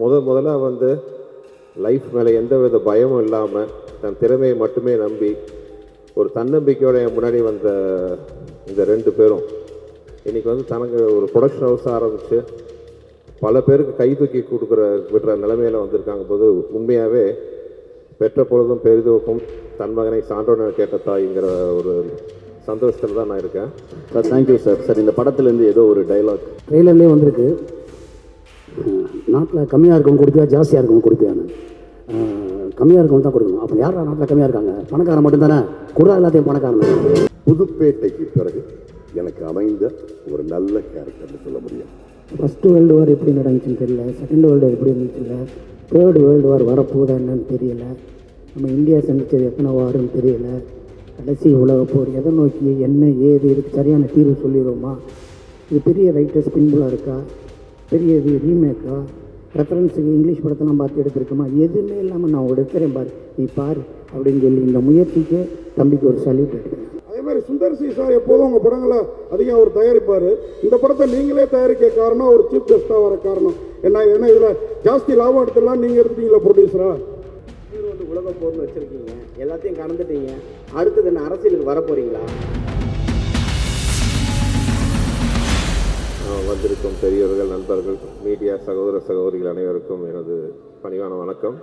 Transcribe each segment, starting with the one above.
முதல்ல வந்து லைஃப் மேலே எந்த வித பயமும் இல்லாமல் தன் திறமையை மட்டுமே நம்பி ஒரு தன்னம்பிக்கையோட என் முன்னாடி வந்த இந்த ரெண்டு பேரும் இன்றைக்கி வந்து தனக்கு ஒரு ப்ரொடக்ஷன் ஹவுஸ் ஆரம்பித்து பல பேருக்கு கை தூக்கி விடுற நிலைமையில் வந்திருக்காங்க போது உண்மையாகவே பெற்ற பொழுதும் பெரிதும் தன் மகனை சான்றோட கேட்ட தாய்ங்கிற ஒரு சந்தோஷத்தில் தான் நான் இருக்கேன். Sir thank you sir. சார் இந்த படத்துலேருந்து ஏதோ ஒரு டைலாக் ட்ரெய்லர்லேயே வந்திருக்கு. நாட்டில் கம்மியாக இருக்கவங்க கொடுப்பியா, ஜாஸ்தியாக இருக்கவங்க கொடுப்பியான்னு. கம்மியாக இருக்கவங்க தான் கொடுக்கணும். அப்போ யாரா நாட்டில் கம்மியாக இருக்காங்க? பணக்காரன் மட்டும்தானே கொடுறா, எல்லாத்தையும் பணக்காரன். புதுப்பேட்டைக்கு பிறகு எனக்கு அமைந்த ஒரு நல்ல கேரக்டர்னு சொல்ல முடியும். ஃபஸ்ட்டு வேர்ல்டு வார் எப்படி நடந்துச்சுன்னு தெரியல, செகண்ட் வேர்ல்டு வார் எப்படி இருந்துச்சு இல்லை, தேர்டு வேர்ல்டு வார் வரப்போதா என்னன்னு தெரியல, நம்ம இந்தியா சந்தித்தது எத்தனை வாருன்னு தெரியல, கடைசி உலகப்போர் எதை நோக்கி என்ன ஏது இதுக்கு சரியான தீர்வு சொல்லிடுவோமா, இது பெரிய ரைட்டர்ஸ் பின்புலாக இருக்கா, பெரிய இது ரீமேக்கா, ரெஃபரன்ஸுக்கு இங்கிலீஷ் படத்தெல்லாம் பார்த்து எடுத்துருக்கோமா, எதுவுமே இல்லாமல் நான் எடுக்கிறேன் பாரு நீ பாரு அப்படின்னு சொல்லி இந்த முயற்சிக்கு தம்பிக்கு ஒரு சல்யூட் எடுக்கிறேன். அதே மாதிரி சுந்தர் சி சார் எப்போதும் உங்கள் படங்களை அதிகம் அவர் தயாரிப்பார். இந்த படத்தை நீங்களே தயாரிக்க காரணம் அவர் சீஃப் கெஸ்ட்டாக வர காரணம் என்ன? ஏன்னா இதில் ஜாஸ்தி லாபம் எடுத்துலாம் நீங்கள் எடுத்தீங்களா ப்ரொடியூசரா? நீங்கள் வந்து உலக போர்னு வச்சுருக்கீங்க, எல்லாத்தையும் கடந்துட்டீங்க, அடுத்தது என்ன அரசியலுக்கு வர போகிறீங்களா? வந்திருக்கும் பெரியவர்கள், நண்பர்கள், மீடியா சகோதர சகோதரிகள் அனைவருக்கும் எனது பணிவான வணக்கம்.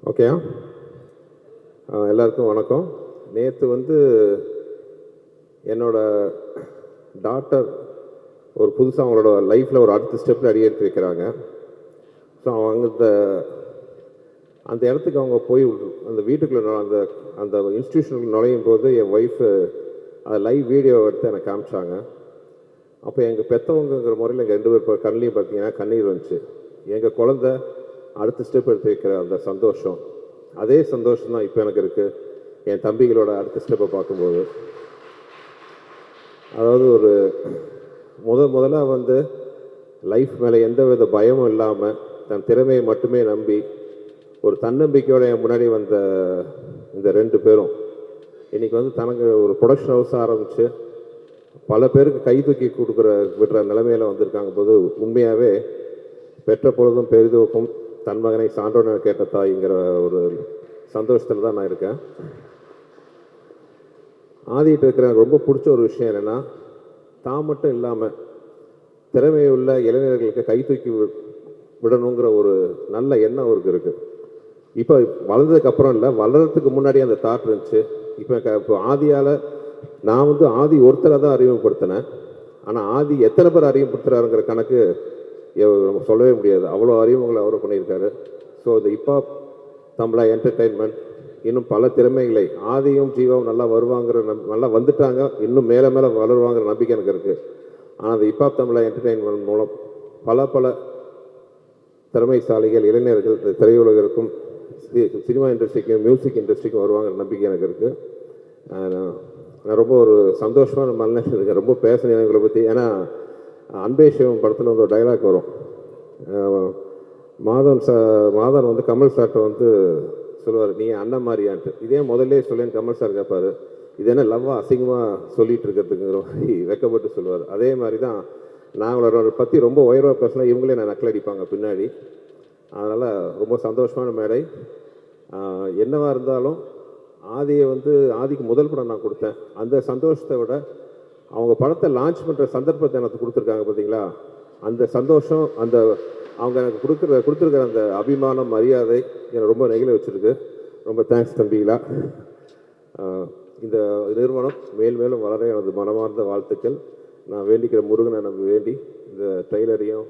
ஓகேயா? எல்லாருக்கும் வணக்கம். நேற்று வந்து என்னோட டாட்டர் ஒரு புதுசாக அவங்களோட லைஃப்பில் ஒரு அடுத்த ஸ்டெப்பில் அடி எடுத்து வைக்கிறாங்க. ஸோ அவங்க அந்த இடத்துக்கு அவங்க போய் அந்த வீட்டுக்குள்ளே அந்த அந்த இன்ஸ்டியூஷனுக்கு நுழையும் போது என் ஒய்ஃபு அதை லைவ் வீடியோ எடுத்து எனக்கு காமிச்சாங்க. அப்போ எங்கள் பெற்றவங்கிற முறையில் எங்கள் 2 பேர் கண்ணிலையும் பார்த்தீங்கன்னா கண்ணீர் வந்துச்சு. எங்கள் குழந்த அடுத்த ஸ்டெப் எடுத்து வைக்கிற அந்த சந்தோஷம், அதே சந்தோஷம் தான் இப்போ எனக்கு இருக்குது என் தம்பிகளோட அடுத்த ஸ்டெப்பை பார்க்கும்போது. அதாவது ஒரு முதல்ல வந்து லைஃப் மேலே எந்த வித பயமும் இல்லாமல் தன் திறமையை மட்டுமே நம்பி ஒரு தன்னம்பிக்கையோட என் முன்னாடி வந்த இந்த ரெண்டு பேரும் இன்றைக்கி வந்து தனக்கு ஒரு ப்ரொடக்ஷன் ஹவுஸ் ஆரம்பித்து பல பேருக்கு கை தூக்கி விடுற நிலைமையில் வந்திருக்காங்க போது உண்மையாகவே பெற்ற பொழுதும் பெரிதும் தன் மகனை சான்றோட கேட்ட தாய்ங்கிற ஒரு சந்தோஷத்தில் தான் நான் இருக்கேன். ஆதிட்டு இருக்கிற எனக்கு ரொம்ப பிடிச்ச ஒரு விஷயம் என்னென்னா, தான் மட்டும் இல்லாமல் திறமையுள்ள இளைஞர்களுக்கு கை தூக்கி விடணுங்கிற ஒரு நல்ல எண்ணம் அவருக்கு இருக்குது. இப்போ வளர்ந்ததுக்கப்புறம் இல்லை, வளர்கிறதுக்கு முன்னாடி அந்த தாட் இருந்துச்சு. இப்போ ஆதியால் நான் வந்து ஆதி ஒருத்தரை தான் அறிமுகப்படுத்தினேன். ஆனால் ஆதி எத்தனை பேர் அறிமுகப்படுத்துகிறாருங்கிற கணக்கு நம்ம சொல்லவே முடியாது. அவ்வளோ அறிமுகங்களை அவரும் பண்ணியிருக்காரு. ஸோ இந்த ஹிப்ஹாப் தமிழா என்டர்டெயின்மெண்ட் இன்னும் பல திறமைகளை ஆதியும் ஜீவாவும் நல்லா வருவாங்கிற நல்லா வந்துட்டாங்க, இன்னும் மேலே மேலே வளருவாங்கிற நம்பிக்கை எனக்கு இருக்குது. ஆனால் அந்த ஹிப்ஹாப் தமிழா என்டர்டெயின்மெண்ட் மூலம் பல திறமைசாலிகள் இளைஞர்கள் திரையுலகிற்கும் சினிமா இண்டஸ்ட்ரிக்கும் மியூசிக் இண்டஸ்ட்ரிக்கும் வருவாங்கிற நம்பிக்கை எனக்கு இருக்குது. நான் ரொம்ப ஒரு சந்தோஷமான மனநிலை இருக்கேன். ரொம்ப பேசுகிறேன் எங்களை பற்றி. ஏன்னா அன்பே சிவம் படத்தில் வந்து ஒரு டைலாக் வரும். மாதவன் வந்து கமல் சார்கிட்ட வந்து சொல்லுவார், நீ அண்ணன் மாதிரியான்ட்டு. இதே முதல்ல சொல்லேன்னு கமல் சார் கேட்பார், இது என்ன லவ்வா அசிங்கமாக சொல்லிகிட்டு இருக்கிறதுக்குங்கிற மாதிரி வெக்கப்பட்டு சொல்லுவார். அதே மாதிரி தான் நாங்களோட பற்றி ரொம்ப உயர்வாக பேசினா இவங்களே நான் நக்கல் அடிப்பாங்க பின்னாடி. அதனால் ரொம்ப சந்தோஷமான மேடை. என்னவாக இருந்தாலும் ஆதிக்கு முதல் படம் நான் கொடுத்தேன். அந்த சந்தோஷத்தை விட அவங்க படத்தை லான்ச் பண்ணுற சந்தர்ப்பத்தை எனக்கு கொடுத்துருக்காங்க பார்த்தீங்களா, அந்த சந்தோஷம், அந்த அவங்க எனக்கு கொடுத்துருக்கிற அந்த அபிமானம், மரியாதை என்னை ரொம்ப நெகிழ வச்சுருக்கு. ரொம்ப தேங்க்ஸ் தம்பிகளா. இந்த நிறுவனம் மேலும் வளர எனது மனமார்ந்த வாழ்த்துக்கள். நான் வேண்டிக்கிற முருகனை நம்ம வேண்டி இந்த ட்ரெய்லரையும்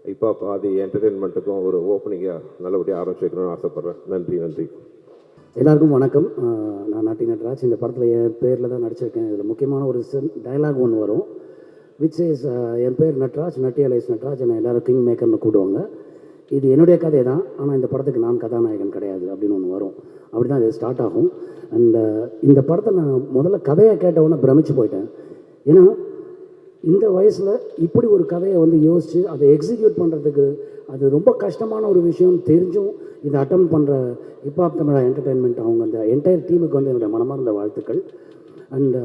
ஹிப்ஹாப் ஆதி என்டர்டெயின்மெண்ட்டுக்கும் ஒரு ஓப்பனிங்காக நல்லபடியாக ஆரம்பிச்சு வைக்கணும்னு ஆசைப்பட்றேன். நன்றி. எல்லாருக்கும் வணக்கம். நான் நாட்டி நட்ராஜ். இந்த படத்தில் என் பேரில் தான் நடிச்சிருக்கேன். இதில் முக்கியமான ஒரு டைலாக் ஒன்று வரும், விச் இஸ் என் பேர் நட்ராஜ், நட்டியலைஸ் நட்ராஜ், என்னை எல்லோரும் கிங் மேக்கர்னு கூடுவாங்க. இது என்னுடைய கதை தான், ஆனால் இந்த படத்துக்கு நான் கதாநாயகன் கிடையாது அப்படின்னு ஒன்று வரும். அப்படி தான் இது ஸ்டார்ட் ஆகும். அண்ட் இந்த படத்தை நான் முதல்ல கதையை கேட்ட உடனே பிரமிச்சு போயிட்டேன். ஏன்னா இந்த வயசில் இப்படி ஒரு கதையை வந்து யோசித்து அதை எக்ஸிக்யூட் பண்ணுறதுக்கு அது ரொம்ப கஷ்டமான ஒரு விஷயம் தெரிஞ்சும் இதை அட்டன் பண்ணுற ஹிப்ஹாப் தமிழா என்டர்டெயின்மெண்ட் அவங்க அந்த என்டையர் டீமுக்கு வந்து என்னுடைய மனமார்ந்த வாழ்த்துக்கள். அண்ட்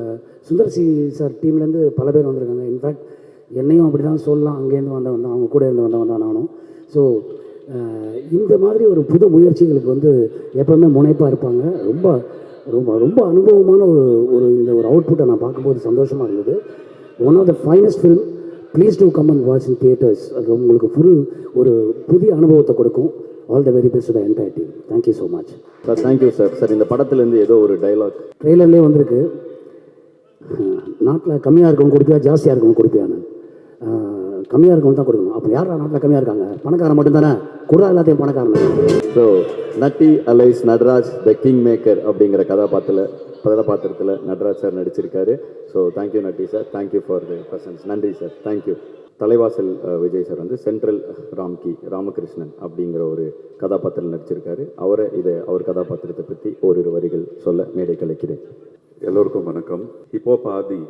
சுந்தர் சி சார் டீம்லேருந்து பல பேர் வந்திருக்காங்க. இன்ஃபேக்ட் என்னையும் அப்படி தான் சொல்லலாம், அங்கேருந்து வந்தவன் தான், அவங்க கூட இருந்து வந்தவன் தான் நானும். ஸோ இந்த மாதிரி ஒரு புது முயற்சிகளுக்கு வந்து எப்போவுமே முனைப்பாக இருப்பாங்க. ரொம்ப ரொம்ப ரொம்ப அனுபவமான இந்த ஒரு அவுட்புட்டை நான் பார்க்கும்போது சந்தோஷமாக இருந்தது. One of the finest film. Please do come and watch in theatres. அது உங்களுக்கு ஒரு புதிய அனுபவத்தை கொடுக்கும். All the very best to the entire team. Thank you so much sir. Thank you sir. Sir, இந்த படத்துலேருந்து ஏதோ ஒரு டைலாக் ட்ரெய்லர்லேயே வந்திருக்கு. நாட்டில் கம்மியாக இருக்கவங்க கொடுப்பியா, ஜாஸ்தியாக இருக்கவங்க கொடுப்பியான்னு. கம்மியாக இருக்கவங்க தான் கொடுக்கணும். அப்போ யாரா நாட்டில் கம்மியாக இருக்காங்க? பணக்காரன் மட்டும்தானே கூட, எல்லாத்தையும் பணக்காரன். So Natty alias Natraj the king maker அப்படிங்கிற கதாபாத்திரத்தில் நட்ராஜ் சார் நடிச்சிருக்காரு. So thank you Natty sir. Thank you for the presence. நன்றி sir. Thank you. Thalaivasal Vijay sir வந்து சென்ட்ரல் ராமகிருஷ்ணன் அப்படிங்கிற ஒரு கதாபாத்திரம் நடிச்சிருக்காரு. அவர் கதாபாத்திரத்தை பற்றி ஓரிரு வரிகள் சொல்ல மேடை கலைக்கிறேன். எல்லோருக்கும் வணக்கம். ஹிப்ஹாப் ஆதி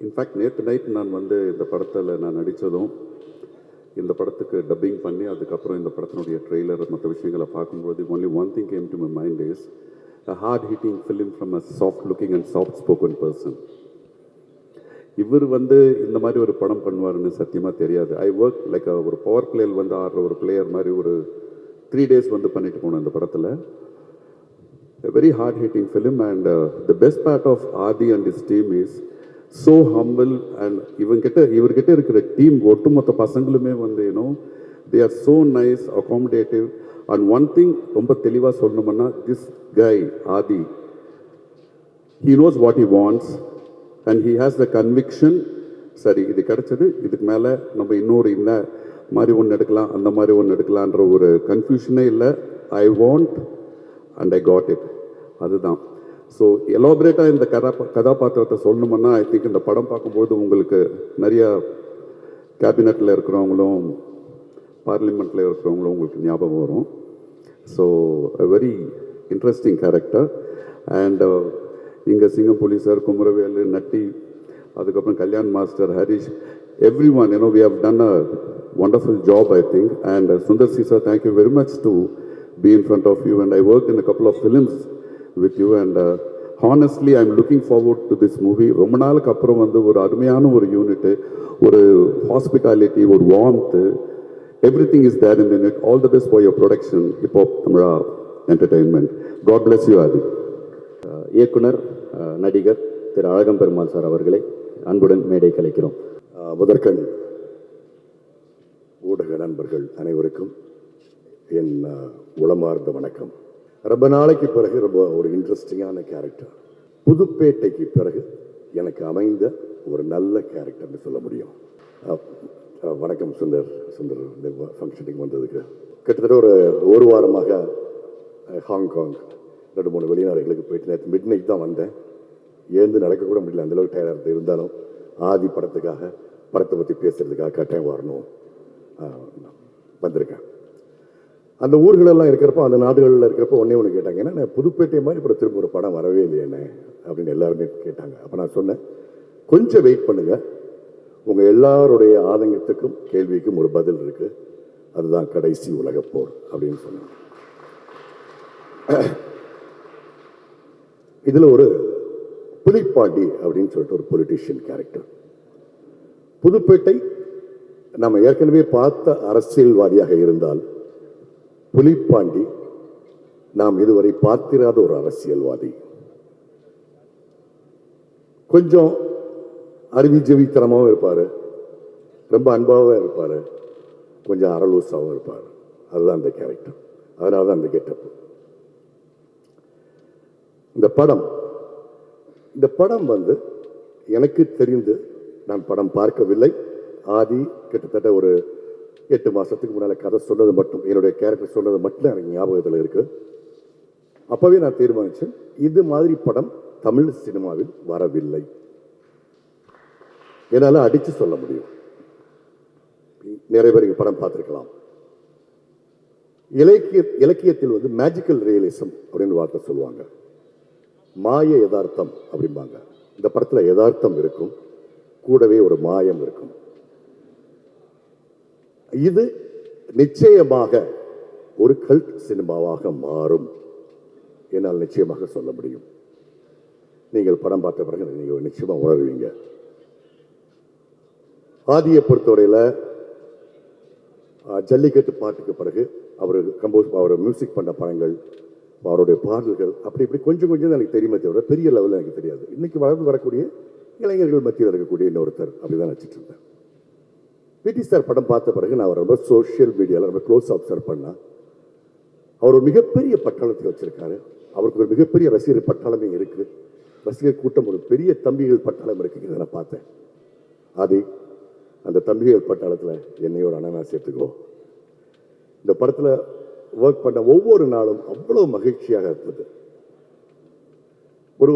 இன்ஃபேக்ட் நேற்று நைட் நான் வந்து இந்த படத்தில் நான் நடித்ததும், இந்த படத்துக்கு டப்பிங் பண்ணி அதுக்கப்புறம் இந்த படத்தினுடைய ட்ரெய்லர் மற்ற விஷயங்களை பார்க்கும்போது only one thing came to my mind is a hard hitting film from a soft looking and soft spoken person. இவர் வந்து இந்த மாதிரி ஒரு படம் பண்ணுவாருன்னு சத்தியமாக தெரியாது. ஐ ஒர்க் லைக் ஒரு பவர் பிளேயர் வந்து ஆடுற ஒரு பிளேயர் மாதிரி ஒரு 3 days வந்து பண்ணிட்டு போனோம் இந்த படத்தில். A very hard hitting film and the best part of Adi and his team is so humble and இவர்கிட்ட இருக்கிற டீம் ஒட்டுமொத்த பசங்களுமே வந்து they are so nice, accommodative and one thing ரொம்ப தெளிவாக சொல்லணும்னா this guy Adi, he knows what he wants and he has the conviction. சரி, இது கிடைச்சது, இதுக்கு மேலே நம்ம இன்னொரு இந்த மாதிரி ஒன்று எடுக்கலாம், அந்த மாதிரி ஒன்று எடுக்கலான்ற ஒரு கன்ஃபியூஷனே இல்லை. I want and I got it. அதுதான். ஸோ எலாபரேட்டாக இந்த கதாபாத்திரத்தை சொல்லணும்னா ஐ திங்க் இந்த படம் பார்க்கும்போது உங்களுக்கு நிறையா கேபினட்டில் இருக்கிறவங்களும் பார்லிமெண்ட்டில் இருக்கிறவங்களும் உங்களுக்கு ஞாபகம் வரும். So a very interesting character and இங்கே சிங்கம் போலீஸார், குமரவேலு, நட்டி, அதுக்கப்புறம் Kalyan master, Harish, everyone, we have done a wonderful job I think. And Sundar C sir, thank you very much to be in front of you and I worked in a couple of films with you and honestly I'm looking forward to this movie. ரொம்ப நாளுக்கு அப்புறம் வந்து ஒரு அருமையான ஒரு unit, ஒரு hospitality, ஒரு warmth, everything is there in the unit. All the best for your production, Hip Hop Tamara Entertainment. God bless you, Adi. இயக்குனர் நடிகர் திரு அழகம்பெருமாள் சார் அவர்களை அன்புடன் மேடை கலைக்கிறோம். முதற்கண் ஊடக நண்பர்கள் அனைவருக்கும் என் உளமார்ந்த வணக்கம். ரொம்ப நாளைக்கு பிறகு ரொம்ப ஒரு இன்ட்ரெஸ்டிங்கான கேரக்டர், புதுப்பேட்டைக்கு பிறகு எனக்கு அமைந்த ஒரு நல்ல கேரக்டர்னு சொல்ல முடியும். வணக்கம் சுந்தர் இந்த ஃபங்க்ஷனுக்கு வந்ததுக்கு. கிட்டத்தட்ட ஒரு வாரமாக ஹாங்காங் 2-3 வெளிநாடுகளுக்கு போயிட்டு நேற்று மிட் நைட் தான் வந்தேன். எழுந்து நடக்கக்கூட முடியல, அந்தளவுக்கு டயர்டாக இருந்தாலும் ஆதி படத்தை பற்றி பேசுகிறதுக்காக கட்டாயம் வரணும் வந்திருக்கேன். அந்த ஊர்களெல்லாம் இருக்கிறப்போ, அந்த நாடுகளில் இருக்கிறப்போ ஒன்று கேட்டாங்க, ஏன்னா புதுப்பேட்டை மாதிரி இப்போ திரும்ப ஒரு படம் வரவே இல்லையேண்ணே அப்படின்னு எல்லாருமே கேட்டாங்க. அப்போ நான் சொன்னேன், கொஞ்சம் வெயிட் பண்ணுங்கள், உங்கள் எல்லாருடைய ஆதங்கத்துக்கும் கேள்விக்கும் ஒரு பதில் இருக்குது, அதுதான் கடைசி உலகப்போர் அப்படின்னு சொன்னேன். இதில் ஒரு புலிப்பாண்டி அப்படின்னு சொல்லிட்டு ஒரு பொலிட்டீஷியன் கேரக்டர். புதுப்பேட்டை நம்ம ஏற்கனவே பார்த்த அரசியல்வாதியாக இருந்தால், புலிப்பாண்டி நாம் இதுவரை பார்த்திராத ஒரு அரசியல்வாதி. கொஞ்சம் அறிவிஜெவித்தனமாகவும் இருப்பார், ரொம்ப அன்பாகவும் இருப்பார், கொஞ்சம் அரலூசாகவும் இருப்பார். அதுதான் அந்த கேரக்டர், அதனால தான் அந்த கெட்டப். இந்த படம் வந்து எனக்கு தெரிந்து நான் படம் பார்க்கவில்லை. ஆதி கிட்டத்தட்ட ஒரு 8 மாதத்துக்கு முன்னால் கதை சொன்னது மட்டும், என்னுடைய கேரக்டர் சொன்னது மட்டும் எனக்கு ஞாபகத்தில் இருக்கு. அப்போவே நான் தீர்மானித்தேன், இது மாதிரி படம் தமிழ் சினிமாவில் வரவில்லை, என்னால் அடித்து சொல்ல முடியும். நிறைய பேர் இங்கே படம் பார்த்துருக்கலாம். இலக்கியத்தில் வந்து மேஜிக்கல் ரியலிசம் அப்படின்னு வார்த்தை சொல்லுவாங்க, மாய யதார்த்தம் அப்படிம்பாங்க. இந்த படத்தில் யதார்த்தம் இருக்கும், கூடவே ஒரு மாயம் இருக்கும். இது நிச்சயமாக ஒரு கல்ட் சினிமாவாக மாறும், என்னால் நிச்சயமாக சொல்ல முடியும். நீங்கள் படம் பார்த்த பிறகு நீங்கள் நிச்சயமாக உணர்வீங்க. ஆதியை பொறுத்தவரையில் ஜல்லிக்கட்டு பாட்டுக்கு பிறகு அவர் மியூசிக் பண்ண படங்கள், அவருடைய பாடல்கள் அப்படி இப்படி கொஞ்சம் கொஞ்சம் தான் எனக்கு தெரியுமே தவிர பெரிய லெவலில் எனக்கு தெரியாது. இன்னைக்கு வளர்ந்து வரக்கூடிய இளைஞர்கள் மத்தியில் இருக்கக்கூடிய இன்னொருத்தர் அப்படி தான் நினச்சிட்டு இருந்தேன். பிடி சார் படம் பார்த்த பிறகு நான் அவர் ரொம்ப சோஷியல் மீடியாவில் ரொம்ப க்ளோஸ் அப்சர்வ் பண்ணேன். அவர் ஒரு மிகப்பெரிய பட்டாளத்தை வச்சிருக்காரு. அவருக்கு ஒரு மிகப்பெரிய ரசிகர் பட்டாளமே இருக்கு. ரசிகர் கூட்டம் ஒரு பெரிய தம்பிகள் பட்டாளம் இருக்குங்கிறத நான் பார்த்தேன். அது அந்த தம்பிகள் பட்டாளத்தில் என்னையோட அண்ணனா சேர்த்துக்கோ. இந்த படத்தில் ஒர்க் பண்ண ஒவ்வொரு நாளும் அவ்வளோ மகிழ்ச்சியாக இருந்தது. ஒரு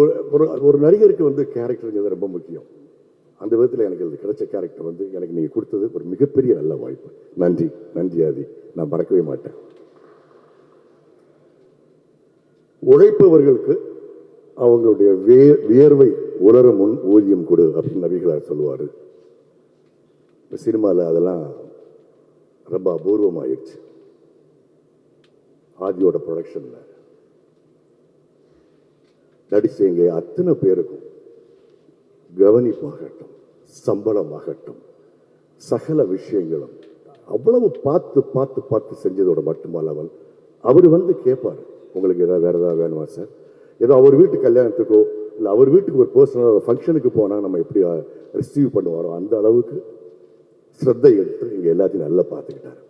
ஒரு நடிகருக்கு வந்து கேரக்டருங்கிறது ரொம்ப முக்கியம். அந்த விதத்தில் எனக்கு இது கிடைச்ச கேரக்டர் வந்து எனக்கு நீங்கள் கொடுத்தது ஒரு மிகப்பெரிய நல்ல வாய்ப்பு. நன்றி நன்றி ஆதி, நான் மறக்கவே மாட்டேன். உழைப்பவர்களுக்கு அவங்களுடைய வியர்வை உலர முன் ஊதியம் கொடு அப்படின்னு நபிகளார் சொல்லுவார். இந்த சினிமாவில் அதெல்லாம் ரொம்ப அபூர்வமாயிடுச்சு. ஆதியோட ப்ரொடக்ஷனில் நடிச்சவங்க அத்தனை பேருக்கும் கவனிப்பாகட்டும், சம்பளமாகட்டும், சகல விஷயங்களும் அவ்வளவு பார்த்து பார்த்து பார்த்து செஞ்சதோட மட்டுமல்லாமல் அவர் வந்து கேட்பார், உங்களுக்கு ஏதாவது வேறு ஏதாவது வேணுமா சார், ஏதோ அவர் வீட்டு கல்யாணத்துக்கோ இல்லை அவர் வீட்டுக்கு ஒரு பர்சனல் ஃபங்க்ஷனுக்கு போனால் நம்ம எப்படி ரிசீவ் பண்ணுவாரோ அந்த அளவுக்கு ஸ்ரத்தை எடுத்து இங்கே எல்லாத்தையும் நல்லா பார்த்துக்கிட்டார்.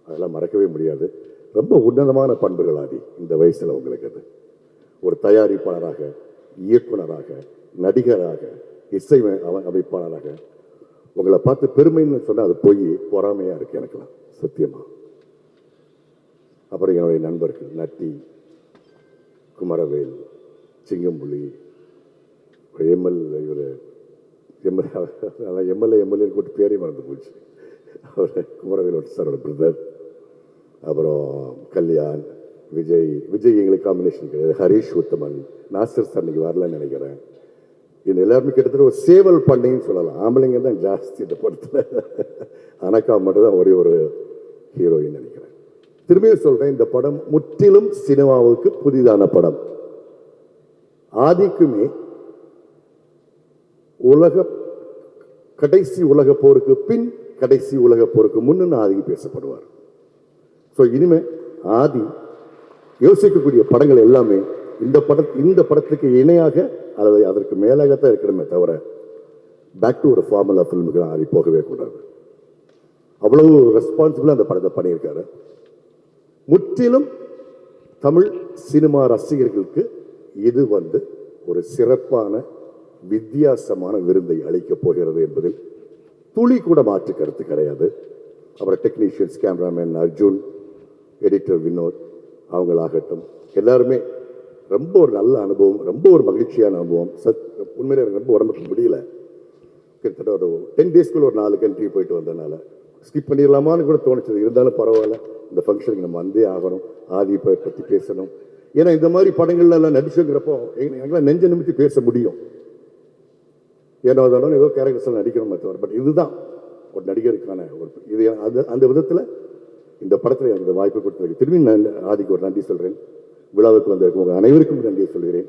அதெல்லாம் மறக்கவே முடியாது. ரொம்ப உன்னதமான பண்புகள் ஆதி இந்த வயசில் உங்களுக்கு. அது ஒரு தயாரிப்பாளராக, இயக்குனராக, நடிகராக, இசை அமைப்பாளராக உங்களை பார்த்து பெருமைன்னு சொன்னால் அது போய் பொறாமையாக இருக்கு எனக்குலாம் சத்தியமாக. அப்புறம் என்னுடைய நண்பர்கள் நட்டி, குமரவேல், சிங்கம்புலி, எம்எல்ஏ கூட்டு பேரே மறந்து போச்சு. அவர் குமரவேலோட சாரோட பிரதர். அப்புறம் கல்யாண், விஜய் எங்களுக்கு காம்பினேஷன் கிடையாது. ஹரீஷ் உத்தமன், நாசர் சார் இன்னைக்கு வரலன்னு நினைக்கிறேன். இது எல்லாருமே கிட்டத்தட்ட ஒரு சேவல் பண்ணைன்னு சொல்லலாம். ஆம்பளைங்க தான் ஜாஸ்தி இந்த படத்தில். அனக்கா மட்டும் தான் ஒரே ஒரு ஹீரோயின் நினைக்கிறேன். திரும்பியும் சொல்றேன், இந்த படம் முற்றிலும் சினிமாவுக்கு புதிதான படம். ஆதிக்குமே கடைசி உலக போருக்கு பின், கடைசி உலக போருக்கு முன்னு ஆதிக்கு பேசப்படுவார். ஸோ இனிமே ஆதி யோசிக்கக்கூடிய படங்கள் எல்லாமே இந்த படத்துக்கு இணையாக அல்லது அதற்கு மேலாகத்தான் இருக்கணுமே தவிர பேக் டு ஒரு ஃபார்முலா ஃபில்முக்கு ஆதி போகவே கூடாது. அவ்வளவு ரெஸ்பான்சிபிளாக அந்த படத்தை பண்ணியிருக்காரு. முற்றிலும் தமிழ் சினிமா ரசிகர்களுக்கு இது வந்து ஒரு சிறப்பான வித்தியாசமான விருந்தை அளிக்கப் போகிறது என்பதில் துளி கூட மாற்று கருத்து கிடையாது. அப்புறம் technicians, cameraman Arjun, editor Vinod அவங்களாகட்டும் எல்லாருமே ரொம்ப ஒரு நல்ல அனுபவம், ரொம்ப ஒரு மகிழ்ச்சியான அனுபவம். உண்மையிலே எனக்கு ரொம்ப உடம்புக்கு முடியல. கிட்டத்தட்ட ஒரு 10 டேஸ்க்குள்ள ஒரு 4 கண்ட்ரி போயிட்டு வந்ததுனால ஸ்கிப் பண்ணிடலாமான்னு கூட தோணுச்சது. இருந்தாலும் பரவாயில்ல, இந்த ஃபங்க்ஷனுக்கு நம்ம வந்தே ஆகணும், ஆதி பற்றி பேசணும். ஏன்னா இந்த மாதிரி படங்கள்ல எல்லாம் நடிச்சுங்கிறப்போ எங்களால் நெஞ்ச நிமித்தி பேச முடியும். ஏன்னா அதனால ஏதோ கேரக்டர்ஸ் நடிக்கணும் தவிர, பட் இதுதான் ஒரு நடிகருக்கான ஒரு இது. அந்த விதத்தில் இந்த படத்தில் எனக்கு வாய்ப்பு கொடுத்ததுக்கு திரும்பி நான் ஆதிக்கு ஒரு நன்றி சொல்கிறேன். விழாவுக்கு வந்திருக்கும் உங்கள் அனைவருக்கும் நன்றியை சொல்கிறேன்.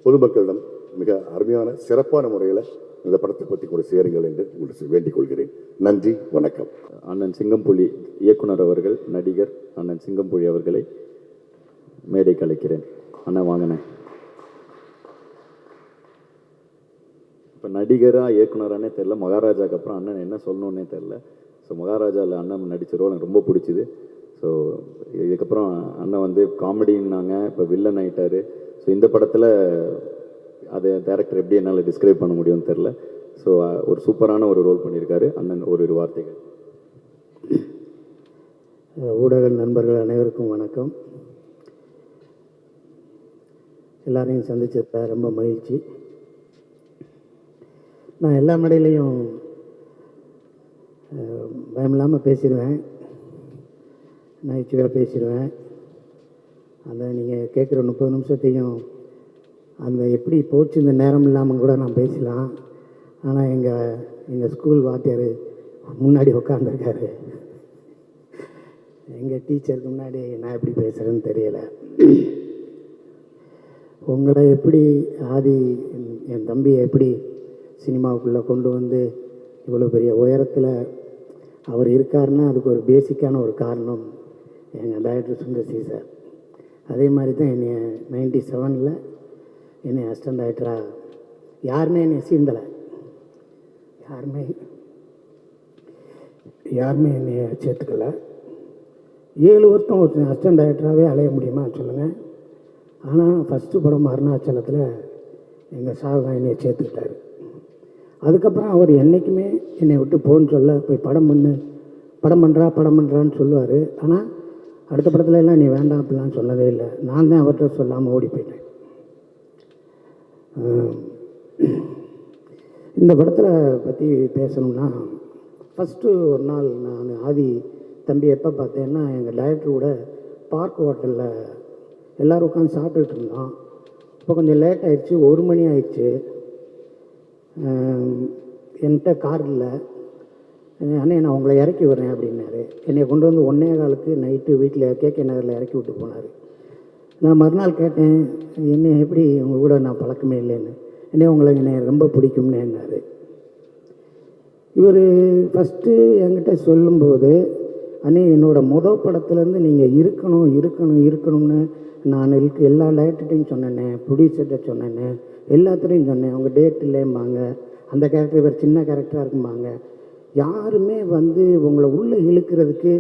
பொதுமக்களிடம் மிக அருமையான சிறப்பான முறையில் இந்த படத்தை பற்றி கூட சேருங்கள் என்று உங்களுக்கு வேண்டிக் கொள்கிறேன். நன்றி, வணக்கம். அண்ணன் சிங்கம்புலி இயக்குனர் அவர்கள், நடிகர் அண்ணன் சிங்கம்புலி அவர்களை மேடை கலைக்கிறேன். அண்ணன் வாங்கினேன். இப்போ நடிகராக இயக்குனரானே தெரில, மகாராஜாவுக்கு அப்புறம் அண்ணன் என்ன சொல்லணுன்னே தெரில. ஸோ மகாராஜாவில் அண்ணன் நடித்த ரோல் எனக்கு ரொம்ப பிடிச்சிது. ஸோ இதுக்கப்புறம் அண்ணன் வந்து காமெடின்னாங்க, இப்போ வில்லன் ஆகிட்டார். ஸோ இந்த படத்தில் அதை டேரக்டர் எப்படி என்னால் டிஸ்கிரைப் பண்ண முடியும்னு தெரில. ஸோ ஒரு சூப்பரான ஒரு ரோல் பண்ணியிருக்காரு அண்ணன். ஒரு வார்த்தைகள். ஊடக நண்பர்கள் அனைவருக்கும் வணக்கம். எல்லாரையும் சந்திச்சத ரொம்ப மகிழ்ச்சி. நான் எல்லா மேடையிலையும் பயமில்லாமல் பேசிடுவேன், நகைச்சுவையாக பேசிடுவேன். அந்த நீங்கள் கேட்குற 30 நிமிஷத்தையும் அந்த எப்படி போச்சு இந்த நேரம் இல்லாமல் கூட நான் பேசலாம். ஆனால் எங்கள் ஸ்கூல் வாத்தியார் முன்னாடி உட்காந்துருக்காரு. எங்கள் டீச்சருக்கு முன்னாடி நான் எப்படி பேசுகிறேன்னு தெரியலை. உங்களை எப்படி ஆதி என் தம்பியை எப்படி சினிமாவுக்குள்ளே கொண்டு வந்து இவ்வளோ பெரிய உயரத்தில் அவர் இருக்காருன்னா அதுக்கு ஒரு பேசிக்கான ஒரு காரணம் எங்கள் டைரக்டர் சுந்தர் சி சார். அதே மாதிரி தான் என்னை 97 என்னை அசிஸ்டன்ட் டைரக்டராக யாருமே என்னை சீந்தலை, யாருமே என்னை சேர்த்துக்கல. 7 வருஷம் ஒரு அசிஸ்டன்ட் டைரக்டராகவே அலைய முடியுமா சொல்லுங்கள். ஆனால் ஃபஸ்ட்டு படம் அருணாச்சலத்தில் எங்கள் சார் தான் என்னை சேர்த்துக்கிட்டாரு. அதுக்கப்புறம் அவர் என்றைக்குமே என்னை விட்டு போன்னு சொல்ல, போய் படம் பண்ணுறான்னு சொல்லுவார். ஆனால் அடுத்த படத்துல எல்லாம் நீ வேண்டாம் அப்படிலாம் சொன்னதே இல்லை. நான் தான் அவர்கிட்ட சொல்லாமல் ஓடி போயிட்டேன். இந்த படத்தில் பற்றி பேசணும்னா, ஃபஸ்ட்டு ஒரு நாள் நான் ஆதி தம்பி எப்போ பார்த்தேன்னா, எங்கள் டைரக்டரோட பார்க் ஹோட்டலில் எல்லோரும் உட்காந்து சாப்பிட்டுட்டு இருந்தோம். இப்போ கொஞ்சம் லேட் ஆயிடுச்சு, 1 மணி ஆயிடுச்சு. என்கிட்ட கார் இல்லை, அண்ணே நான் உங்களை இறக்கி விடுறேன் அப்படின்னாரு. என்னை கொண்டு வந்து 1:15 நைட்டு வீட்டில் கேகே நகரில் இறக்கி விட்டு போனார். நான் மறுநாள் கேட்டேன், என்ன எப்படி உங்கள் கூட நான் பழக்கமே இல்லைன்னு. என்னை ரொம்ப பிடிக்கும்னேன்னாரு. இவர் ஃபஸ்ட்டு என்கிட்ட சொல்லும்போது, அண்ணே என்னோடய படத்துலேருந்து நீங்கள் இருக்கணும்னு நான் எல்லா டைரக்டர்கிட்டையும் சொன்னேன்னே, ப்ரொடியூசர்கிட்ட சொன்னேன்னே, எல்லாத்துலேயும் சொன்னேன். அவங்க டேட் இல்லைம்பாங்க, அந்த கேரக்டர் இவர் சின்ன கேரக்டராக இருக்கும்பாங்க. யாருமே உங்களை உள்ளே இழுக்கிறதுக்கு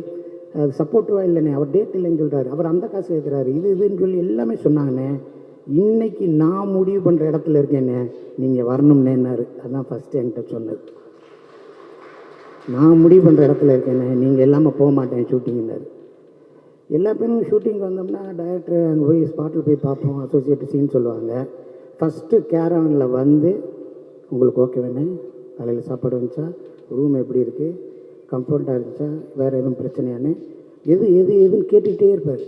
அது சப்போர்ட்டிவாக இல்லைண்ணே. அவர் டேட் இல்லைன்னு சொல்கிறாரு, அவர் அந்த காசு கேட்குறாரு, இதுன்னு சொல்லி எல்லாமே சொன்னாங்கண்ணே. இன்றைக்கி நான் முடிவு பண்ணுற இடத்துல இருக்கேண்ணே, நீங்கள் வரணும்னேன்னாரு. அதுதான் ஃபஸ்ட்டு என்கிட்ட சொன்னது. நான் முடிவு பண்ணுற இடத்துல இருக்கேண்ணே, நீங்கள் எல்லாமே போக மாட்டேன் ஷூட்டிங்னாரு. எல்லா பேரும் ஷூட்டிங் வந்தோம்னா டைரக்டர் அங்கே போய் ஸ்பாட்டில் போய் பார்ப்போம், அசோசியேட் சீன் சொல்லுவாங்க. ஃபஸ்ட்டு கேரவனில் உங்களுக்கு ஓகே வேணே, காலையில் சாப்பாடு வந்துச்சா, ரூம் எப்படி இருக்குது, கம்ஃபர்ட்டாக இருந்துச்சா, வேறு எதுவும் பிரச்சனையானே, எதுன்னு கேட்டுக்கிட்டே இருப்பார்.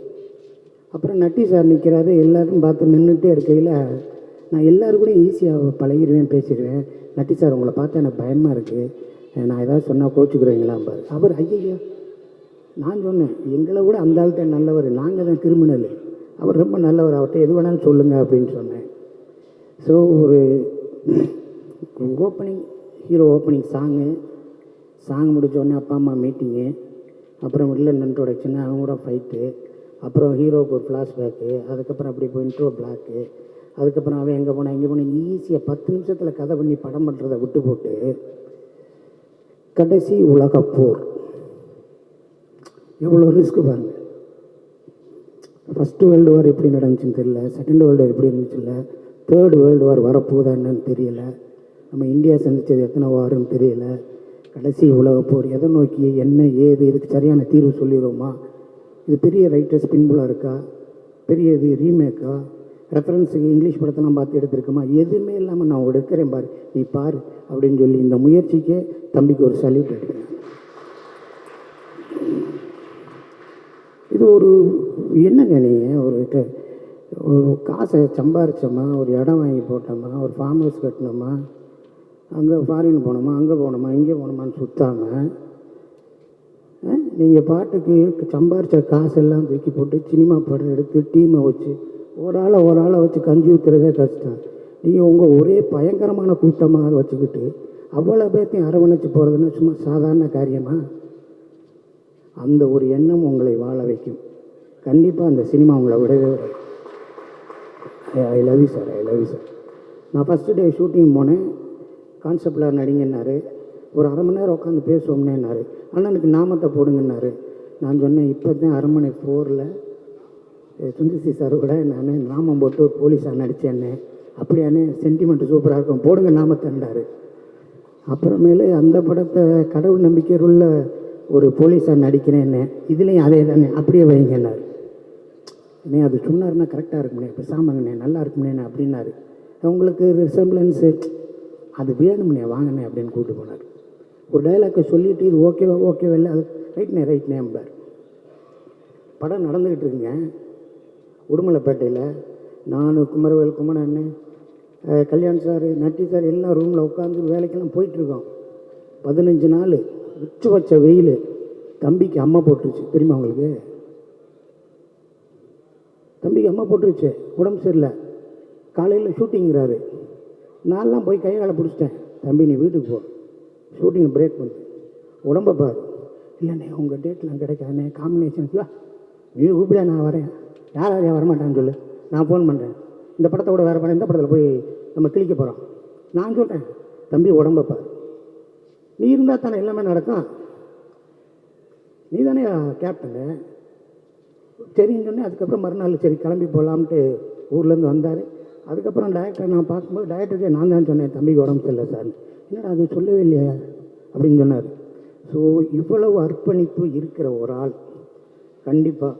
அப்புறம் நட்டி சார் நிற்கிறாரு, எல்லோரும் பார்த்து நின்றுட்டே இருக்கையில் நான் எல்லோரும் கூட ஈஸியாக பழகிடுவேன், பேசிடுவேன். நட்டி சார் உங்களை பார்த்தா எனக்கு பயமாக இருக்குது, நான் ஏதாவது சொன்னால் கோச்சுக்கிறீங்களாம்பார். அவர் ஐயோ, நான் சொன்னேன் எங்களை விட அந்த ஆள்கிட்ட நல்லவர், நாங்கள் தான் கிரிமினல், அவர் ரொம்ப நல்லவர், அவர்கிட்ட எது வேணாலும் சொல்லுங்கள் அப்படின்னு சொன்னேன். ஸோ ஒரு ஹீரோ ஓப்பனிங் சாங் முடித்தோடனே அப்பா அம்மா மீட்டிங்கு, அப்புறம் வில்லன் இன்ட்ரோடக்ஷனு, அவங்க கூட ஃபைட்டு, அப்புறம் ஹீரோவுக்கு ஒரு ஃப்ளாஷ்பேக்கு, அதுக்கப்புறம் அப்படி போய் இன்ட்ரோ பிளாக்கு, அதுக்கப்புறம் அவன் எங்கே போனேன் ஈஸியாக 10 நிமிஷத்தில் கதை பண்ணி படம் பண்ணுறதை விட்டு போட்டு கடைசி உலகப் போர் எவ்வளோ ரிஸ்க்கு பாருங்கள். ஃபஸ்ட்டு வேர்ல்டு வார் எப்படி நடந்துச்சுன்னு தெரியல, செகண்ட் வேர்ல்டு வார் எப்படி இருந்துச்சு இல்லை, தேர்டு வேர்ல்டு வார் வரப்போதா என்னன்னு தெரியல, நம்ம இந்தியா சந்தித்தது எத்தனை வாருன்னு தெரியல. கடைசி உலகப் போர் எதை நோக்கி, என்ன ஏது, இதுக்கு சரியான தீர்வு சொல்லிடுவோமா, இது பெரிய ரைட்டர்ஸ் பின்புலாக இருக்கா, பெரிய இது ரீமேக்கா, ரெஃபரன்ஸுக்கு இங்கிலீஷ் படத்தெல்லாம் பார்த்து எடுத்துருக்குமா, எதுவுமே இல்லாமல் நான் எடுக்கிறேன் பாரு, நீ பாரு அப்படின்னு சொல்லி இந்த முயற்சிக்கே தம்பிக்கு ஒரு சல்யூட் எடுக்கிறேன். இது ஒரு என்னங்க, நீங்கள் ஒரு காசை சம்பாரிச்சோமா, ஒரு இடம் வாங்கி போட்டோமா, ஒரு ஃபார்ம் ஹவுஸ் கட்டினோமா, அங்கே ஃபாரின் போனோமா, அங்கே போனோமா, இங்கே போனோமான்னு சுற்றாமல் நீங்கள் பாட்டுக்கு சம்பாரித்த காசெல்லாம் தூக்கி போட்டு சினிமா படம் எடுத்து டீமை வச்சு ஒரு ஆளை வச்சு கஞ்சி ஊற்றுறதே கஷ்டம். நீங்கள் உங்கள் ஒரே பயங்கரமான கூட்டமாக வச்சுக்கிட்டு அவ்வளோ பேர்த்தையும் அரவணைச்சு போகிறதுன்னா சும்மா சாதாரண காரியமா? அந்த ஒரு எண்ணம் உங்களை வாழ வைக்கும். கண்டிப்பாக அந்த சினிமா உங்களை விடவே விட. I love you sir, I love you sir. நான் ஃபஸ்ட்டு டே ஷூட்டிங் போனேன், கான்செப்டில் நடிங்கன்னாரு, ஒரு 1/2 மணி நேரம் உட்காந்து பேசுவோம்னேன்னாரு, அண்ணனுக்கு நாமத்தை போடுங்கன்னாரு. நான் சொன்னேன், இப்போ தான் அரண்மனை 4ல் சுந்தர்சி சார் கூட நான் நாமம் போட்டு ஒரு போலீஸாக நடித்தேன்னே, அப்படியானே சென்டிமெண்ட்டு சூப்பராக இருக்கும், போடுங்க நாமத்தண்டாரு. அப்புறமேலு அந்த படத்தை கடவுள் நம்பிக்கையில் உள்ள ஒரு போலீஸாக நடிக்கிறேன்னே, இதுலேயும் அதே தானே, அப்படியே வைங்கன்னாரு. என்னே அது சொன்னார்னா கரெக்டாக இருக்கும்னே, பேசாமங்கண்ணே நல்லா இருக்கும்னே அப்படின்னாரு. உங்களுக்கு ரிசம்பிளன்ஸு அது வேணும்னே வாங்கினே அப்படின்னு கூப்பிட்டு போனார். ஒரு டைலாக்கை சொல்லிவிட்டு இது ஓகேவா இல்லை, அது ரைட்னே அம்பார். படம் நடந்துக்கிட்டு இருக்குங்க உடுமலைப்பேட்டையில். நான் குமரவேல் குமரன் கல்யாண் சார் நட்டி சார் எல்லாம் ரூமில் உட்காந்து வேலைக்கெல்லாம் போயிட்டுருக்கோம். 15 நாள் உச்சபட்ச வெயில். தம்பிக்கு அம்மா போட்டுருச்சு தெரியுமா உங்களுக்கு? தம்பிக்கு அம்மா போட்டுருச்சு, உடம்பு சரியில்லை, காலையில் ஷூட்டிங்கிறாரு. நான்லாம் போய் கையால் பிடிச்சிட்டேன், தம்பி நீ வீட்டுக்கு போ, ஷூட்டிங் பிரேக் பண்ணு, உடம்பை பாரு. இல்லைண்ணே உங்கள் டேட்லாம் கிடைக்காதுண்ணே, காம்பினேஷன்ஸ்லாம் நீ கூப்பிட நான் வரேன். யார் யாரையா வரமாட்டான்னு சொல்லு, நான் ஃபோன் பண்ணுறேன். இந்த படத்தோட வேறு படம், இந்த படத்தில் போய் நம்ம கிளிக்க போகிறோம். நான் சொல்கிறேன், தம்பி உடம்பை பாரு, நீ இருந்தால் தானே எல்லாமே நடக்கும். நீ தானே கேப்டனு. சரின்னு சொன்னேன். அதுக்கப்புறம் மறுநாள் சரி கிளம்பி போகலாம்ட்டு ஊர்லேருந்து வந்தார். அதுக்கப்புறம் டைரக்டரை நான் பார்க்கும்போது டைரக்டருக்கே நான் தான் சொன்னேன், தம்பிக்கு உடம்பு சரியில்லை சார். என்னடா அது சொல்லவே இல்லையா அப்படின்னு சொன்னார். ஸோ இவ்வளவு அர்ப்பணிப்பு இருக்கிற ஒரு ஆள் கண்டிப்பாக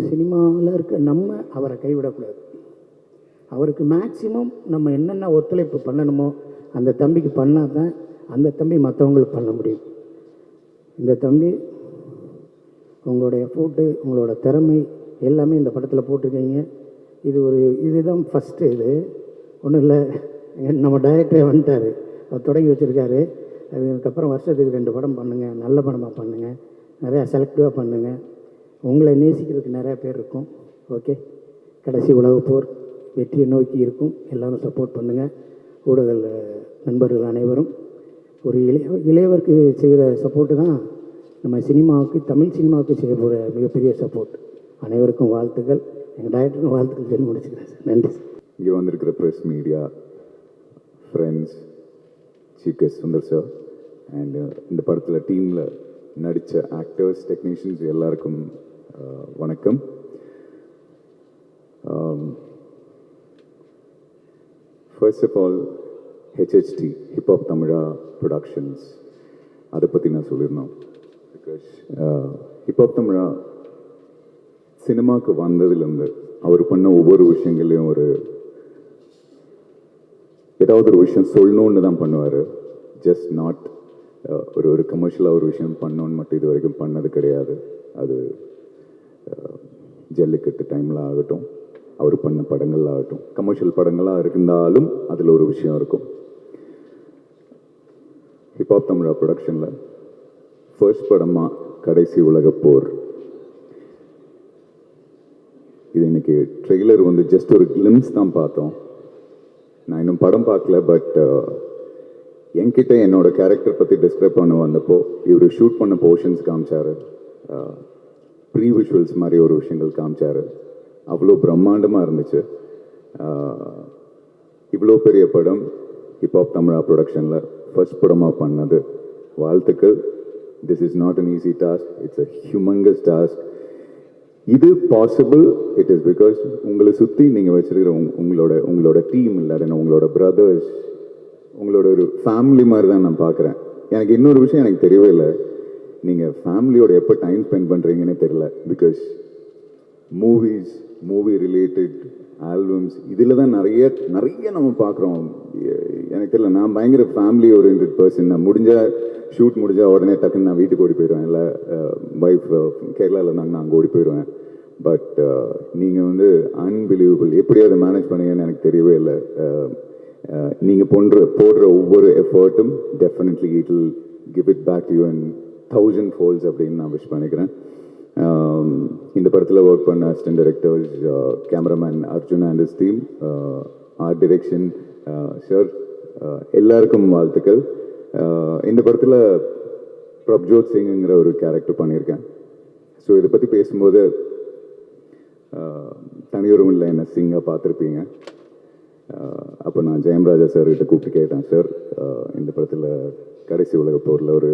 சினிமாவில் இருக்க நம்ம அவரை கைவிடக்கூடாது. அவருக்கு மேக்சிமம் நம்ம என்னென்ன ஒத்துழைப்பு பண்ணணுமோ அந்த தம்பிக்கு பண்ணால் தான் அந்த தம்பி மற்றவங்களுக்கு பண்ண முடியும். இந்த தம்பி உங்களோட எஃபோர்ட்டு, உங்களோட திறமை எல்லாமே இந்த படத்தில் போட்டிருக்கீங்க. இதுதான் ஃபஸ்ட்டு. இது ஒன்றும் இல்லை, நம்ம டைரக்டரே வந்துட்டார், அவர் தொடங்கி வச்சுருக்காரு. அதுக்கப்புறம் வருஷத்துக்கு 2 படம் பண்ணுங்கள், நல்ல படமாக பண்ணுங்கள், நிறையா செலக்டிவாக பண்ணுங்கள். உங்களை நேசிக்கிறதுக்கு நிறையா பேர் இருக்கும். ஓகே, கடைசி உலகப் போர் வெற்றியை நோக்கி இருக்கும். எல்லோரும் சப்போர்ட் பண்ணுங்கள். ஊடக நண்பர்கள் அனைவரும் ஒரு இளையவருக்கு செய்கிற சப்போர்ட்டு தான் நம்ம சினிமாவுக்கு, தமிழ் சினிமாவுக்கு செய்ய போகிற மிகப்பெரிய சப்போர்ட். அனைவருக்கும் வாழ்த்துக்கள். எங்கள் டைரக்டருக்கும் வாழ்த்துக்கள் சொல்லி முடிச்சுக்கிறேன் சார். நன்றி சார். இங்கே வந்திருக்கிற press, media, friends, chief guest Sundar sir and இந்த படத்தில் டீமில் நடித்த ஆக்டர்ஸ், டெக்னீஷியன்ஸ் எல்லாருக்கும் வணக்கம். First of all HHT hip hop Tamizha productions, அதை பற்றி நான் சொல்லியிருந்தோம். பிகாஸ் ஹிப்ஹாப் தமிழா சினிமாவுக்கு வந்ததுலேருந்து அவர் பண்ண ஒவ்வொரு விஷயங்களையும் ஏதாவது ஒரு விஷயம் சொல்லணுன்னு தான் பண்ணுவார். ஜஸ்ட் நாட் ஒரு கமர்ஷியலாக ஒரு விஷயம் பண்ணணுன்னு மட்டும் இது வரைக்கும் பண்ணது கிடையாது. அது ஜல்லிக்கட்டு டைமில் ஆகட்டும், அவர் பண்ண படங்கள் ஆகட்டும், கமர்ஷியல் படங்களாக இருந்தாலும் அதில் ஒரு விஷயம் இருக்கும். ஹிப்ஹாப் தமிழா ப்ரொடக்ஷனில் ஃபர்ஸ்ட் படமாக கடைசி உலகப் போர், இது இன்னைக்கு ட்ரெய்லர் ஜஸ்ட் ஒரு கிளிம்ஸ் தான் பார்த்தோம். நான் இன்னும் படம் பார்க்கல. பட் என்கிட்ட என்னோட கேரக்டர் பற்றி டிஸ்கிரைப் பண்ண வந்தப்போ இவர் ஷூட் பண்ண போர்ஷன்ஸ் காமிச்சார், ப்ரீ விஷுவல்ஸ் மாதிரி ஒரு விஷயங்கள் காமிச்சார். அவ்வளோ பிரம்மாண்டமாக இருந்துச்சு. இவ்வளோ பெரிய படம் ஹிப்ஹாப் தமிழா ப்ரொடக்ஷனில் ஃபர்ஸ்ட் படமாக பண்ணது, வாழ்த்துக்கள். This is not an easy task, it's a humongous task. இது பாசிபிள், இட் இஸ் பிகாஸ் உங்களை சுற்றி நீங்கள் வச்சுருக்கிற உங்களோட டீம் இல்லாட்டினா உங்களோட பிரதர்ஸ், உங்களோட ஒரு ஃபேமிலி மாதிரி தான் நான் பார்க்குறேன். எனக்கு இன்னொரு விஷயம் எனக்கு தெரியவே இல்லை, நீங்கள் ஃபேமிலியோட எப்போ டைம் ஸ்பெண்ட் பண்ணுறீங்கன்னே தெரியல. பிகாஸ் மூவி ரிலேட்டட் ஆல்பம்ஸ் இதில் தான் நிறைய நம்ம பார்க்குறோம். எனக்கு தெரியல, நான் பயங்கர ஃபேமிலி ஓரியன்ட் பர்சன். நான் ஷூட் முடிஞ்சால் உடனே டக்குன்னு நான் வீட்டுக்கு ஓடி போயிடுவேன். இல்லை ஒய்ஃப் கேரளாவில் இருந்தாங்கன்னா அங்கே ஓடி போயிடுவேன். பட் நீங்கள் அன்பிலீவபிள், எப்படி அதை மேனேஜ் பண்ணீங்கன்னு எனக்கு தெரியவே இல்லை. நீங்கள் போடுற ஒவ்வொரு எஃபர்ட்டும் definitely it will give it back you in 1000 folds அப்படின்னு நான் விஷ் பண்ணிக்கிறேன். இந்த படத்தில் ஒர்க் பண்ண assistant directors, cameraman Arjun and his team, art direction sir, எல்லாருக்கும் வாழ்த்துக்கள். இந்த படத்தில் பிரப்ஜோத் சிங்குங்கிற ஒரு கேரக்டர் பண்ணியிருக்கேன். ஸோ இதை பற்றி பேசும்போது தனியொரும் இல்லை, என்ன சிங்காக பார்த்துருப்பீங்க. அப்போ நான் ஜெயம்ராஜா சார்கிட்ட கூப்பிட்டு கேட்டேன், சார் இந்த படத்தில் கடைசி உலகப் போரில் ஒரு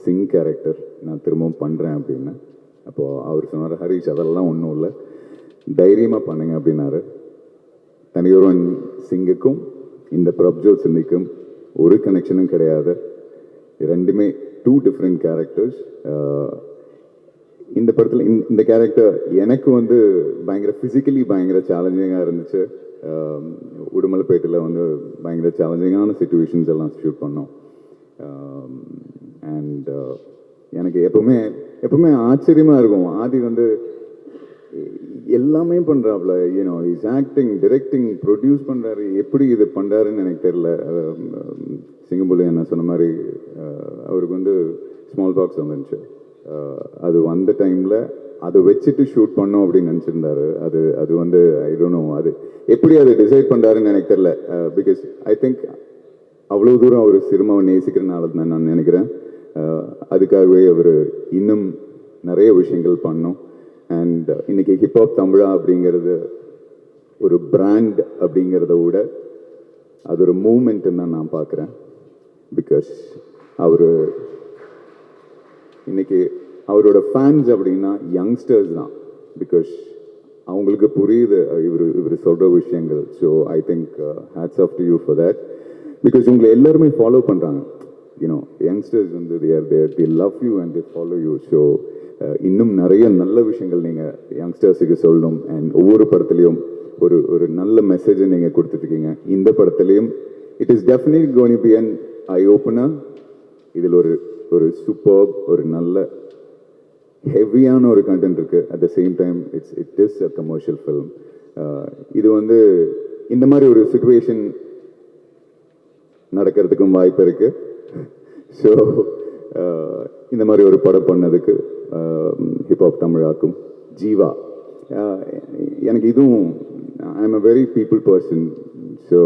சிங் கேரக்டர் நான் திரும்பவும் பண்ணுறேன் அப்படின்னு. அப்போது அவர் சொன்னார், ஹரிஷ் அதெல்லாம் ஒன்றும் இல்லை, தைரியமாக பண்ணுங்க அப்படின்னாரு. தனியொருவன் சிங்குக்கும் இந்த பிரப்ஜோத் சிங்குக்கும் ஒரு கனெக்ஷனும் கிடையாது. ரெண்டுமே 2 different கேரக்டர்ஸ். இந்த படத்தில் இந்த கேரக்டர் எனக்கு பயங்கர ஃபிசிக்கலி பயங்கர சேலஞ்சிங்காக இருந்துச்சு. உடுமலைப்பேட்டையில் பயங்கர சேலஞ்சிங்கான சிச்சுவேஷன்ஸ் எல்லாம் ஷூட் பண்ணோம். அண்ட் எனக்கு எப்பவுமே ஆச்சரியமாக இருக்கும், ஆதி எல்லாமே பண்ணுறாப்புல, you know is acting, directing, produce பண்ணுறாரு, எப்படி இது பண்ணுறாருன்னு எனக்கு தெரியல. சிங்கம்புலி என்ன சொன்ன மாதிரி அவருக்கு ஸ்மால் பாக்ஸ் வந்துருந்துச்சு. அது வந்த டைமில் அதை வச்சுட்டு ஷூட் பண்ணோம் அப்படின்னு நினச்சிருந்தாரு. அது ஐ டோன்ட் நோ அது எப்படி அதை டிசைட் பண்ணுறாருன்னு எனக்கு தெரியல. பிகாஸ் ஐ திங்க் அவ்வளோ தூரம் அவர் சினிமாவை நேசிக்கிறனால தான் நான் நினைக்கிறேன். அதுக்காகவே அவர் இன்னும் நிறைய விஷயங்கள் பண்ணோம். அண்ட் இன்னைக்கு ஹிப்ஹாப் தமிழா அப்படிங்கிறது ஒரு பிராண்ட் அப்படிங்கிறத விட அது ஒரு மூமெண்ட்டுன்னு தான் நான் பார்க்குறேன். பிகாஸ் அவர் இன்னைக்கு அவரோட ஃபேன்ஸ் அப்படின்னா யங்ஸ்டர்ஸ் தான். பிகாஸ் அவங்களுக்கு புரியுது இவர் சொல்கிற விஷயங்கள். So I think hats off to you for that. Because உங்களை எல்லாருமே ஃபாலோ பண்ணுறாங்க. யூனோ யங்ஸ்டர்ஸ் வந்து they love you and they follow you. So இன்னும் நிறைய நல்ல விஷயங்கள் நீங்கள் யங்ஸ்டர்ஸுக்கு சொல்லணும். அண்ட் ஒவ்வொரு படத்துலையும் ஒரு நல்ல மெசேஜை நீங்கள் கொடுத்துட்ருக்கீங்க. இந்த படத்துலையும் it is definitely going to be an I opener. இதில் ஒரு சூப்பர் ஒரு நல்ல ஹெவியான ஒரு கண்டென்ட் இருக்குது. At the same time it is a commercial film. இது வந்து இந்த மாதிரி ஒரு சுச்சுவேஷன் நடக்கிறதுக்கும் வாய்ப்பு இருக்குது. ஸோ இந்த மாதிரி ஒரு படம் பண்ணதுக்கு ஹிப்ஹாப் தமிழாக்கும் ஜீவா, எனக்கு இதுவும் I am a very people person. So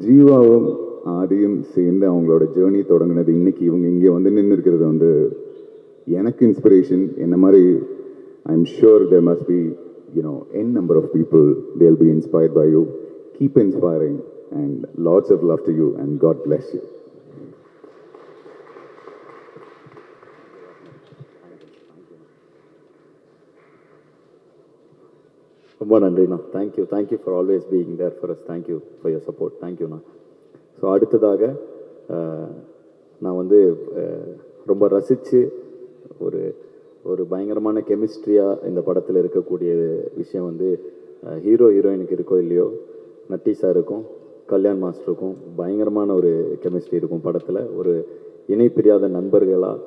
ஜீவாவும் ஆதியும் சேர்ந்து அவங்களோட ஜேர்னி தொடங்கினது இன்னைக்கு இவங்க இங்கே வந்து நின்று இருக்கிறது வந்து எனக்கு இன்ஸ்பிரேஷன். என்ன மாதிரி I am sure there must be n number of people they'll be inspired by you. Keep inspiring and lots of love to you and God bless you. ரொம்ப நன்றிண்ணா. Thank you for always being there for us. Thank you for your support. தேங்க்யூண்ணா. So அடுத்ததாக நான் வந்து ரொம்ப ரசித்து ஒரு பயங்கரமான கெமிஸ்ட்ரியாக இந்த படத்தில் இருக்கக்கூடிய விஷயம் வந்து ஹீரோயினுக்கு இருக்கோ இல்லையோ, நட்டி சாருக்கும் கல்யாண் மாஸ்டருக்கும் பயங்கரமான ஒரு கெமிஸ்ட்ரி இருக்கும் படத்தில். ஒரு இணை பிரியாத நண்பர்களாக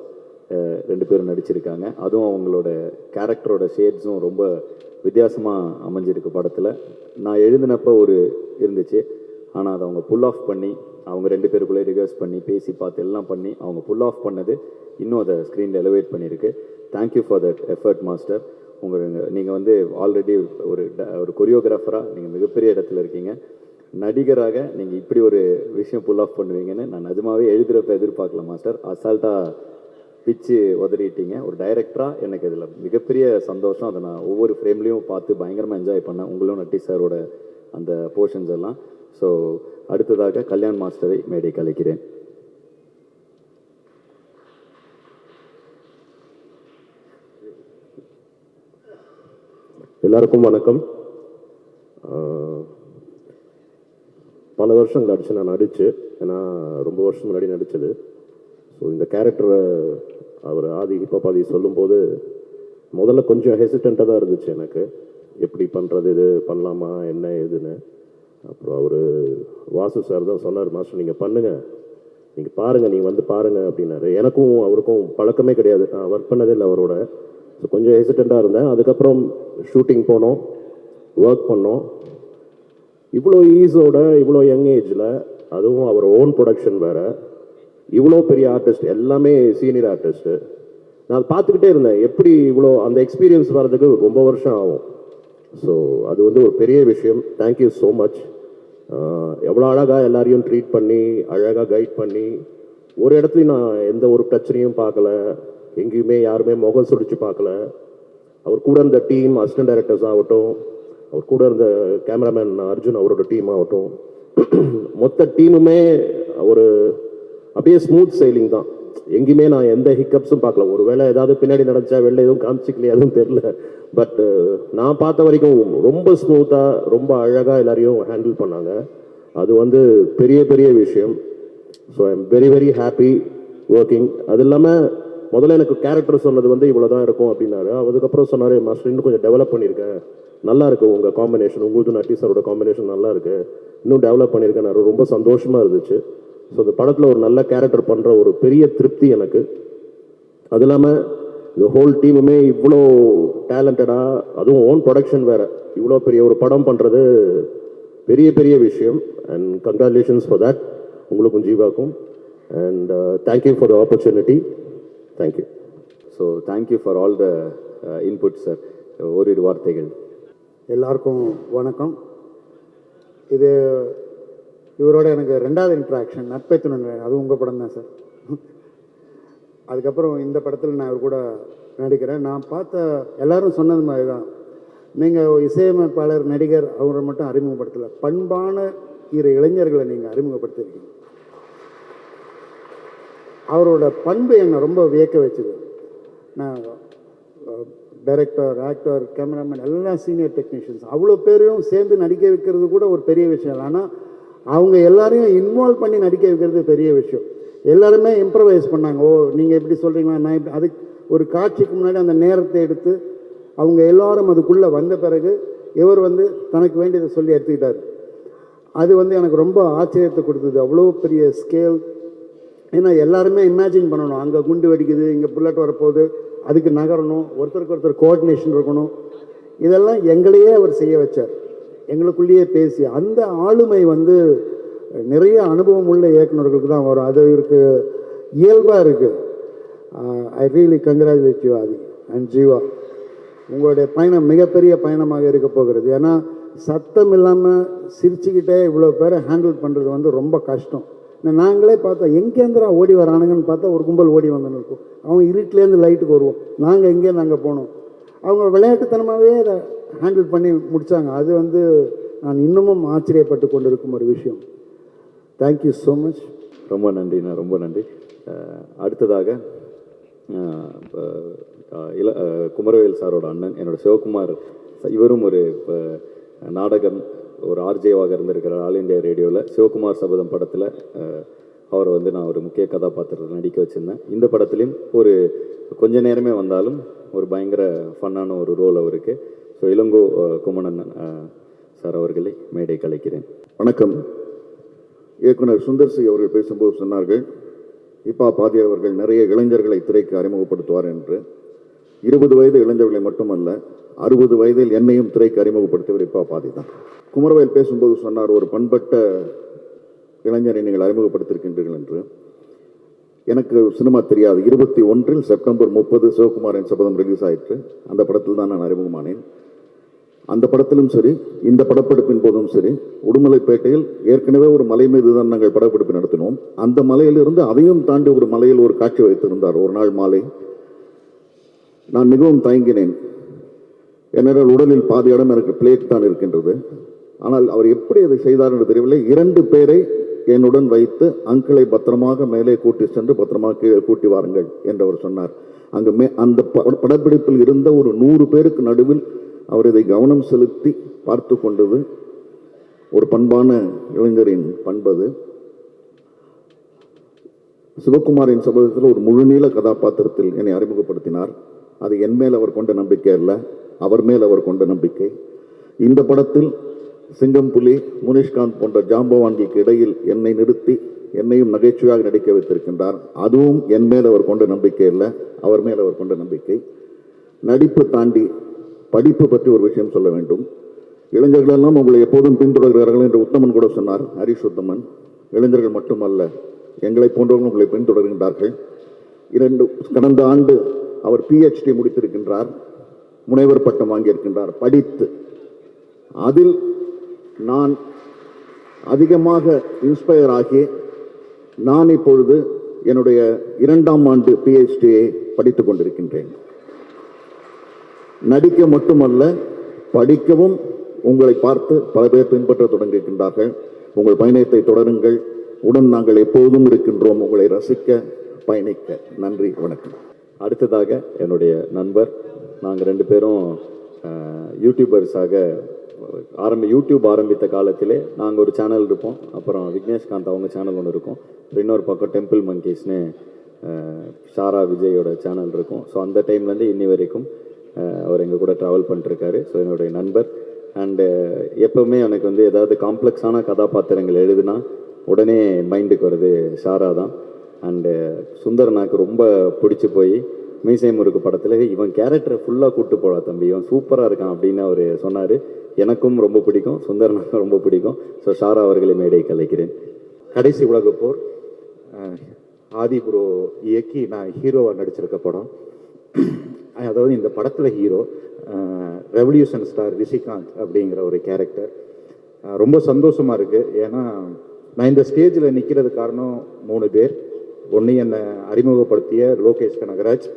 2 பேரும் நடிச்சிருக்காங்க. அதுவும் அவங்களோட கேரக்டரோட ஷேட்ஸும் ரொம்ப வித்தியாசமாக அமைஞ்சிருக்கு படத்தில். நான் எழுதினப்போ இருந்துச்சு, ஆனால் அதை அவங்க புல் ஆஃப் பண்ணி அவங்க 2 பேருக்குள்ளே ரிகர்ஸ் பண்ணி பேசி பார்த்து எல்லாம் பண்ணி அவங்க புல் ஆஃப் பண்ணது இன்னும் அதை ஸ்க்ரீனில் எலிவேட் பண்ணியிருக்கு. Thank you for that effort master. நீங்கள் வந்து ஆல்ரெடி ஒரு கொரியோகிராஃபராக நீங்கள் மிகப்பெரிய இடத்துல இருக்கீங்க. நடிகராக நீங்கள் இப்படி ஒரு விஷயம் புல் ஆஃப் பண்ணுவீங்கன்னு நான் நிஜமாவே எழுதுகிறப்ப எதிர்பார்க்கல மாஸ்டர். அசால்ட்டாக பிச்சு உதறிட்டீங்க. ஒரு டைரக்டராக எனக்கு இதில் மிகப்பெரிய சந்தோஷம். அதை நான் ஒவ்வொரு ஃப்ரேம்லேயும் பார்த்து பயங்கரமாக என்ஜாய் பண்ணேன், உங்களும் நட்டி சாரோட அந்த போர்ஷன்ஸ் எல்லாம். ஸோ அடுத்ததாக கல்யாண் மாஸ்டரை மேடை கலைக்கிறேன். எல்லாருக்கும் வணக்கம். பல வருஷம் கழிச்சு நான் ஏன்னா ரொம்ப வருஷம் முன்னாடி நடித்தது. ஸோ இந்த கேரக்டரை அவர் ஹிப்ஹாப் ஆதி சொல்லும்போது முதல்ல கொஞ்சம் ஹெசிடெண்ட்டாக தான் இருந்துச்சு எனக்கு, எப்படி பண்ணுறது, இது பண்ணலாமா என்ன ஏதுன்னு. அப்புறம் அவர் வாசு சார் தான் சொன்னார், மாஸ்டர் நீங்கள் பண்ணுங்கள், நீங்கள் பாருங்கள், நீங்கள் வந்து பாருங்கள் அப்படின்னாரு. எனக்கும் அவருக்கும் பழக்கமே கிடையாது, நான் ஒர்க் பண்ணதே இல்லை அவரோட. ஸோ கொஞ்சம் ஹெசிடெண்ட்டாக இருந்தேன். அதுக்கப்புறம் ஷூட்டிங் போனோம், ஒர்க் பண்ணோம். இவ்வளோ ஈஸோட இவ்வளோ யங் ஏஜில், அதுவும் அவர் ஓன் ப்ரொடக்ஷன் வேறு, இவ்வளோ பெரிய ஆர்டிஸ்ட், எல்லாமே சீனியர் ஆர்டிஸ்ட்டு. நான் பார்த்துக்கிட்டே இருந்தேன் எப்படி இவ்வளோ அந்த எக்ஸ்பீரியன்ஸ் வர்றதுக்கு ரொம்ப வருஷம் ஆகும். ஸோ அது வந்து ஒரு பெரிய விஷயம். Thank you so much. எவ்வளோ அழகாக எல்லாரையும் ட்ரீட் பண்ணி அழகாக கைட் பண்ணி, ஒரு இடத்துலையும் நான் எந்த ஒரு பிரச்சனையும் பார்க்கல, எங்கேயுமே யாருமே முகம் சுடிச்சு பார்க்கல. அவர் கூட இருந்த டீம் அசிஸ்டன்ட் டைரக்டர்ஸ் ஆகட்டும், அவர் கூட இருந்த கேமராமேன் அர்ஜுன் அவரோட டீம் ஆகட்டும், மொத்த டீமுமே அப்படியே ஸ்மூத் சைலிங் தான். எங்கேயுமே நான் எந்த ஹிக்கப்ஸும் பார்க்கல. ஒரு வேளை ஏதாவது பின்னாடி நடந்துச்சா வெளில எதுவும் காமிச்சிக்கலையா எதுவும் தெரில. பட் நான் பார்த்த வரைக்கும் ரொம்ப ஸ்மூத்தாக ரொம்ப அழகாக எல்லாரையும் ஹேண்டில் பண்ணாங்க. அது வந்து பெரிய பெரிய விஷயம். So I am very very happy working. அது இல்லாமல் முதல்ல எனக்கு கேரக்டர் சொன்னது வந்து இவ்வளோ தான் இருக்கும் அப்படின்னாரு. அதுக்கப்புறம் சொன்னார், மாஸ்டர் இன்னும் கொஞ்சம் டெவலப் பண்ணியிருக்கேன், நல்லா இருக்குது உங்கள் காம்பினேஷன், உங்களுக்கு நட்டி சாரோட காம்பினேஷன் நல்லா இருக்குது, இன்னும் டெவலப் பண்ணியிருக்கேன். ரொம்ப சந்தோஷமாக இருந்துச்சு. ஸோ இந்த படத்தில் ஒரு நல்ல கேரக்டர் பண்ணுற ஒரு பெரிய திருப்தி எனக்கு. அது இல்லாமல் இந்த ஹோல் டீமுமே இவ்வளோ டேலண்டடாக, அதுவும் ஓன் ப்ரொடக்ஷன் வேறு, இவ்வளோ பெரிய ஒரு படம் பண்ணுறது பெரிய பெரிய விஷயம். அண்ட் கங்க்ராச்சுலேஷன்ஸ் ஃபார் தேட் உங்களுக்கும் ஜீவாக்கும். And thank you for the opportunity. Thank you. So thank you for all the input sir. ஓரிரு வார்த்தைகள். எல்லாருக்கும் வணக்கம். இது இவரோட எனக்கு 2வது இன்ட்ராக்ஷன் நட்பை துணை, அதுவும் உங்கள் படம் தான் சார். அதுக்கப்புறம் இந்த படத்தில் நான் இவர் கூட நடிக்கிறேன். நான் பார்த்த எல்லாரும் சொன்னது மாதிரி தான், நீங்கள் இசையமைப்பாளர் நடிகர் அவரை மட்டும் அறிமுகப்படுத்தலை, பண்பான இளைஞர்களை நீங்கள் அறிமுகப்படுத்திருக்கீங்க. அவரோட பண்பு என்னை ரொம்ப வியக்க வச்சுது. நான் டைரக்டர், ஆக்டர், கேமராமேன் எல்லாம் சீனியர் டெக்னீஷியன்ஸ், அவ்வளோ பேரையும் சேர்ந்து நடிக்க வைக்கிறது கூட ஒரு பெரிய விஷயம் இல்லை. ஆனால் அவங்க எல்லாரையும் இன்வால்வ் பண்ணி நடிக்க வைக்கிறது பெரிய விஷயம். எல்லாருமே இம்ப்ரவைஸ் பண்ணாங்க. ஓ நீங்கள் எப்படி சொல்கிறீங்களா, நான் இப்படி, அதுக்கு ஒரு காட்சிக்கு முன்னாடி அந்த நேரத்தை எடுத்து அவங்க எல்லாரும் அதுக்குள்ளே வந்த பிறகு இவர் தனக்கு வேண்டியதை சொல்லி எடுத்துக்கிட்டார். அது எனக்கு ரொம்ப ஆச்சரியத்தை கொடுத்தது. அவ்வளோ பெரிய ஸ்கேல். ஏன்னா எல்லாருமே இமேஜின் பண்ணணும், அங்கே குண்டு வெடிக்குது, இங்கே புல்லட் வரப்போகுது, அதுக்கு நகரணும், ஒருத்தருக்கு ஒருத்தர் கோஆர்டினேஷன் இருக்கணும். இதெல்லாம் எங்களையே அவர் செய்ய வச்சார், எங்களுக்குள்ளேயே பேசி. அந்த ஆளுமை நிறைய அனுபவம் உள்ள இயக்குநர்களுக்கு தான் வரும். அது இருக்கு, இயல்பாக இருக்குது. I really congratulate you Aadhi and Jiiva. உங்களுடைய பயணம் மிகப்பெரிய பயணமாக இருக்க போகிறது. ஏன்னா சத்தம் இல்லாமல் சிரிச்சுக்கிட்டே இவ்வளோ பேரை ஹேண்டில் பண்ணுறது ரொம்ப கஷ்டம். நாங்களே பார்த்தா எங்கேருந்துடா ஓடி வரானுங்கன்னு பார்த்தா ஒரு கும்பல் ஓடி வந்துன்னு இருக்கும். அவங்க இருட்டிலேருந்து லைட்டுக்கு வருவோம், நாங்கள் எங்கேருந்து அங்கே போனோம். அவங்க விளையாட்டுத்தனமாகவே அதை ஹேண்டில் பண்ணி முடித்தாங்க. அது நான் இன்னமும் ஆச்சரியப்பட்டு கொண்டு இருக்கும் ஒரு விஷயம். Thank you so much. ரொம்ப நன்றிண்ணா, ரொம்ப நன்றி. அடுத்ததாக குமரவேல் சாரோட அண்ணன் என்னோட சிவகுமார், இவரும் ஒரு நாடகம், ஒரு ஆர்ஜேவாக இருந்திருக்கிறார் ஆல் இந்தியா ரேடியோவில். சிவகுமார் சபதம் படத்தில் அவர் நான் ஒரு முக்கிய கதாபாத்திரத்தை நடிக்க வச்சுருந்தேன். இந்த படத்துலேயும் ஒரு கொஞ்ச நேரமே வந்தாலும் ஒரு பயங்கர ஃபன்னான ஒரு ரோல் அவருக்கு. ஸோ இளங்கோ குமணன் சார் அவர்களை மேடை கலைக்கிறேன். வணக்கம். இயக்குனர் சுந்தர் சி அவர்கள் பேசும்போது சொன்னார்கள், இப்பா பாதி அவர்கள் நிறைய இளைஞர்களை திரைக்கு அறிமுகப்படுத்துவார் என்று. 20 வயது இளைஞர்களை மட்டுமல்ல, 60 வயதில் என்னையும் திரைக்கு அறிமுகப்படுத்தியவர் இப்பா பாதி தான். குமரவேல் பேசும்போது சொன்னார், ஒரு பண்பட்ட இளைஞரை நீங்கள் அறிமுகப்படுத்தியிருக்கின்றீர்கள் என்று. எனக்கு சினிமா தெரியாது. 21 செப்டம்பர் 30 சிவகுமாரின் சபதம் ரிலீஸ் ஆயிற்று. அந்த படத்தில் தான் நான் அறிமுகமானேன். அந்த படத்திலும் சரி, இந்த படப்பிடிப்பின் போதும் சரி, உடுமலைப்பேட்டையில் ஏற்கனவே ஒரு மலை மீது தான் நாங்கள் படப்பிடிப்பு நடத்தினோம். அந்த மலையிலிருந்து அதையும் தாண்டி ஒரு மலையில் ஒரு காட்சி வைத்திருந்தார் ஒரு நாள் மாலை. நான் மிகவும் தயங்கினேன். ஏனென்றால் உடலில் பாதி இடம் எனக்கு பிளேட் தான் இருக்கின்றது. ஆனால் அவர் எப்படி அதை செய்தார் என்று தெரியவில்லை. 2 பேரை என்னுடன் வைத்து அங்கிளை பத்திரமாக மேலே கூட்டி சென்று பத்திரமாக கீழே கூட்டி வாருங்கள் என்று அவர் சொன்னார். அங்கு அந்த படப்பிடிப்பில் இருந்த ஒரு 100 பேருக்கு நடுவில் அவர் இதை கவனம் செலுத்தி பார்த்து கொண்டது ஒரு பண்பான இளைஞரின் பண்பது. சிவகுமாரின் சபதத்தில் ஒரு முழுநீள கதாபாத்திரத்தில் என்னை அறிமுகப்படுத்தினார். அது என் மேல் அவர் கொண்ட நம்பிக்கை அல்ல, அவர் மேல் அவர் கொண்ட நம்பிக்கை. இந்த படத்தில் சிங்கம், புலி, முனிஷ்காந்த் போன்ற ஜாம்பவான்களுக்கு இடையில் என்னை நிறுத்தி என்னையும் நகைச்சுவையாக நடிக்க வைத்திருக்கின்றார். அதுவும் என் மேல் அவர் கொண்ட நம்பிக்கை அல்ல, அவர் மேல் அவர் கொண்ட நம்பிக்கை. நடிப்பு தாண்டி படிப்பு பற்றி ஒரு விஷயம் சொல்ல வேண்டும். இளைஞர்கள் எல்லாம் உங்களை எப்போதும் பின்தொடர்கிறார்கள் என்று உத்தமன் கூட சொன்னார், ஹரிஷ் உத்தமன். இளைஞர்கள் மட்டுமல்ல, எங்களை போன்றவர்கள் உங்களை பின்தொடர்கின்றார்கள். கடந்த ஆண்டு அவர் PhD முடித்திருக்கின்றார், முனைவர் பட்டம் வாங்கியிருக்கின்றார் படித்து. அதில் நான் அதிகமாக இன்ஸ்பயர் ஆகி நான் இப்பொழுது என்னுடைய 2ஆம் ஆண்டு PhD-யை படித்துக் கொண்டிருக்கின்றேன். நடிக்க மட்டுமல்ல, படிக்கவும் உங்களை பார்த்து பல பேர் பின்பற்ற தொடங்கியிருக்கின்றார்கள். உங்கள் பயணத்தை தொடருங்கள். உடன் நாங்கள் எப்போதும் இருக்கின்றோம், உங்களை ரசிக்க, பயணிக்க. நன்றி, வணக்கம். அடுத்ததாக என்னுடைய நண்பர், நாங்கள் 2 பேரும் யூடியூபர்ஸாக யூடியூப் ஆரம்பித்த காலத்திலே நாங்கள் ஒரு சேனல் இருப்போம். அப்புறம் விக்னேஷ்காந்த் அவங்க சேனல் ஒன்று இருக்கும். இன்னொரு பக்கம் டெம்பிள் மங்கீஸ்னு ஷாரா விஜயோட சேனல் இருக்கும். ஸோ அந்த டைம்லேருந்து இன்னி வரைக்கும் அவர் எங்கள் கூட ட்ராவல் பண்ணிட்டுருக்காரு. ஸோ என்னுடைய நண்பர். அண்டு எப்போவுமே எனக்கு ஏதாவது காம்ப்ளெக்ஸான கதாபாத்திரங்கள் எழுதுனா உடனே மைண்டுக்கு வருது ஷாரா தான். அண்டு சுந்தரனாக்கு ரொம்ப பிடிச்சி போய் மீசை முறுக்கு படத்தில் இவன் கேரக்டரை ஃபுல்லாக கூப்பிட்டு போடா தம்பி, இவன் சூப்பராக இருக்கான் அப்படின்னு அவர் சொன்னார். எனக்கும் ரொம்ப பிடிக்கும், சுந்தரனாக்கும் ரொம்ப பிடிக்கும். ஸோ ஷாரா அவர்களை மேடை கலைக்கிறேன். கடைசி உலக போர் ஆதி ப்ரோ இயக்கி நான் ஹீரோவாக நடிச்சிருக்க படம். அதாவது இந்த படத்தில் ஹீரோ ரெவல்யூஷன் ஸ்டார் ரிஷிகாந்த் அப்படிங்கிற ஒரு கேரக்டர். ரொம்ப சந்தோஷமாக இருக்குது. ஏன்னா நான் இந்த ஸ்டேஜில் நிற்கிறது காரணம் 3 பேர். ஒன்று என்னை அறிமுகப்படுத்திய லோகேஷ் கனகராஜ்,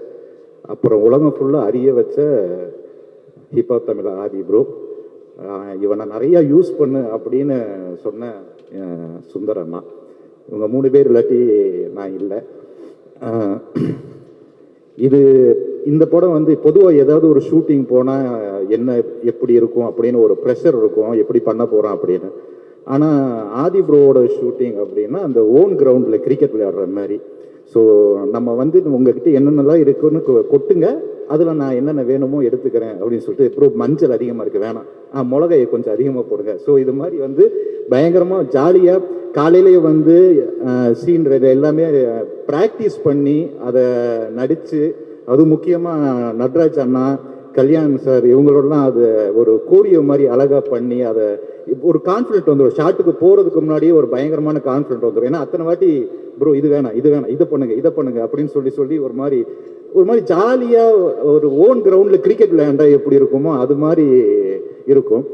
அப்புறம் உலகம் ஃபுல்லாக அறிய வச்ச ஹிப்ஹாப் தமிழ் ஆதி ப்ரோ, இவனை நிறையா யூஸ் பண்ணு அப்படின்னு சொன்ன சுந்தர் அண்ணா. இவங்க 3 பேர் இல்லாட்டி நான் இல்லை. இந்த படம் வந்து பொதுவாக ஏதாவது ஒரு ஷூட்டிங் போனால் என்ன எப்படி இருக்கும் அப்படின்னு ஒரு ப்ரெஷர் இருக்கும், எப்படி பண்ண போகிறோம் அப்படின்னு. ஆனால் ஆதி ப்ரோவோட ஷூட்டிங் அப்படின்னா அந்த ஓன் கிரவுண்டில் கிரிக்கெட் விளையாடுற மாதிரி. ஸோ நம்ம வந்து உங்ககிட்ட என்னென்னலாம் இருக்குன்னு கொட்டுங்க, அதில் நான் என்னென்ன வேணுமோ எடுத்துக்கிறேன் அப்படின்னு சொல்லிட்டு, ப்ரோ மஞ்சள் அதிகமாக இருக்குது வேணாம், மிளகாயை கொஞ்சம் அதிகமாக போடுங்க. ஸோ இது மாதிரி வந்து பயங்கரமாக ஜாலியாக காலையிலேயே வந்து சீன் எல்லாமே ப்ராக்டிஸ் பண்ணி அதை நடித்து, அது முக்கியமாக நட்ராஜ் அண்ணா, கல்யாண் சார் இவங்களோடலாம் அது ஒரு கோரியோ மாதிரி அழகாக பண்ணி அதை ஒரு கான்ஃபிடென்ட் வந்துடும். ஷாட்டுக்கு போகிறதுக்கு முன்னாடியே ஒரு பயங்கரமான கான்ஃபிடென்ட் வந்துடும். ஏன்னா அத்தனை வாட்டி ப்ரோ இது வேணாம் இது வேணாம் இதை பண்ணுங்க அப்படின்னு சொல்லி ஒரு மாதிரி ஜாலியாக ஒரு ஓன் கிரவுண்டில் கிரிக்கெட் விளையாண்டா எப்படி இருக்குமோ அது மாதிரி இருக்கும்.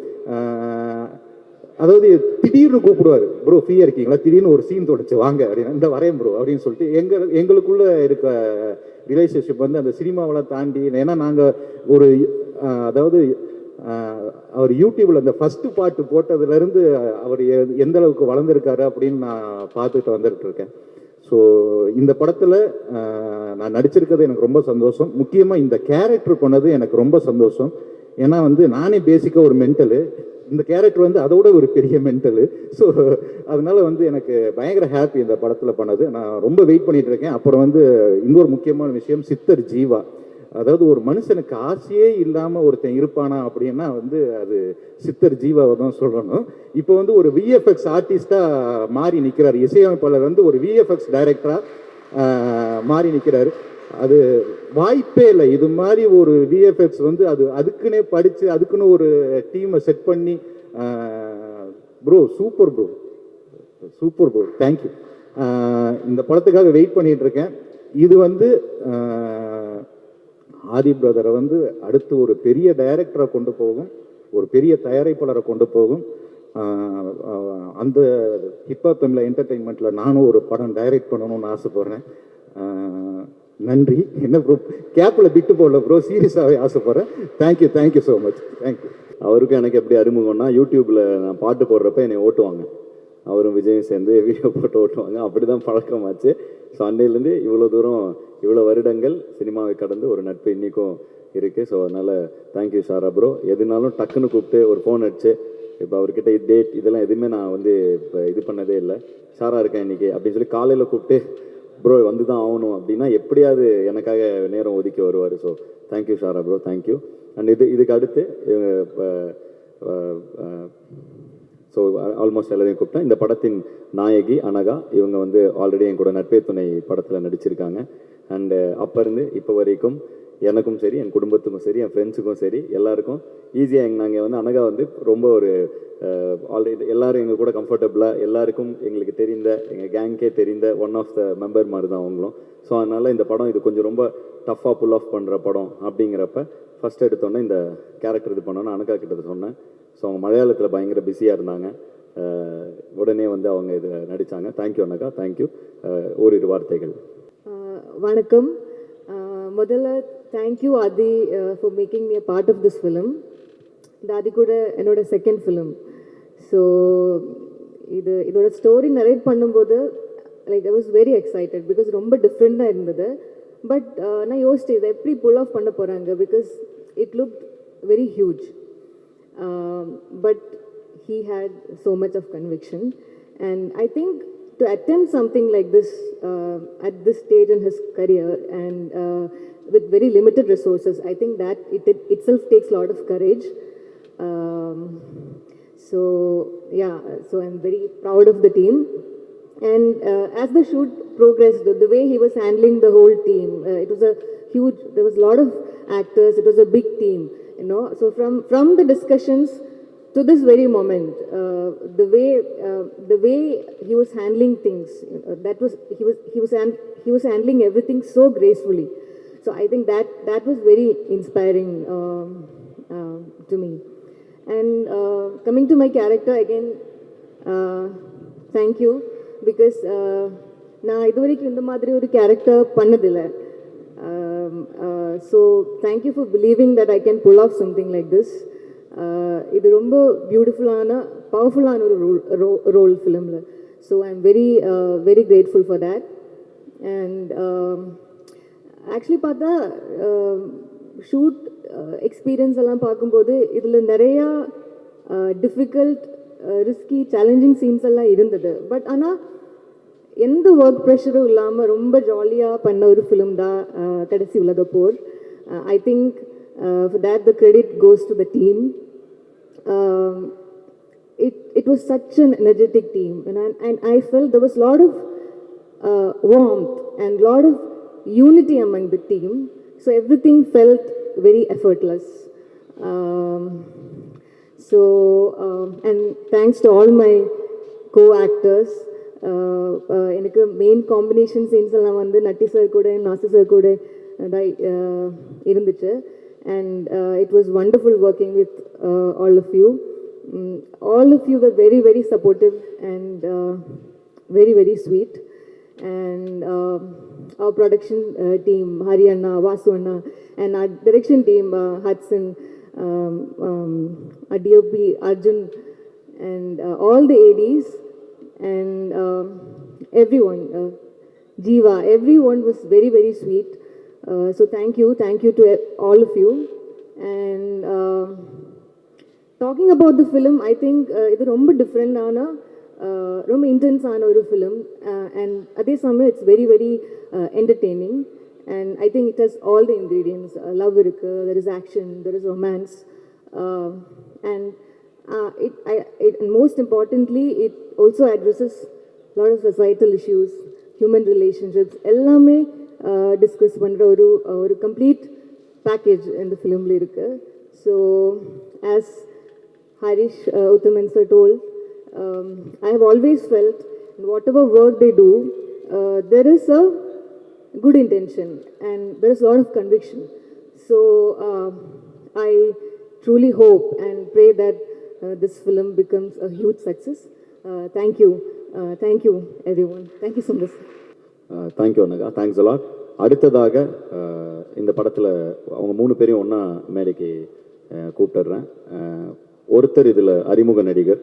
அதாவது திடீர்னு கூப்பிடுவார், ப்ரோ ஃப்ரீயாக இருக்கீங்களா, திடீர்னு ஒரு சீன் தொடச்சு வாங்க அப்படின்னு, இந்த வரேன் ப்ரோ அப்படின்னு சொல்லிட்டு எங்களுக்குள்ளே இருக்க ரிலேஷன்ஷிப் வந்து அந்த சினிமாவெல்லாம் தாண்டி, ஏன்னா நாங்கள் ஒரு அதாவது அவர் யூடியூப்பில் அந்த ஃபஸ்ட்டு பாட்டு போட்டதுலேருந்து அவர் எந்த அளவுக்கு வளர்ந்துருக்காரு அப்படின்னு நான் பார்த்துட்டு வந்துட்டு இருக்கேன். ஸோ இந்த படத்தில் நான் நடிச்சிருக்கிறது எனக்கு ரொம்ப சந்தோஷம். முக்கியமாக இந்த கேரக்டர் பண்ணது எனக்கு ரொம்ப சந்தோஷம். ஏன்னா வந்து நானே பேசிக்காக ஒரு மென்டலு, இந்த கேரக்டர் வந்து அதோட ஒரு பெரிய மென்டலு. ஸோ அதனால வந்து எனக்கு பயங்கர ஹாப்பி இந்த படத்தில் பண்ணது. நான் ரொம்ப வெயிட் பண்ணிட்டு இருக்கேன். அப்புறம் வந்து இன்னொரு முக்கியமான விஷயம், சித்தர் ஜீவா. அதாவது ஒரு மனுஷனுக்கு ஆசையே இல்லாமல் ஒருத்தன் இருப்பானா அப்படின்னா வந்து அது சித்தர் ஜீவாவை தான் சொல்லணும். இப்போ வந்து ஒரு விஎஃப்எக்ஸ் ஆர்டிஸ்டாக மாறி நிற்கிறார், இசையமைப்பாளர் வந்து ஒரு விஎஃப்எக்ஸ் டைரக்டராக மாறி நிற்கிறாரு. அது வாய்ப்பே இல்லை. இது மாதிரி ஒரு விஎஃப்எக்ஸ் வந்து அதுக்குன்னே படித்து அதுக்குன்னு ஒரு டீமை செட் பண்ணி, ப்ரோ சூப்பர் ப்ரோ தேங்க்யூ. இந்த படத்துக்காக வெயிட் பண்ணிட்டு இருக்கேன். இது வந்து ஆதி பிரதரை வந்து அடுத்து ஒரு பெரிய டைரக்டரை கொண்டு போகும், ஒரு பெரிய தயாரிப்பாளரை கொண்டு போகும். அந்த ஹிப்ஹாப் தமிழ் என்டர்டெயின்மெண்ட்டில் நானும் ஒரு படம் டைரக்ட் பண்ணணும்னு ஆசைப்பட்றேன். நன்றி. என்ன ப்ரோ கேப்பில் பிட்டு போடல ப்ரோ, சீரியஸாகவே ஆசைப்பட்றேன். Thank you so much. தேங்க்யூ. அவருக்கும் எனக்கு எப்படி அறிமுகம்னா, யூடியூப்பில் நான் பாட்டு போடுறப்ப என்னை ஓட்டுவாங்க, அவரும் விஜயும் சேர்ந்து வீடியோ போட்டு ஓட்டுவாங்க. அப்படி தான் பழக்கமாச்சு. ஸோ அன்னையிலேருந்து இவ்வளோ தூரம் இவ்வளோ வருடங்கள் சினிமாவை கடந்து ஒரு நட்பு இன்றைக்கும் இருக்குது. ஸோ அதனால் தேங்க்யூ சாரா ப்ரோ. எதுனாலும் டக்குன்னு கூப்பிட்டு ஒரு ஃபோன் அடிச்சு, இப்போ அவர்கிட்ட டேட் இதெல்லாம் எதுவுமே நான் வந்து இப்போ இது பண்ணதே இல்லை. சாரா இருக்கேன் இன்றைக்கி அப்படின்னு சொல்லி காலையில் கூப்பிட்டு ப்ரோ வந்து தான் ஆகணும் அப்படின்னா எப்படியாவது எனக்காக நேரம் ஒதுக்கி வருவார். So thank you Sara bro, thank you. And இதுக்கு அடுத்து ஸோ ஆல்மோஸ்ட் எல்லாத்தையும் கூப்பிட்டேன். இந்த படத்தின் நாயகி அனகா, இவங்க வந்து ஆல்ரெடி என் கூட நட்பே துணை படத்தில் நடிச்சிருக்காங்க. அண்டு அப்போ இருந்து இப்போ வரைக்கும் எனக்கும் சரி, என் குடும்பத்துக்கும் சரி, என் ஃப்ரெண்ட்ஸுக்கும் சரி, எல்லாருக்கும் ஈஸியாக நாங்கள் வந்து அனகா வந்து ரொம்ப ஒரு ஆல்ரெடி எல்லோரும் எங்கள் கூட கம்ஃபர்டபுளாக, எல்லாருக்கும் எங்களுக்கு தெரிந்த, எங்கள் கேங்கே தெரிந்த ஒன் ஆஃப் த மெம்பர் மாதிரி தான் அவங்களும். ஸோ அதனால் இந்த படம் இது கொஞ்சம் ரொம்ப டஃப்பாக புல் ஆஃப் பண்ணுற படம் அப்படிங்கிறப்ப ஃபஸ்ட் எடுத்தோன்னே இந்த கேரக்டர் இது பண்ணோன்னு அனகா கிட்ட சொன்னேன். ஸோ அவங்க மலையாளத்தில் பயங்கர பிஸியாக இருந்தாங்க. உடனே வந்து அவங்க இது நடித்தாங்க. Thank you Anagha, thank you. ஓரிரு வார்த்தைகள். வணக்கம். முதல்ல thank you Aadhi for making me a part of this film. இந்த ஆதி கூட என்னோட செகண்ட் ஃபிலிம். ஸோ இதோட ஸ்டோரி நரேட் பண்ணும்போது like I was very excited because ரொம்ப டிஃப்ரெண்ட்டாக இருந்தது. பட் நான் யோசிச்சேன் இதை எப்படி புல் ஆஃப் பண்ண போகிறாங்க, because it look very huge. But he had so much of conviction, and I think to attempt something like this at this stage in his career and with very limited resources, I think that it itself takes a lot of courage. So I'm very proud of the team. And as the shoot progressed, the way he was handling the whole team, it was a huge, there was a lot of actors, it was a big team. So from the discussions to this very moment, the way he was handling things, that was he was handling everything so gracefully. So I think that was very inspiring to me. And coming to my character again, thank you because நான் இது வரைக்கும் இந்த மாதிரி ஒரு character பண்ணதில்லை. So thank you for believing that I can pull off something like this. இது ரொம்ப பியூட்டிஃபுல்லான பவர்ஃபுல்லான ஒரு ரோல் ஃபிலிமில். So I am very grateful for that. And actually பார்த்தா ஷூட் எக்ஸ்பீரியன்ஸ் எல்லாம் பார்க்கும்போது இதில் நிறையா டிஃபிகல்ட் ரிஸ்கி சேலஞ்சிங் சீன்ஸ் எல்லாம் இருந்தது. பட் ஆனால் எந்த ஒர்க் ப்ரெஷரும் இல்லாமல் ரொம்ப ஜாலியாக பண்ண ஒரு ஃபிலிம் தான் கடைசி உலக போர். I think for that the credit goes to the team. It was such an energetic team, and I felt there was a lot of warmth and lot of unity among the team. So everything felt very effortless. And thanks to all my co-actors. எனக்கு main combination scenes எல்லாம் வந்து நட்டி sir கூட நாசி sir கூட இருந்துச்சு. And it was wonderful working with all of you. All of you were very, very supportive and very, very sweet. And our production team, Hari Anna, Vasu Anna, and our direction team, Hudson, our DOP, Arjun, and all the ADs, and everyone, Jeeva, everyone was very, very sweet. So thank you to all of you. And talking about the film, I think இது ரொம்ப டிஃப்ரெண்டான ரொம்ப இன்டென்ஸான ஒரு film. And அதே சமயம் it's very very entertaining. And I think it has all the ingredients. Love இருக்குது, there is action, there is romance, and most importantly it also addresses lot of societal issues, human relationships எல்லாமே discuss பண்ணுற ஒரு complete package இந்த ஃபிலிமில் இருக்குது. So as Harish Uttaman sir told, I have always felt in whatever work they do, there is a good intention and there is a lot of conviction. So I truly hope and pray that this film becomes a huge success. Thank you everyone. Thank you so much. Thank you Anagha, thanks a lot. அடுத்ததாக இந்த படத்தில் அவங்க 3 பேரையும் ஒன்றா மேடைக்கு கூப்பிட்டுறேன். ஒருத்தர் இதில் அறிமுக நடிகர்.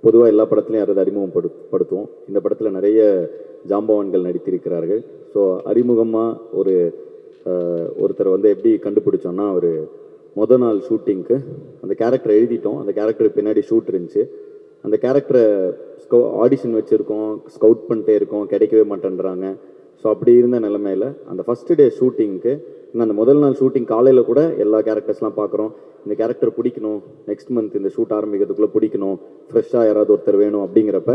பொதுவாக எல்லா படத்துலையும் யாராவது அறிமுகப்படுத்துவோம். இந்த படத்தில் நிறைய ஜாம்பவான்கள் நடித்திருக்கிறார்கள். ஸோ அறிமுகமாக ஒருத்தரை வந்து எப்படி கண்டுபிடிச்சோன்னா, அவர் மொதல் நாள் ஷூட்டிங்க்கு அந்த கேரக்டரை எழுதிட்டோம். அந்த கேரக்டருக்கு பின்னாடி ஷூட் இருந்துச்சு. அந்த கேரக்டரை ஆடிஷன் வச்சுருக்கோம், ஸ்கவுட் பண்ணிட்டே இருக்கோம், கிடைக்கவே மாட்டேன்றாங்க. ஸோ அப்படி இருந்த நிலைமையில் அந்த ஃபஸ்ட்டு டே ஷூட்டிங்க்கு, இன்னும் அந்த முதல் நாள் ஷூட்டிங் காலையில் கூட எல்லா கேரக்டர்ஸ்லாம் பார்க்குறோம். இந்த கேரக்டர் பிடிக்கணும், நெக்ஸ்ட் மந்த் இந்த ஷூட் ஆரம்பிக்கிறதுக்குள்ளே பிடிக்கணும், ஃப்ரெஷ்ஷாக யாராவது ஒருத்தர் வேணும் அப்படிங்கிறப்ப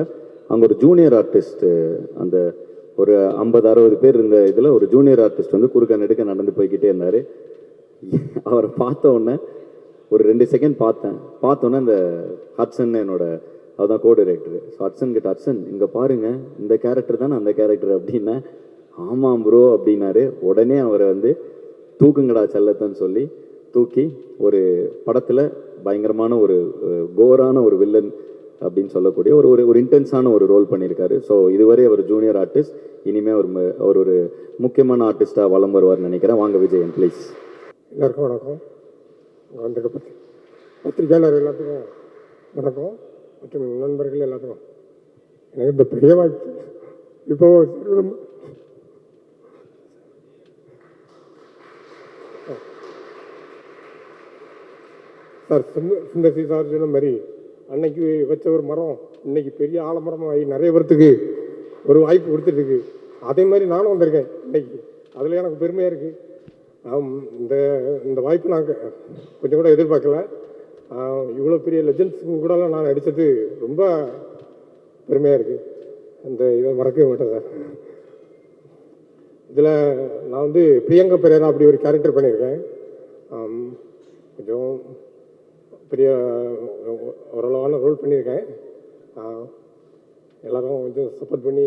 அங்கே ஒரு ஜூனியர் ஆர்டிஸ்ட்டு, அந்த ஒரு 50-60 பேர் இருந்த இதில் ஒரு ஜூனியர் ஆர்டிஸ்ட் வந்து குறுக்க நெடுக்க நடந்து போய்கிட்டே இருந்தார். அவரை பார்த்தோன்னே ஒரு 2 செகண்ட் பார்த்தோன்னே இந்த ஹட்சன் அதுதான் கோ டைரக்டர். ஸோ ஹட்சன் கிட்ட, ஹட்சன் இங்கே பாருங்கள், இந்த கேரக்டர் தானே அந்த கேரக்டர் அப்படின்னா, ஆமாம் ப்ரோ அப்படின்னாரு. உடனே அவரை வந்து தூக்குங்கடா செல்லத்தன்னு சொல்லி தூக்கி ஒரு படத்தில் பயங்கரமான ஒரு கோரான ஒரு வில்லன் அப்படின்னு சொல்லக்கூடிய ஒரு இன்டென்ஸான ஒரு ரோல் பண்ணியிருக்காரு. ஸோ இதுவரை அவர் ஜூனியர் ஆர்டிஸ்ட், இனிமேல் அவர் ஒரு முக்கியமான ஆர்டிஸ்டாக வலம் வருவார்னு நினைக்கிறேன். வாங்க விஜயன் ப்ளீஸ். எல்லாருக்கும் வணக்கம். வந்திருக்க பத்திரிகையாளர் எல்லாத்துக்கும் வணக்கம். மற்றும் நண்பர்கள் எல்லாத்துக்கும் எனக்கு இந்த பெரிய வாய்ப்பு. இப்போ சார் சுந்தர்சி சார் சொன்ன மாதிரி அன்னைக்கு வச்ச ஒரு மரம் இன்னைக்கு பெரிய ஆலமரமாக ஆகி நிறைய பேர்த்துக்கு ஒரு வாய்ப்பு கொடுத்துருக்கு. அதே மாதிரி நானும் வந்திருக்கேன் இன்னைக்கு. அதில் எனக்கு பெருமையாக இருக்குது. இந்த வாய்ப்பு நாங்கள் கொஞ்சம் கூட எதிர்பார்க்கல. இவ்வளோ பெரிய லெஜண்ட்ஸுங்க கூடலாம் நான் நடித்தது ரொம்ப பெருமையாக இருக்குது. அந்த இதை மறக்கவே மாட்டேன் சார். இதில் நான் வந்து பிரியங்கா பெரேரா அப்படி ஒரு கேரக்டர் பண்ணியிருக்கேன். கொஞ்சம் பெரிய ஓரளவான ரோல் பண்ணியிருக்கேன். எல்லோரும் கொஞ்சம் சப்போர்ட் பண்ணி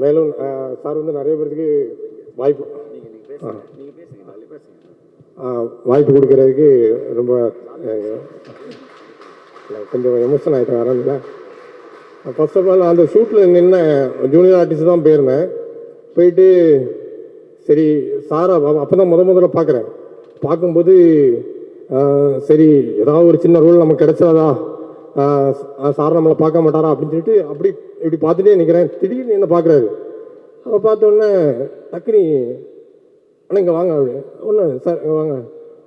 மேலும் சார் வந்து நிறைய பேருக்கு வாய்ப்பு கொடுக்கறதுக்கு ரொம்ப கொஞ்சம் எமோஷன் ஆகிட்டேன். வரல ஃபர்ஸ்ட் ஆஃப் ஆல் அந்த ஷூட்டில் நின்ன ஜூனியர் ஆர்டிஸ்ட் தான் போயிருந்தேன். போயிட்டு சரி சாரா அப்போ தான் முதல்ல பார்க்குறேன். பார்க்கும்போது சரி ஏதாவது ஒரு சின்ன ரோல் நமக்கு கிடைச்சாதா, சார் நம்மளை பார்க்க மாட்டாரா அப்படின்னு சொல்லிட்டு அப்படி இப்படி பார்த்துட்டே நிற்கிறேன். திடீர்னு என்ன பார்க்குறாரு. அப்போ பார்த்தோன்னே டக்குனி ஆனால் இங்கே வாங்க அப்படி ஒன்று சார் இங்கே வாங்க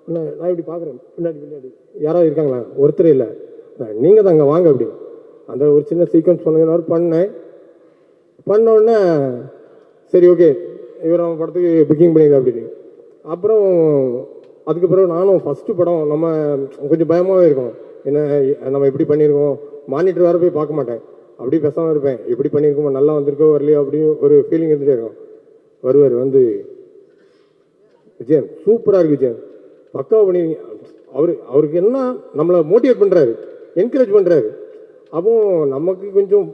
ஒன்று நான் இப்படி பார்க்குறேன் பின்னாடி யாராவது இருக்காங்களா, ஒருத்தர் இல்லை, நீங்கள் தான் அங்கே வாங்க அப்படி அந்த ஒரு சின்ன சீக்வன்ஸ் பண்ணோடனே சரி ஓகே இவர் நம்ம படத்துக்கு புக்கிங் பண்ணிடுது அப்படின்னு. அப்புறம் அதுக்கு பிறகு நானும் ஃபஸ்ட்டு படம் நம்ம கொஞ்சம் பயமாகவே இருக்கும், என்ன நம்ம எப்படி பண்ணியிருக்கோம், மானிட்டர் வேறு போய் பார்க்க மாட்டேன், அப்படி பேசாமல் இருப்பேன், எப்படி பண்ணியிருக்கோமோ நல்லா வந்திருக்கோ வரலையோ அப்படின்னு ஒரு ஃபீலிங் இருந்துகிட்டே இருக்கும். வருவார் வந்து விஜயன் சூப்பராக இருக்குது விஜயன் பக்காவாக பண்ணி அவருக்கு என்ன நம்மளை மோட்டிவேட் பண்ணுறாரு, என்கரேஜ் பண்ணுறாரு. அப்போ நமக்கு கொஞ்சம்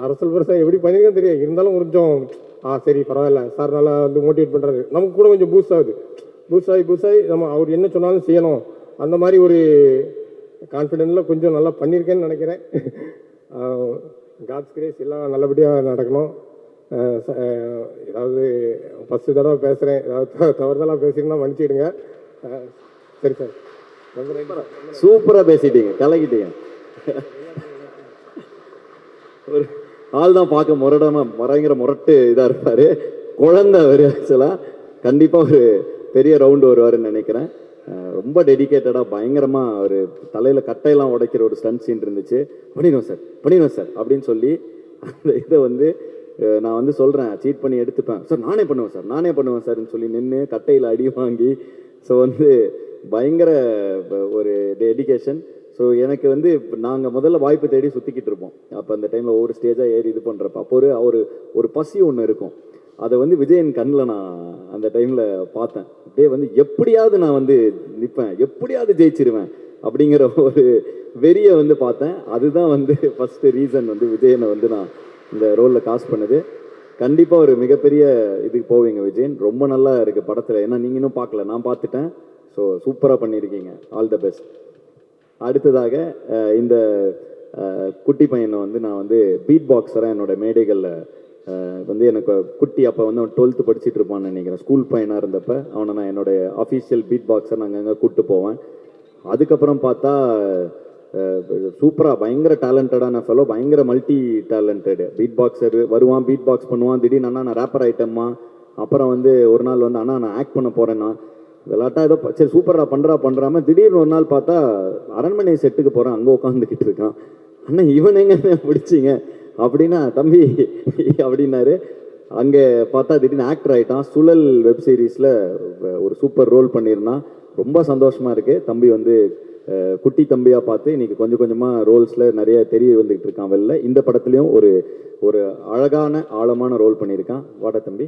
அரசல் பெருசாக எப்படி பண்ணியிருக்கேன்னு தெரியாது, இருந்தாலும் கொஞ்சம் சரி பரவாயில்ல சார் நல்லா வந்து மோட்டிவேட் பண்ணுறாரு, நமக்கு கூட கொஞ்சம் பூஸ்ட் ஆகுது. பூஸ்ட் ஆகி நம்ம அவர் என்ன சொன்னாலும் செய்யணும் அந்த மாதிரி ஒரு கான்ஃபிடென்ட்டில் கொஞ்சம் நல்லா பண்ணியிருக்கேன்னு நினைக்கிறேன். காட்ஸ் கிரேஸ் எல்லாம் நல்லபடியாக நடக்கணும். ஏதாவது ஃபஸ்ட்டு தடவை பேசுகிறேன், ஏதாவது தவறுதலாக பேசியிருந்தா மன்னிச்சிடுங்க. சரி சார், சூப்பராக பேசிட்டீங்க, கலக்கிட்டீங்க. ஒரு ஆள் தான் பார்க்க பயங்கர முரட்டு இதாக இருப்பார், குழந்தை அவர். ஆக்சுவலாக கண்டிப்பாக ஒரு பெரிய ரவுண்டு வருவாருன்னு நினைக்கிறேன். ரொம்ப டெடிக்கேட்டடாக பயங்கரமாக ஒரு தலையில் கட்டையெல்லாம் உடைக்கிற ஒரு ஸ்டன்ட் சீன் இருந்துச்சு. பண்ணிடுவேன் சார் அப்படின்னு சொல்லி அந்த இதை வந்து நான் வந்து சொல்கிறேன், சீட் பண்ணி எடுத்துப்பேன் சார், நானே பண்ணுவேன் சார்ன்னு சொல்லி நின்று கட்டையில் அடி வாங்கி, ஸோ வந்து பயங்கர ஒரு டெடிகேஷன். ஸோ எனக்கு வந்து நாங்கள் முதல்ல வாய்ப்பு தேடி சுற்றிக்கிட்டு இருப்போம். அப்போ அந்த டைமில் ஒவ்வொரு ஸ்டேஜாக ஏறி இது பண்ணுறப்ப அப்போ ஒரு பசி ஒன்று இருக்கும். அதை வந்து விஜயன் கண்ணில் நான் அந்த டைமில் பார்த்தேன். அப்படியே வந்து எப்படியாவது நான் வந்து நிற்பேன், எப்படியாவது ஜெயிச்சிருவேன் அப்படிங்கிற ஒரு வெறியை வந்து பார்த்தேன். அதுதான் வந்து ஃபஸ்ட்டு ரீசன் வந்து விஜயனை வந்து நான் இந்த ரோலில் காஸ்ட் பண்ணது. கண்டிப்பாக ஒரு மிகப்பெரிய இதுக்கு போவீங்க விஜயன். ரொம்ப நல்லா இருக்குது படத்தில், ஏன்னா நீங்கள் இன்னும் பார்க்கல, நான் பார்த்துட்டேன். ஸோ சூப்பராக பண்ணியிருக்கீங்க, ஆல் த பெஸ்ட். அடுத்ததாக இந்த குட்டி பையனை வந்து நான் வந்து பீட் பாக்ஸராக என்னோட மேடைகளில் வந்து எனக்கு குட்டி அப்போ வந்து அவன் 12th படிச்சுட்டு இருப்பான்னு நினைக்கிறேன். ஸ்கூல் பையனாக இருந்தப்போ அவனை நான் என்னோடய அஃபீஷியல் பீட் பாக்ஸர் நாங்கள் அங்கே கூப்பிட்டு போவேன். அதுக்கப்புறம் பார்த்தா சூப்பராக பயங்கர டேலண்டடான ஃபெலோ, பயங்கர மல்டி டேலண்டடு பீட் பாக்ஸர். வருவான், பீட் பாக்ஸ் பண்ணுவான், திடீர்னு அண்ணா நான் ரேப்பர் ஐட்டம்மா. அப்புறம் வந்து ஒரு நாள் வந்து அண்ணா நான் ஆக்ட் பண்ண போகிறேன்னா விளாட்டா ஏதோ சரி சூப்பராக பண்ணுறாமல் திடீர்னு ஒரு நாள் பார்த்தா அரண்மனை செட்டுக்கு போகிறேன், அங்கே உட்காந்துக்கிட்டு இருக்கான். அண்ணா இவன் எங்க பிடிச்சிங்க அப்படின்னா தம்பி அப்படின்னாரு. அங்கே பார்த்தா திடீர்னு ஆக்டர் ஆகிட்டான். சுழல் வெப் சீரிஸில் ஒரு சூப்பர் ரோல் பண்ணியிருந்தான். ரொம்ப சந்தோஷமாக இருக்குது. தம்பி வந்து குட்டி தம்பியாக பார்த்து இன்றைக்கி கொஞ்சம் கொஞ்சமாக ரோல்ஸில் நிறைய தெரிய வந்துக்கிட்டு இருக்கான் வெளில. இந்த படத்துலையும் ஒரு அழகான ஆழமான ரோல் பண்ணியிருக்கான். வாடா தம்பி.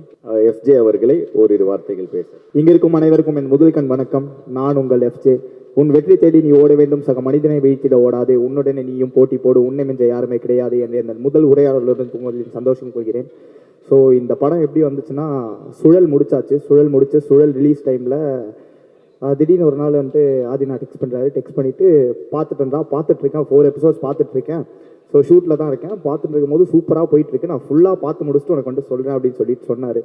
எஃப்ஜே அவர்களை ஓரிரு வார்த்தைகள் பேச. இங்கே இருக்கும் அனைவருக்கும் என் முதல்கண் வணக்கம். நான் உங்கள் எஃப்ஜே. உன் வெற்றி தேடி நீ ஓட வேண்டும், சக மனிதனை வீழ்த்திட ஓடாதே, உன்னுடனே நீயும் போட்டி போடு, உன்னை மிஞ்ச யாருமே கிடையாது என்ற இந்த முதல் உரையாடலுடன் உங்களின் சந்தோஷம் கொள்கிறேன். ஸோ இந்த படம் எப்படி வந்துச்சுன்னா, சுழல் முடிச்சாச்சு. சுழல் ரிலீஸ் டைமில் திடீர்னு ஒரு நாள் வந்துட்டு ஆதி நான் டெக்ஸ்ட் பண்ணுறாரு. டெக்ஸ்ட் பண்ணிவிட்டு பார்த்துட்ருக்கேன் 4 எபிசோட்ஸ் பார்த்துட்ருக்கேன். ஸோ ஷூட்டில் தான் இருக்கேன். பார்த்துட்டு இருக்கும்போது சூப்பராக போயிட்டுருக்கு, நான் ஃபுல்லாக பார்த்து முடிச்சுட்டு உனக்கு வந்துட்டு சொல்கிறேன் அப்படின்னு சொன்னார்.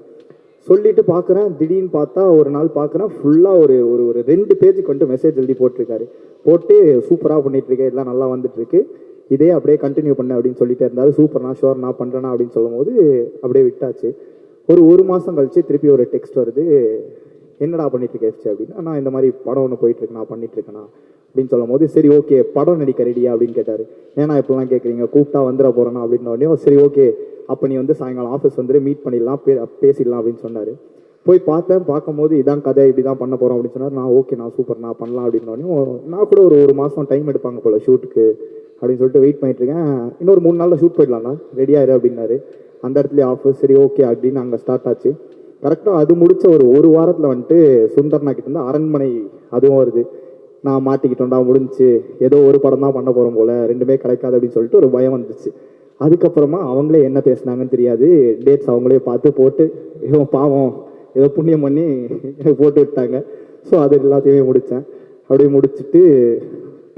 சொல்லிட்டு பார்க்குறேன், திடீர்னு பார்த்தா ஒரு நாள் பார்க்குறேன் ஃபுல்லாக ஒரு 2 பேஜுக்கு வந்துட்டு மெசேஜ் எழுதி போட்டிருக்காரு. போட்டு சூப்பராக பண்ணிகிட்ருக்கேன், எல்லாம் நல்லா வந்துட்டுருக்கு, இதே அப்படியே கண்டினியூ பண்ண அப்படின்னு சொல்லிட்டு இருந்தார். சூப்பர்ண்ணா, ஷோர் நான் பண்ணுறேன்னா அப்படின்னு சொல்லும்போது அப்படியே விட்டாச்சு. ஒரு மாதம் கழிச்சு திருப்பி ஒரு டெக்ஸ்ட் வருது, என்னடா பண்ணிட்டுருக்கேன் அப்படின்னா, நான் இந்த மாதிரி படம் ஒன்று போயிட்டுருக்கேன், நான் பண்ணிட்டுருக்கேண்ணா அப்படின்னு சொல்லும் போது, சரி ஓகே படம் நடிக்க ரெடியா அப்படின்னு கேட்டார். ஏன்னா இப்போலாம் கேட்குறீங்க, கூப்பிட்டா வந்துட போகிறேன்னா அப்படின்னோடனே சரி ஓகே அப்போ நீ வந்து சாயங்காலம் ஆஃபீஸ் வந்துட்டு மீட் பண்ணிடலாம், பேசிடலாம் அப்படின்னு சொன்னார். போய் பார்க்கும்போது இதான் கதை, இப்படி தான் பண்ண போகிறோம் அப்படின்னு சொன்னார். நான் ஓகே நான் சூப்பர் நான் பண்ணலாம் அப்படின்னோடனே நான் கூட ஒரு மாதம் டைம் எடுப்பாங்க போல் ஷூட்டுக்கு அப்படின்னு சொல்லிட்டு வெயிட் பண்ணிட்டுருக்கேன். இன்னொரு 3 நாளில் ஷூட் போயிடலாம்ண்ணா, ரெடியாயிரு அப்படின்னாரு. அந்த இடத்துல ஆஃபீஸ் சரி ஓகே அப்படின்னு அங்கே ஸ்டார்ட் ஆச்சு. கரெக்டாக அது முடித்த ஒரு வாரத்தில் வந்துட்டு சுந்தர்னா கிட்ட இருந்து அரண்மனை அதுவும் வருது. நான் மாட்டிக்கிட்டோண்டா, முடிஞ்சு ஏதோ ஒரு படம் தான் பண்ண போகிறோம் போல், 2மே கிடைக்காது அப்படின்னு சொல்லிட்டு ஒரு பயம் வந்துச்சு. அதுக்கப்புறமா அவங்களே என்ன பேசுனாங்கன்னு தெரியாது, டேட்ஸ் அவங்களே பார்த்து போட்டு இவன் பாவம் ஏதோ புண்ணியம் பண்ணி போட்டு விட்டாங்க. ஸோ அது எல்லாத்தையுமே முடித்தேன். அப்படியே முடிச்சுட்டு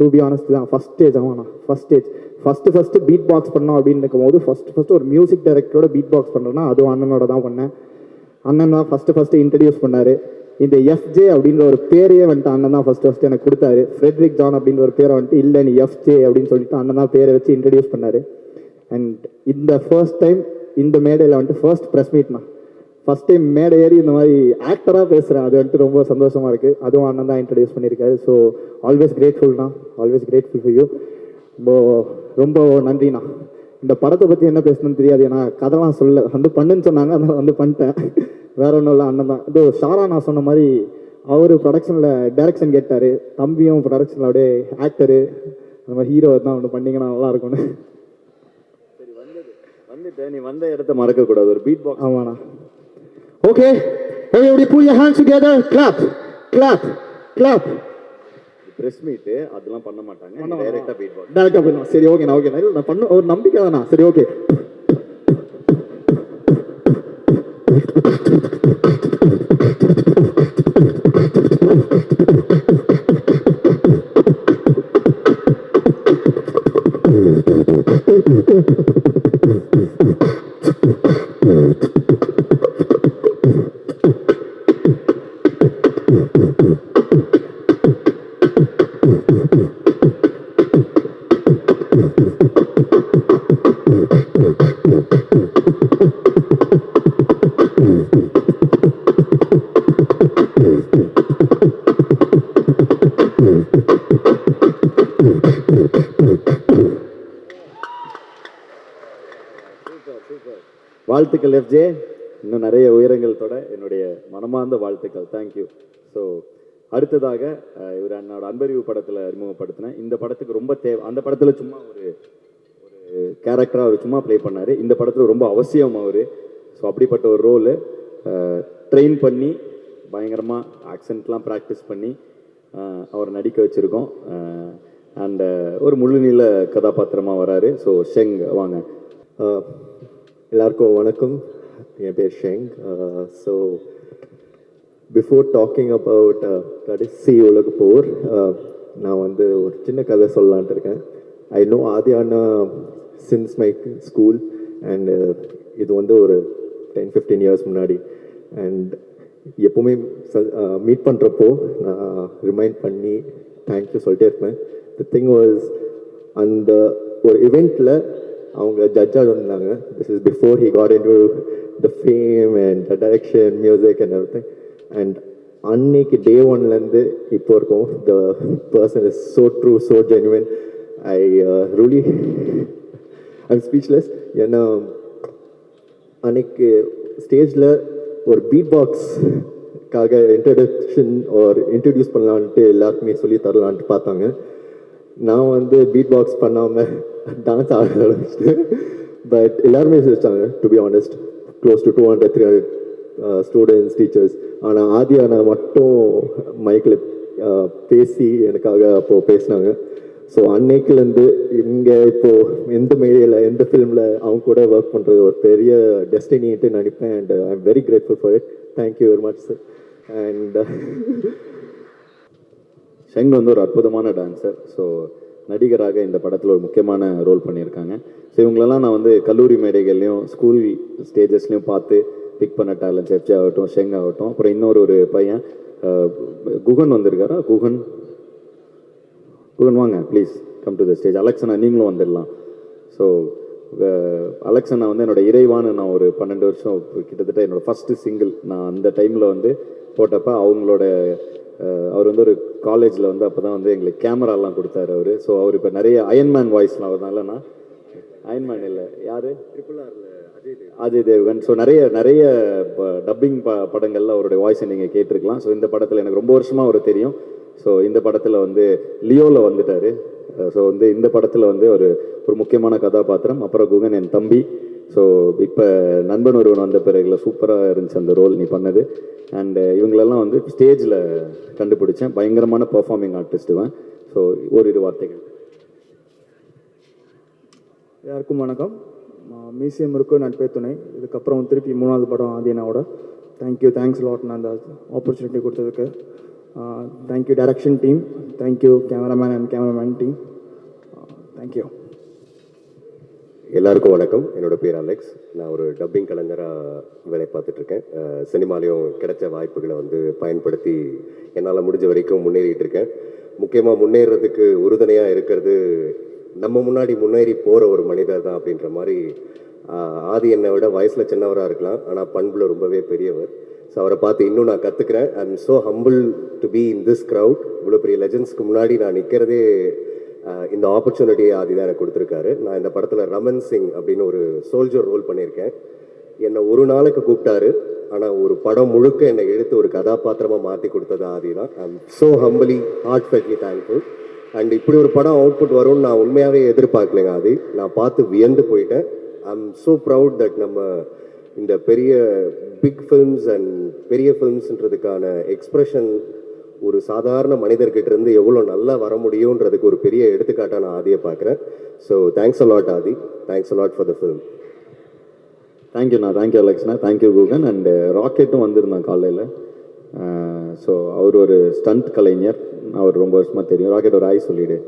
டு பி ஆனஸ்ட் தான் ஃபஸ்ட் ஸ்டேஜ் ஆமாண்ணா ஃபஸ்ட்டு பீட் பாக்ஸ் பண்ணோம் அப்படின்னு இருக்கும்போது ஃபஸ்ட்டு ஒரு மியூசிக் டைரக்டரோட பீட் பாக்ஸ் பண்ணுறேன்னா அதுவும் அண்ணனோட தான் பண்ணேன். அண்ணன் தான் ஃபஸ்ட்டு இன்ட்ரடியூஸ் பண்ணார். இந்த எஃப்ஜே அப்படின்ற ஒரு பேரையே வந்துட்டு அண்ணன் தான் ஃபஸ்ட்டு எனக்கு கொடுத்தாரு. ஃப்ரெட்ரிக் ஜான் அப்படின்ற ஒரு பேரை வந்துட்டு இல்லை நீ எஃப்ஜே அப்படின்னு சொல்லிட்டு அண்ணன் தான் பேரை வச்சு இன்ட்ரடியூஸ் பண்ணார். அண்ட் இந்த ஃபர்ஸ்ட் டைம் இந்த மேடையில் வந்துட்டு ஃபர்ஸ்ட் ப்ரெஸ் மீட்ண்ணா, ஃபஸ்ட் டைம் மேடை ஏறி இந்த மாதிரி ஆக்டராக பேசுகிறேன். அது வந்துட்டு ரொம்ப சந்தோஷமாக இருக்குது. அதுவும் அண்ணன் தான் இன்ட்ரடியூஸ் பண்ணியிருக்காரு. ஸோ ஆல்வேஸ் கிரேட்ஃபுல்ண்ணா, ஆல்வேஸ் கிரேட்ஃபுல் ஃபார் யூ. ரொம்ப நன்றிண்ணா. இந்த படத்தை பற்றி என்ன பேசணும்னு தெரியாது, ஏன்னா கதைலாம் சொல்ல பண்ணுன்னு சொன்னாங்க, அதனால் பண்ணிட்டேன். வேற ஒன்றும் இல்லை, அண்ணன் தான். இதோ ஷாரா நான் சொன்ன மாதிரி அவர் ப்ரொடக்ஷனில் டைரக்ஷன் கேட்டார், தம்பியும் ப்ரொடக்ஷனில் அப்படியே ஆக்டரு, அந்த மாதிரி ஹீரோ தான் ஒன்று பண்ணிங்கன்னா நல்லா இருக்கும்னு. சரி வந்துட்டு நீ வந்த இடத்த மறக்கக்கூடாது, ஒரு பீட் பாக்ஸ். ஆமாண்ணா. Okay, everybody put your hands together, clap. Press மீட்டு அதெல்லாம் பண்ண மாட்டாங்க, டைரக்டாக பீட் பாக்ஸ். டேரக்டாக பண்ணுவோம். சரி ஓகேண்ணா, நான் பண்ண ஒரு நம்பிக்கை தானா. சரி ஓகே. வாழ்த்துக்கள் எஃப்ஜே, இன்னும் நிறைய உயரங்கள் தொட என்னுடைய மனமார்ந்த வாழ்த்துக்கள். தேங்க்யூ. ஸோ அடுத்ததாக இவர் என்னோட அன்பறிவு படத்தில் அறிமுகப்படுத்தினேன். இந்த படத்துக்கு ரொம்ப அந்த படத்தில் சும்மா ஒரு கேரக்டராக அவர் சும்மா ப்ளே பண்ணார். இந்த படத்தில் ரொம்ப அவசியம் அவர். ஸோ அப்படிப்பட்ட ஒரு ரோலு ட்ரெயின் பண்ணி பயங்கரமாக ஆக்சென்ட்லாம் ப்ராக்டிஸ் பண்ணி அவர் நடிக்க வச்சுருக்கோம். அண்ட் ஒரு முழுநீள கதாபாத்திரமாக வராரு. ஸோ ஷெங் வாங்க. எல்லாருக்கும் வணக்கம், என் பேர் Sheng. So before talking about கடைசி உலக போர், நான் வந்து ஒரு சின்ன கதை சொல்லலான்ட்டு இருக்கேன். ஐ நோ ஆதி அண்ணா சின்ஸ் மை ஸ்கூல், அண்ட் இது வந்து ஒரு 10-15 இயர்ஸ் முன்னாடி. அண்ட் எப்போவுமே மீட் பண்ணுறப்போ நான் ரிமைண்ட் பண்ணி தேங்க்யூ சொல்லிட்டே இருப்பேன். தி திங் வாஸ், அந்த ஒரு இவெண்ட்டில் அவங்க ஜட்ஜாக இருந்தாங்க. This is before he got into the fame and the direction, music and everything. And அன்னைக்கு டே ஒன்லேருந்து இப்போ இருக்கும், the person is so true, so genuine. I really I'm speechless. ஏன்னா அன்னைக்கு ஸ்டேஜில் ஒரு பீட் பாக்ஸ்க்காக இன்ட்ரடியூஸ் பண்ணலான்ட்டு எல்லாருக்குமே சொல்லி தரலான்ட்டு பார்த்தாங்க. நான் வந்து பீட் பாக்ஸ் பண்ணாமல் டான்ஸ் ஆட ஆரம்பிச்சிட்டேன். பட் எல்லாருமே சிரிச்சாங்க. To be honest, close to 200-300 students, teachers. ஆனால் ஆதியா நான் மட்டும் மைக்கில் பேசி எனக்காக அப்போது பேசினாங்க. ஸோ அன்னைக்குலேருந்து இங்கே இப்போது எந்த மேடையில் எந்த ஃபிலிமில் அவங்க கூட ஒர்க் பண்ணுறது ஒரு பெரிய டெஸ்டினிட்டு நினைப்பேன். And I am very grateful for it. Thank you very much sir. And Sheng வந்து ஒரு அற்புதமான டான்ஸர். ஸோ நடிகராக இந்த படத்தில் ஒரு முக்கியமான ரோல் பண்ணியிருக்காங்க. ஸோ இவங்களெல்லாம் நான் வந்து கல்லூரி மேடைகள்லையும் ஸ்கூல் ஸ்டேஜஸ்லையும் பார்த்து பிக் பண்ண டேலண்ட்ஸ், எஃப்ஜே ஆகட்டும், ஷெங் ஆகட்டும். அப்புறம் இன்னொரு பையன் குகன் வந்திருக்காரா? குகன் வாங்க please, come to the stage. அலெக்சனா நீங்களும் வந்துடலாம். ஸோ அலெக்சனா வந்து என்னோட இறைவான்னு நான் ஒரு 12 வருஷம் கிட்டத்தட்ட என்னோடய ஃபஸ்ட்டு சிங்கிள் நான் அந்த டைமில் வந்து போட்டப்போ அவங்களோட அவர் வந்து ஒரு காலேஜில் வந்து அப்போ தான் வந்து எங்களுக்கு கேமராலாம் கொடுத்தாரு அவர். ஸோ அவர் இப்போ நிறைய அயன்மேன் வாய்ஸ்லாம் அவர்னால நான் அயன்மேன் இல்லை யார் அஜய் தேவ்கன். ஸோ நிறைய டப்பிங் படங்களில் அவருடைய வாய்ஸை நீங்கள் கேட்டிருக்கலாம். ஸோ இந்த படத்தில் எனக்கு ரொம்ப வருஷமாக அவர் தெரியும். ஸோ இந்த படத்தில் வந்து லியோவில் வந்துட்டார். ஸோ வந்து இந்த படத்தில் வந்து ஒரு முக்கியமான கதாபாத்திரம். அப்புறம் குகன் என் தம்பி. ஸோ இப்போ நண்பன் ஒருவன் வந்த பிறகுல சூப்பராக இருந்துச்சு அந்த ரோல் நீ பண்ணது. அண்டு இவங்களெல்லாம் வந்து ஸ்டேஜில் கண்டுபிடிச்சேன். பயங்கரமான பர்ஃபார்மிங் ஆர்டிஸ்ட்டுவேன். ஸோ ஓரிரு வார்த்தைகள். எல்லாருக்கும் வணக்கம். மியூசியம் இருக்கும் நட்பே துணை. இதுக்கப்புறம் திருப்பி 3வது படம் ஆதியனாவோட. தேங்க்ஸ் லாட் நான் அந்த ஆப்பர்ச்சுனிட்டி கொடுத்ததுக்கு. Thank you direction team, thank you cameraman and cameraman team, thank you. எல்லாருக்கும் வணக்கம். என்னோட பேர் அலெக்ஸ். நான் ஒரு டப்பிங் கலைஞராக வேலை பார்த்துட்ருக்கேன். சினிமாலேயும் கிடைச்ச வாய்ப்புகளை பயன்படுத்தி என்னால் முடிஞ்ச வரைக்கும் முன்னேறிட்டு இருக்கேன். முக்கியமாக முன்னேறதுக்கு உறுதுணையாக இருக்கிறது நம்ம முன்னாடி முன்னேறி போகிற ஒரு மனிதர் தான் அப்படின்ற மாதிரி. ஆதி என்னை விட வயசில் சின்னவராக இருக்கலாம், ஆனால் பண்பில் ரொம்பவே பெரியவர். ஸோ அவரை பார்த்து இன்னும் நான் கற்றுக்கிறேன். I am so humble to be in this crowd. இவ்வளோ பெரிய லெஜண்ட்ஸ்க்கு முன்னாடி நான் நிற்கிறதே இந்த ஆப்பர்ச்சுனிட்டியை ஆதி தான் எனக்கு கொடுத்துருக்காரு. நான் இந்த படத்தில் ரமன் சிங் அப்படின்னு ஒரு சோல்ஜர் ரோல் பண்ணியிருக்கேன். என்னை ஒரு நாளைக்கு கூப்பிட்டாரு, ஆனால் ஒரு படம் முழுக்க என்னை எடுத்து ஒரு கதாபாத்திரமாக மாற்றி கொடுத்தது ஆதி தான். I am so humbly heartfeltly thankful. And இப்படி ஒரு படம் அவுட்புட் வரும்னு நான் உண்மையாகவே எதிர்பார்க்கலைங்க ஆதி. நான் பார்த்து வியந்து போயிட்டேன். ஐ எம் ஸோ ப்ரவுட் தட் நம்ம இந்த பெரிய பிக் ஃபில்ம்ஸ் அண்ட் பெரிய ஃபில்ம்ஸ்ன்றதுக்கான எக்ஸ்ப்ரெஷன் ஒரு சாதாரண மனிதர்கிட்ட இருந்து எவ்வளோ நல்லா வர முடியுன்றதுக்கு ஒரு பெரிய எடுத்துக்காட்டாக நான் ஆதியை பார்க்குறேன். So thanks a lot Aadhi, thanks a lot for the film. தேங்க்யூண்ணா, தேங்க்யூ அலெக்ஸ்ண்ணா, தேங்க்யூ கூகன். அண்டு ராக்கெட்டும் வந்திருந்தான் காலையில். ஸோ அவர் ஒரு ஸ்டண்ட் கலைஞர், அவர் ரொம்ப வருஷமாக தெரியும். ராக்கெட் ஒரு ஆய் சொல்லிவிடு,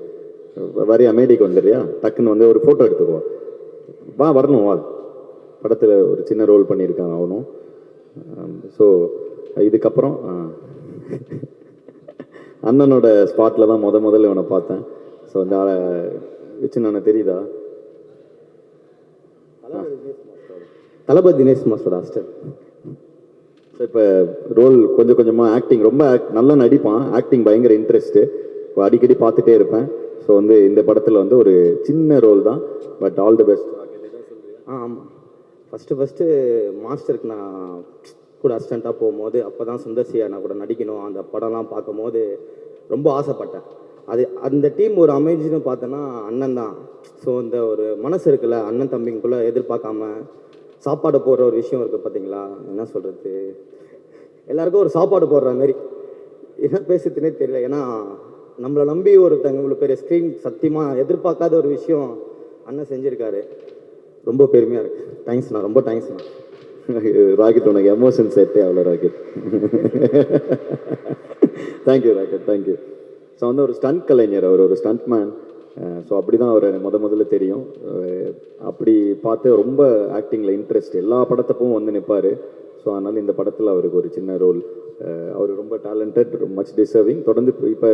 வரையா மேடிக்கு வந்துடுறியா, டக்குன்னு ஒரு ஃபோட்டோ எடுத்துக்குவோம், வா வரணும் வா. படத்தில் ஒரு சின்ன ரோல் பண்ணியிருக்கான் அவனும். ஸோ இதுக்கப்புறம் அண்ணனோட ஸ்பாட்டில் தான் முதல்ல இவனை பார்த்தேன். ஸோ இந்த வச்சு தெரியுதா, தளபதி தினேஷ் மாஸ்டர் ஆஸ்டர். ஸோ இப்போ ரோல் கொஞ்சம் கொஞ்சமாக ஆக்டிங் ரொம்ப நல்லா நடிப்பான். ஆக்டிங் பயங்கர இன்ட்ரெஸ்ட்டு, அடிக்கடி பார்த்துட்டே இருப்பேன். ஸோ இந்த படத்தில் ஒரு சின்ன ரோல் தான், பட் ஆல் தி பெஸ்ட். ஆமாம், ஃபஸ்ட்டு மாஸ்டருக்கு நான் கூட அசிஸ்டண்ட்டாக போகும்போது அப்போ தான் சுந்தர்சியா நான் கூட நடிக்கணும். அந்த படம்லாம் பார்க்கும்போது ரொம்ப ஆசைப்பட்டேன். அந்த டீம் ஒரு அமைஞ்சுன்னு பார்த்தோன்னா அண்ணன் தான். ஸோ இந்த ஒரு மனசு இருக்குல்ல, அண்ணன் தம்பிங்குள்ளே எதிர்பார்க்காம சாப்பாடு போடுற ஒரு விஷயம் இருக்குது பார்த்தீங்களா, என்ன சொல்கிறது, எல்லாருக்கும் ஒரு சாப்பாடு போடுற மாதிரி என்ன பேசுறதுனே தெரியல. ஏன்னா நம்மளை நம்பி ஒருத்தங்க இவ்வளோ பெரிய ஸ்க்ரீன் சத்தியமாக எதிர்பார்க்காத ஒரு விஷயம் அண்ணன் செஞ்சுருக்காரு. ரொம்ப பெருமையாக இருக்குது. தேங்க்ஸ்ண்ணா, ரொம்ப தேங்க்ஸ்ண்ணா. ராக்கெட் உனக்கு எமோஷன் செட்டே அவ்வளோ rocket. Thank you rocket, thank you. So ஒரு ஸ்டண்ட் கலைஞர், அவர் ஒரு ஸ்டண்ட் மேன். ஸோ அப்படி தான் அவர் முதல்ல தெரியும். அப்படி பார்த்து ரொம்ப ஆக்டிங்கில் இன்ட்ரெஸ்ட், எல்லா படத்தப்பவும் நிற்பார். ஸோ அதனால் இந்த படத்தில் அவருக்கு ஒரு சின்ன ரோல். அவர் ரொம்ப டேலண்டட், மச் டிசர்விங். தொடர்ந்து இப்போ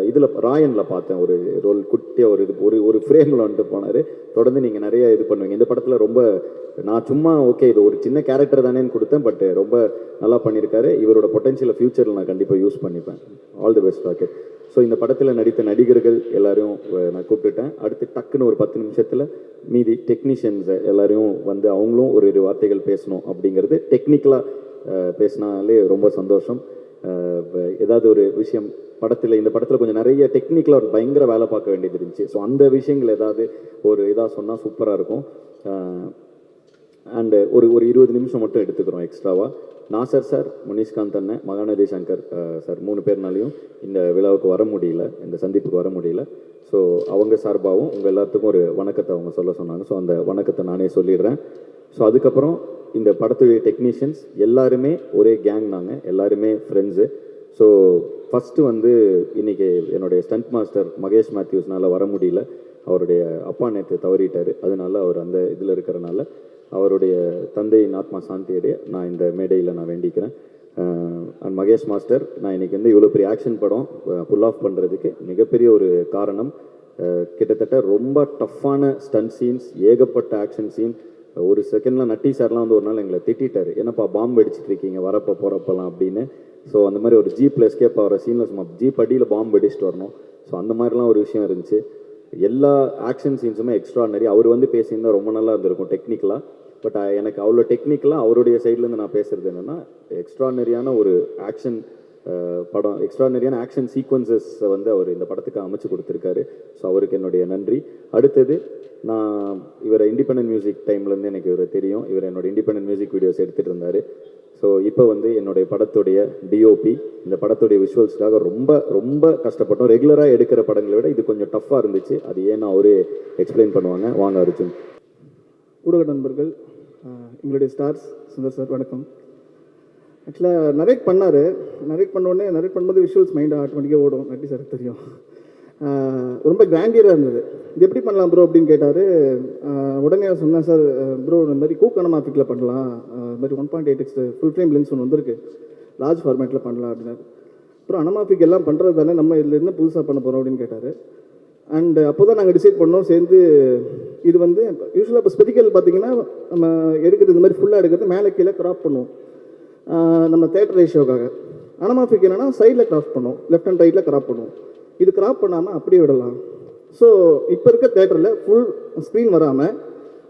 இதில் ராயனில் பார்த்தேன் ஒரு ரோல், குட்டியாக ஒரு ஃப்ரேமில் போனார். தொடர்ந்து நீங்கள் நிறைய இது பண்ணுவீங்க. இந்த படத்தில் ரொம்ப நான் சும்மா ஓகே இது ஒரு சின்ன கேரக்டர் தானேன்னு கொடுத்தேன், பட் ரொம்ப நல்லா பண்ணியிருக்காரு. இவரோட பொட்டன்ஷியலை ஃப்யூச்சரில் நான் கண்டிப்பாக யூஸ் பண்ணிப்பேன். All the best rocket. So இந்த படத்தில் நடித்த நடிகர்கள் எல்லாரையும் நான் கூப்பிட்டுட்டேன். அடுத்து டக்குன்னு ஒரு 10 நிமிஷத்தில் மீதி டெக்னீஷியன்ஸ் எல்லாரையும் அவங்களும் ஒரு வார்த்தைகள் பேசணும். அப்படிங்கிறது டெக்னிக்கலாக பேசினாலே ரொம்ப சந்தோஷம். ஏதாவது ஒரு விஷயம் இந்த படத்தில் கொஞ்சம் நிறைய டெக்னிக்கலாக பயங்கர வேலை பார்க்க வேண்டியது இருந்துச்சு. ஸோ அந்த விஷயங்கள் ஏதாவது ஒரு இதாக சொன்னால் சூப்பராக இருக்கும். அண்டு ஒரு 20 நிமிஷம் மட்டும் எடுத்துக்கிறோம் எக்ஸ்ட்ராவாக. நாசர் சார், முனிஷ்காந்த் அண்ணன், மகாநதி சங்கர் சார் 3 பேர்னாலையும் இந்த விழாவுக்கு வர முடியல, இந்த சந்திப்புக்கு வர முடியல. ஸோ அவங்க சார்பாகவும் உங்கள் எல்லாத்துக்கும் ஒரு வணக்கத்தை அவங்க சொல்ல சொன்னாங்க. ஸோ அந்த வணக்கத்தை நானே சொல்லிடுறேன். ஸோ அதுக்கப்புறம் இந்த படத்துடைய டெக்னீஷியன்ஸ் எல்லாருமே ஒரே கேங், நாங்கள் எல்லாருமே ஃப்ரெண்ட்ஸு. ஸோ ஃபஸ்ட்டு இன்றைக்கி என்னுடைய ஸ்டண்ட் மாஸ்டர் மகேஷ் மேத்யூஸ்னால் வர முடியல. அவருடைய அப்பா நேற்று தவறிட்டார். அதனால அவர் அந்த இதில் இருக்கிறனால அவருடைய தந்தையின் ஆத்மா சாந்தியடைய நான் இந்த மேடையில் நான் வேண்டிக்கிறேன். அண்ட் மகேஷ் மாஸ்டர், நான் இன்றைக்கி இவ்வளோ பெரிய ஆக்ஷன் படம் புல் ஆஃப் பண்ணுறதுக்கு மிகப்பெரிய ஒரு காரணம். கிட்டத்தட்ட ரொம்ப டஃப்பான ஸ்டண்ட் சீன்ஸ், ஏகப்பட்ட ஆக்ஷன் சீன். ஒரு செகண்டில் நட்டி சார்லாம் ஒரு நாள் எங்களை திட்டார், என்னப்பா பாம்பு அடிச்சுட்டு இருக்கீங்க வரப்போ போகிறப்பெல்லாம் அப்படின்னு. ஸோ அந்த மாதிரி ஒரு ஜீப்பில் எஸ்கேப் ஆகிற சீனில் சும்மா ஜீப் அடியில் பாம்பு அடிச்சுட்டு வரணும். ஸோ அந்த மாதிரிலாம் ஒரு விஷயம் இருந்துச்சு. எல்லா ஆக்ஷன் சீன்ஸுமே எக்ஸ்ட்ரானரி. அவர் பேசியிருந்தால் ரொம்ப நல்லா இருந்திருக்கும் டெக்னிக்கலாக. பட் எனக்கு அவ்வளோ டெக்னிக்கலாக அவருடைய சைட்லேருந்து நான் பேசுகிறது என்னென்னா, எக்ஸ்ட்ரானரியான ஒரு ஆக்ஷன் படம், எக்ஸ்ட்ரானரியான ஆக்ஷன் சீக்வன்சஸை அவர் இந்த படத்துக்கு அமைச்சு கொடுத்துருக்காரு. ஸோ அவருக்கு என்னுடைய நன்றி. அடுத்தது, நான் இவரை இண்டிபெண்டன்ட் மியூசிக் டைம்லேருந்து எனக்கு இவரை தெரியும். இவர் என்னோட இண்டிபெண்டன்ட் மியூசிக் வீடியோஸ் எடுத்துகிட்டு இருந்தார். ஸோ இப்போ என்னுடைய படத்துடைய டிஓபி, இந்த படத்துடைய விஷுவல்ஸ்க்காக ரொம்ப ரொம்ப கஷ்டப்பட்டோம். ரெகுலராக எடுக்கிற படங்களை விட இது கொஞ்சம் டஃப்பாக இருந்துச்சு. அது ஏன்னா அவரே எக்ஸ்பிளைன் பண்ணுவாங்க. வாங்க அர்ஜுன். ஊடக நண்பர்கள், எங்களுடைய ஸ்டார்ஸ், சுந்தர் சார் வணக்கம். ஆக்சுவலாக நரேட் பண்ணோடனே நரேட் பண்ணும்போது விஷுவல்ஸ் மைண்ட் ஆட்டோமேட்டிக்காக ஓடும். நட்டி சார் தெரியும். ரொம்ப கிராண்டியராக இருந்தது. இது எப்படி பண்ணலாம் ப்ரோ அப்படின்னு கேட்டார். உடனே சொன்னேன், சார் ப்ரோ இந்த மாதிரி கூக் அனமாஃபிக்கில் பண்ணலாம், இது மாதிரி 1.8x ஃபுல் ஃப்ரேம் லென்ஸ் ஒன்று வந்திருக்கு, லார்ஜ் ஃபார்மேட்டில் பண்ணலாம் அப்படின்னாரு. அப்புறம் அனமாஃபிக் எல்லாம் பண்ணுறது தானே, நம்ம இதில் என்ன புதுசாக பண்ண போகிறோம் அப்படின்னு கேட்டார். அண்ட் அப்போ தான் நாங்கள் டிசைட் பண்ணோம் சேர்ந்து. இது வந்து யூஸ்வலாக இப்போ ஸ்பெரிக்கல் பார்த்தீங்கன்னா நம்ம எடுக்கிறது இந்த மாதிரி ஃபுல்லாக எடுக்கிறது மேலே கீழே கிராப் பண்ணுவோம் நம்ம தேட்டர் ரேஷியோக்காக. அனமாஃபிக் என்னென்னா சைடில் கிராப் பண்ணுவோம், லெஃப்ட் அண்ட் ரைட்டில் கிராப் பண்ணுவோம். இது கிராப் பண்ணாமல் அப்படியே விடலாம். ஸோ இப்போ இருக்க தேட்டரில் ஃபுல் ஸ்க்ரீன் வராமல்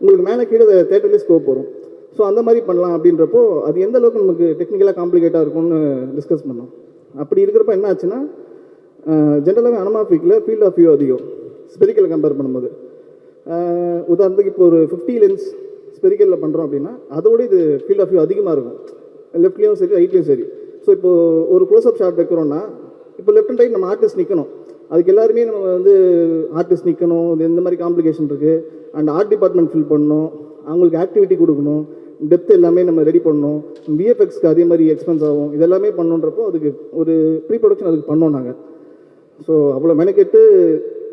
உங்களுக்கு மேலே கீழே தேட்டர்லேயே ஸ்கோப் வரும். ஸோ அந்த மாதிரி பண்ணலாம் அப்படின்றப்போ அது எந்த அளவுக்கு நமக்கு டெக்னிக்கலாக காம்ப்ளிகேட்டாக இருக்கும்னு டிஸ்கஸ் பண்ணோம். அப்படி இருக்கிறப்ப என்ன ஆச்சுன்னா, ஜென்ரலாகவே அனமாஃபிக்கில் ஃபீல்ட் ஆஃப் வியூ அதிகம் ஸ்பெரிக்கலை கம்பேர் பண்ணும்போது. உதாரணத்துக்கு இப்போ ஒரு 50 லென்ஸ் ஸ்பெரிக்கலில் பண்ணுறோம் அப்படின்னா அதோட இது ஃபீல்ட் ஆஃப் வியூ அதிகமாக இருக்கும், லெஃப்ட்லேயும் சரி ரைட்லேயும் சரி. ஸோ இப்போது ஒரு க்ளோஸ்அப் ஷாட் வைக்கிறோன்னா இப்போ லெஃப்ட் அண்ட் ரைட் நம்ம ஆர்டிஸ்ட் நிற்கணும், அதுக்கு எல்லாருமே நம்ம வந்து ஆர்டிஸ்ட் நிற்கணும், இது இந்த மாதிரி காம்ப்ளிகேஷன் இருக்குது. அண்ட் ஆர்ட் டிபார்ட்மெண்ட் ஃபில் பண்ணணும், அவங்களுக்கு ஆக்டிவிட்டி கொடுக்கணும், டெப்த் எல்லாமே நம்ம ரெடி பண்ணணும், விஎஃப்எக்ஸ்க்கு அதே மாதிரி எக்ஸ்பென்ஸ் ஆகும், இதெல்லாமே பண்ணணுன்றப்போ அதுக்கு ஒரு ப்ரீ ப்ரொடக்ஷன் அதுக்கு பண்ணோம் நாங்கள். ஸோ அவ்வளோ மெனக்கெட்டு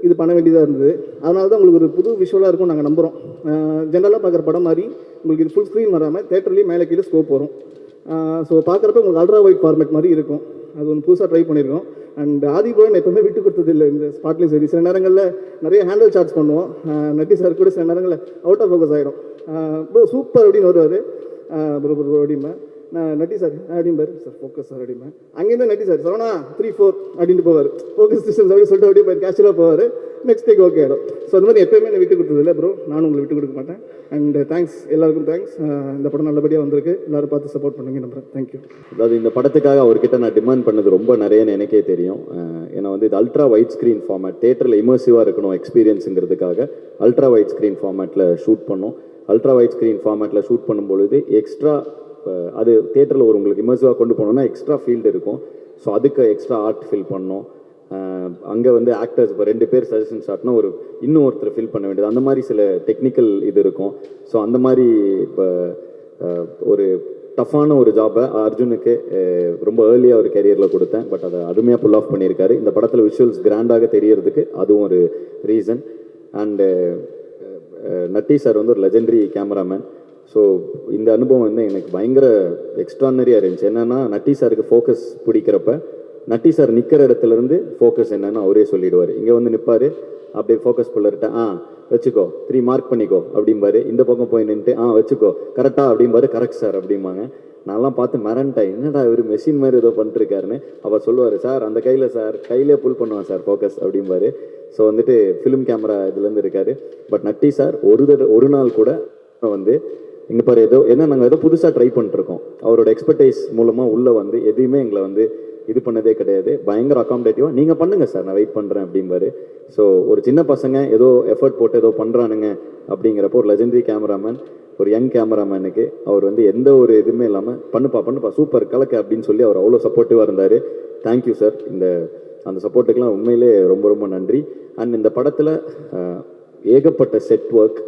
இது பண்ண வேண்டியதாக இருந்தது. அதனால தான் உங்களுக்கு ஒரு புது விஷுவலாக இருக்கும் நாங்கள் நம்புகிறோம். ஜென்ரலாக பார்க்குற படம் மாதிரி உங்களுக்கு இது ஃபுல் ஸ்க்ரீன் வராமல் தேட்டர்லேயே மேலே கீழே ஸ்கோப் வரும். ஸோ பார்க்குறப்ப உங்களுக்கு அல்ட்ரா வைட் ஃபார்மேட் மாதிரி இருக்கும். அது ஒன்று புதுசாக ட்ரை பண்ணியிருக்கோம். அண்ட் ஆதி ப்ரோ எப்பவுமே விட்டு கொடுத்தது இல்லை இந்த ஸ்பாட்லேயும் சரி. சில நேரங்களில் நிறைய ஹேண்டில் சார்ஜ் பண்ணுவோம், நட்டி சார் கூட சில நேரங்களில் அவுட் ஆஃப் ஃபோக்கஸ் ஆகிடும். ப்ரோ சூப்பர் அப்படின்னு வருவார், ப்ரோ ப்ரோ அப்படிம்பேன் நான், நட்டி சார் அப்படிம்பார், சார் ஃபோக்கஸ் சார் அப்படிம்பேன். அங்கேருந்து நட்டி சார் சரவணா 3-4 அப்படின்ட்டு போவார், ஃபோக்கஸ் டிஸ்டன்ஸ் அப்படின்னு சொல்லிட்டு அப்படியே போய் கேஷுவலாக போவார். நெக்ஸ்ட் டேக் ஓகே ஆகிடும். ஸோ அந்த மாதிரி எப்பயுமே நான் விட்டு கொடுத்ததில்லை ப்ரோ, நானும் உங்களுக்கு விட்டு கொடுக்க மாட்டேன். அண்ட் தேங்க்ஸ், எல்லாருக்கும் தேங்க்ஸ். இந்த படம் நல்லபடியாக வந்திருக்கு, எல்லோரும் பார்த்து சப்போர்ட் பண்ணுங்க நம்புறேன். தேங்க்யூ. அதாவது இந்த படத்துக்காக அவர்கிட்ட நான் டிமாண்ட் பண்ணது ரொம்ப நிறையன்னு எனக்கே தெரியும். ஏன்னா வந்து இது அல்ட்ரா வைட் ஸ்க்ரீன் ஃபார்மேட், தேட்டரில் இமர்சிவாக இருக்கணும் எக்ஸ்பீரியன்ஸுங்கிறதுக்காக அல்ட்ரா வைட் ஸ்க்ரீன் ஃபார்மேட்டில் ஷூட் பண்ணோம். அல்ட்ரா வைட் ஸ்க்ரீன் ஃபார்மேட்டில் ஷூட் பண்ணும்பொழுது எக்ஸ்ட்ரா அது தேட்டரில் ஒரு உங்களுக்கு இமர்சிவாக கொண்டு போனோம்னா எக்ஸ்ட்ரா ஃபீல்டு இருக்கும். ஸோ அதுக்கு எக்ஸ்ட்ரா ஆர்ட் ஃபில் பண்ணோம். அங்கே வந்து ஆக்டர்ஸ் இப்போ 2 பேர் சஜஷன் ஷாட்னா ஒரு இன்னும் ஒருத்தர் ஃபில் பண்ண வேண்டியது, அந்த மாதிரி சில டெக்னிக்கல் இது இருக்கும். ஸோ அந்த மாதிரி இப்போ ஒரு டஃப்பான ஒரு ஜாபை அர்ஜுனுக்கு ரொம்ப ஏர்லியாக ஒரு கேரியரில் கொடுத்தேன். பட் அதை அருமையாக புல் ஆஃப் பண்ணியிருக்காரு. இந்த படத்தில் விஷுவல்ஸ் கிராண்டாக தெரியறதுக்கு அதுவும் ஒரு ரீசன். அண்டு நட்டி சார் வந்து ஒரு லெஜெண்டரி கேமராமேன். ஸோ இந்த அனுபவம் வந்து எனக்கு பயங்கர எக்ஸ்ட்ரானரியாக இருந்துச்சு. என்னென்னா நட்டி சாருக்கு ஃபோக்கஸ் பிடிக்கிறப்ப நட்டி சார் நிற்கிற இடத்துலேருந்து ஃபோக்கஸ் என்னென்னு அவரே சொல்லிடுவார். இங்கே வந்து நிற்பார், அப்படியே ஃபோக்கஸ் புள்ளர்கிட்ட வச்சுக்கோ 3 மார்க் பண்ணிக்கோ அப்படிம்பாரு. இந்த பக்கம் போய் நின்றுட்டு வச்சுக்கோ கரெக்டாக அப்படிம்பாரு. கரெக்ட் சார் அப்படிம்பாங்க. நான்லாம் பார்த்து மறந்துட்டேன், என்னடா இவர் மெஷின் மாதிரி ஏதோ பண்ணிட்டுருக்காருன்னு. அப்போ சொல்லுவார், சார் அந்த கையில் சார் கையிலே புல் பண்ணுவான் சார் ஃபோக்கஸ் அப்படிம்பாரு. ஸோ வந்துட்டு ஃபிலிம் கேமரா இதுலேருந்து இருக்கார். பட் நட்டி சார் ஒரு நாள் கூட வந்து இங்கே பாரு ஏதோ ஏன்னா நாங்கள் ஏதோ புதுசாக ட்ரை பண்ணிட்டுருக்கோம், அவரோட எக்ஸ்பர்டைஸ் மூலமாக உள்ளே வந்து எதையுமே எங்களை வந்து இது பண்ணதே கிடையாது. பயங்கர அகாமடேட்டிவாக நீங்கள் பண்ணுங்கள் சார் நான் வெயிட் பண்ணுறேன் அப்படிம்பாரு. ஸோ ஒரு சின்ன பசங்க ஏதோ எஃபர்ட் போட்டு ஏதோ பண்ணுறானுங்க அப்படிங்கிறப்போ ஒரு லெஜெண்டரி கேமராமேன், ஒரு யங் கேமராமேனுக்கு அவர் வந்து எந்த ஒரு இதுவுமே இல்லாமல் பண்ணுப்பா சூப்பர் கலக்க அப்படின்னு சொல்லி அவர் அவ்வளோ சப்போர்ட்டிவாக இருந்தார். Thank you sir. அந்த சப்போர்ட்டுக்கெலாம் உண்மையிலே ரொம்ப ரொம்ப நன்றி. அண்ட் இந்த படத்தில் ஏகப்பட்ட செட் ஒர்க்,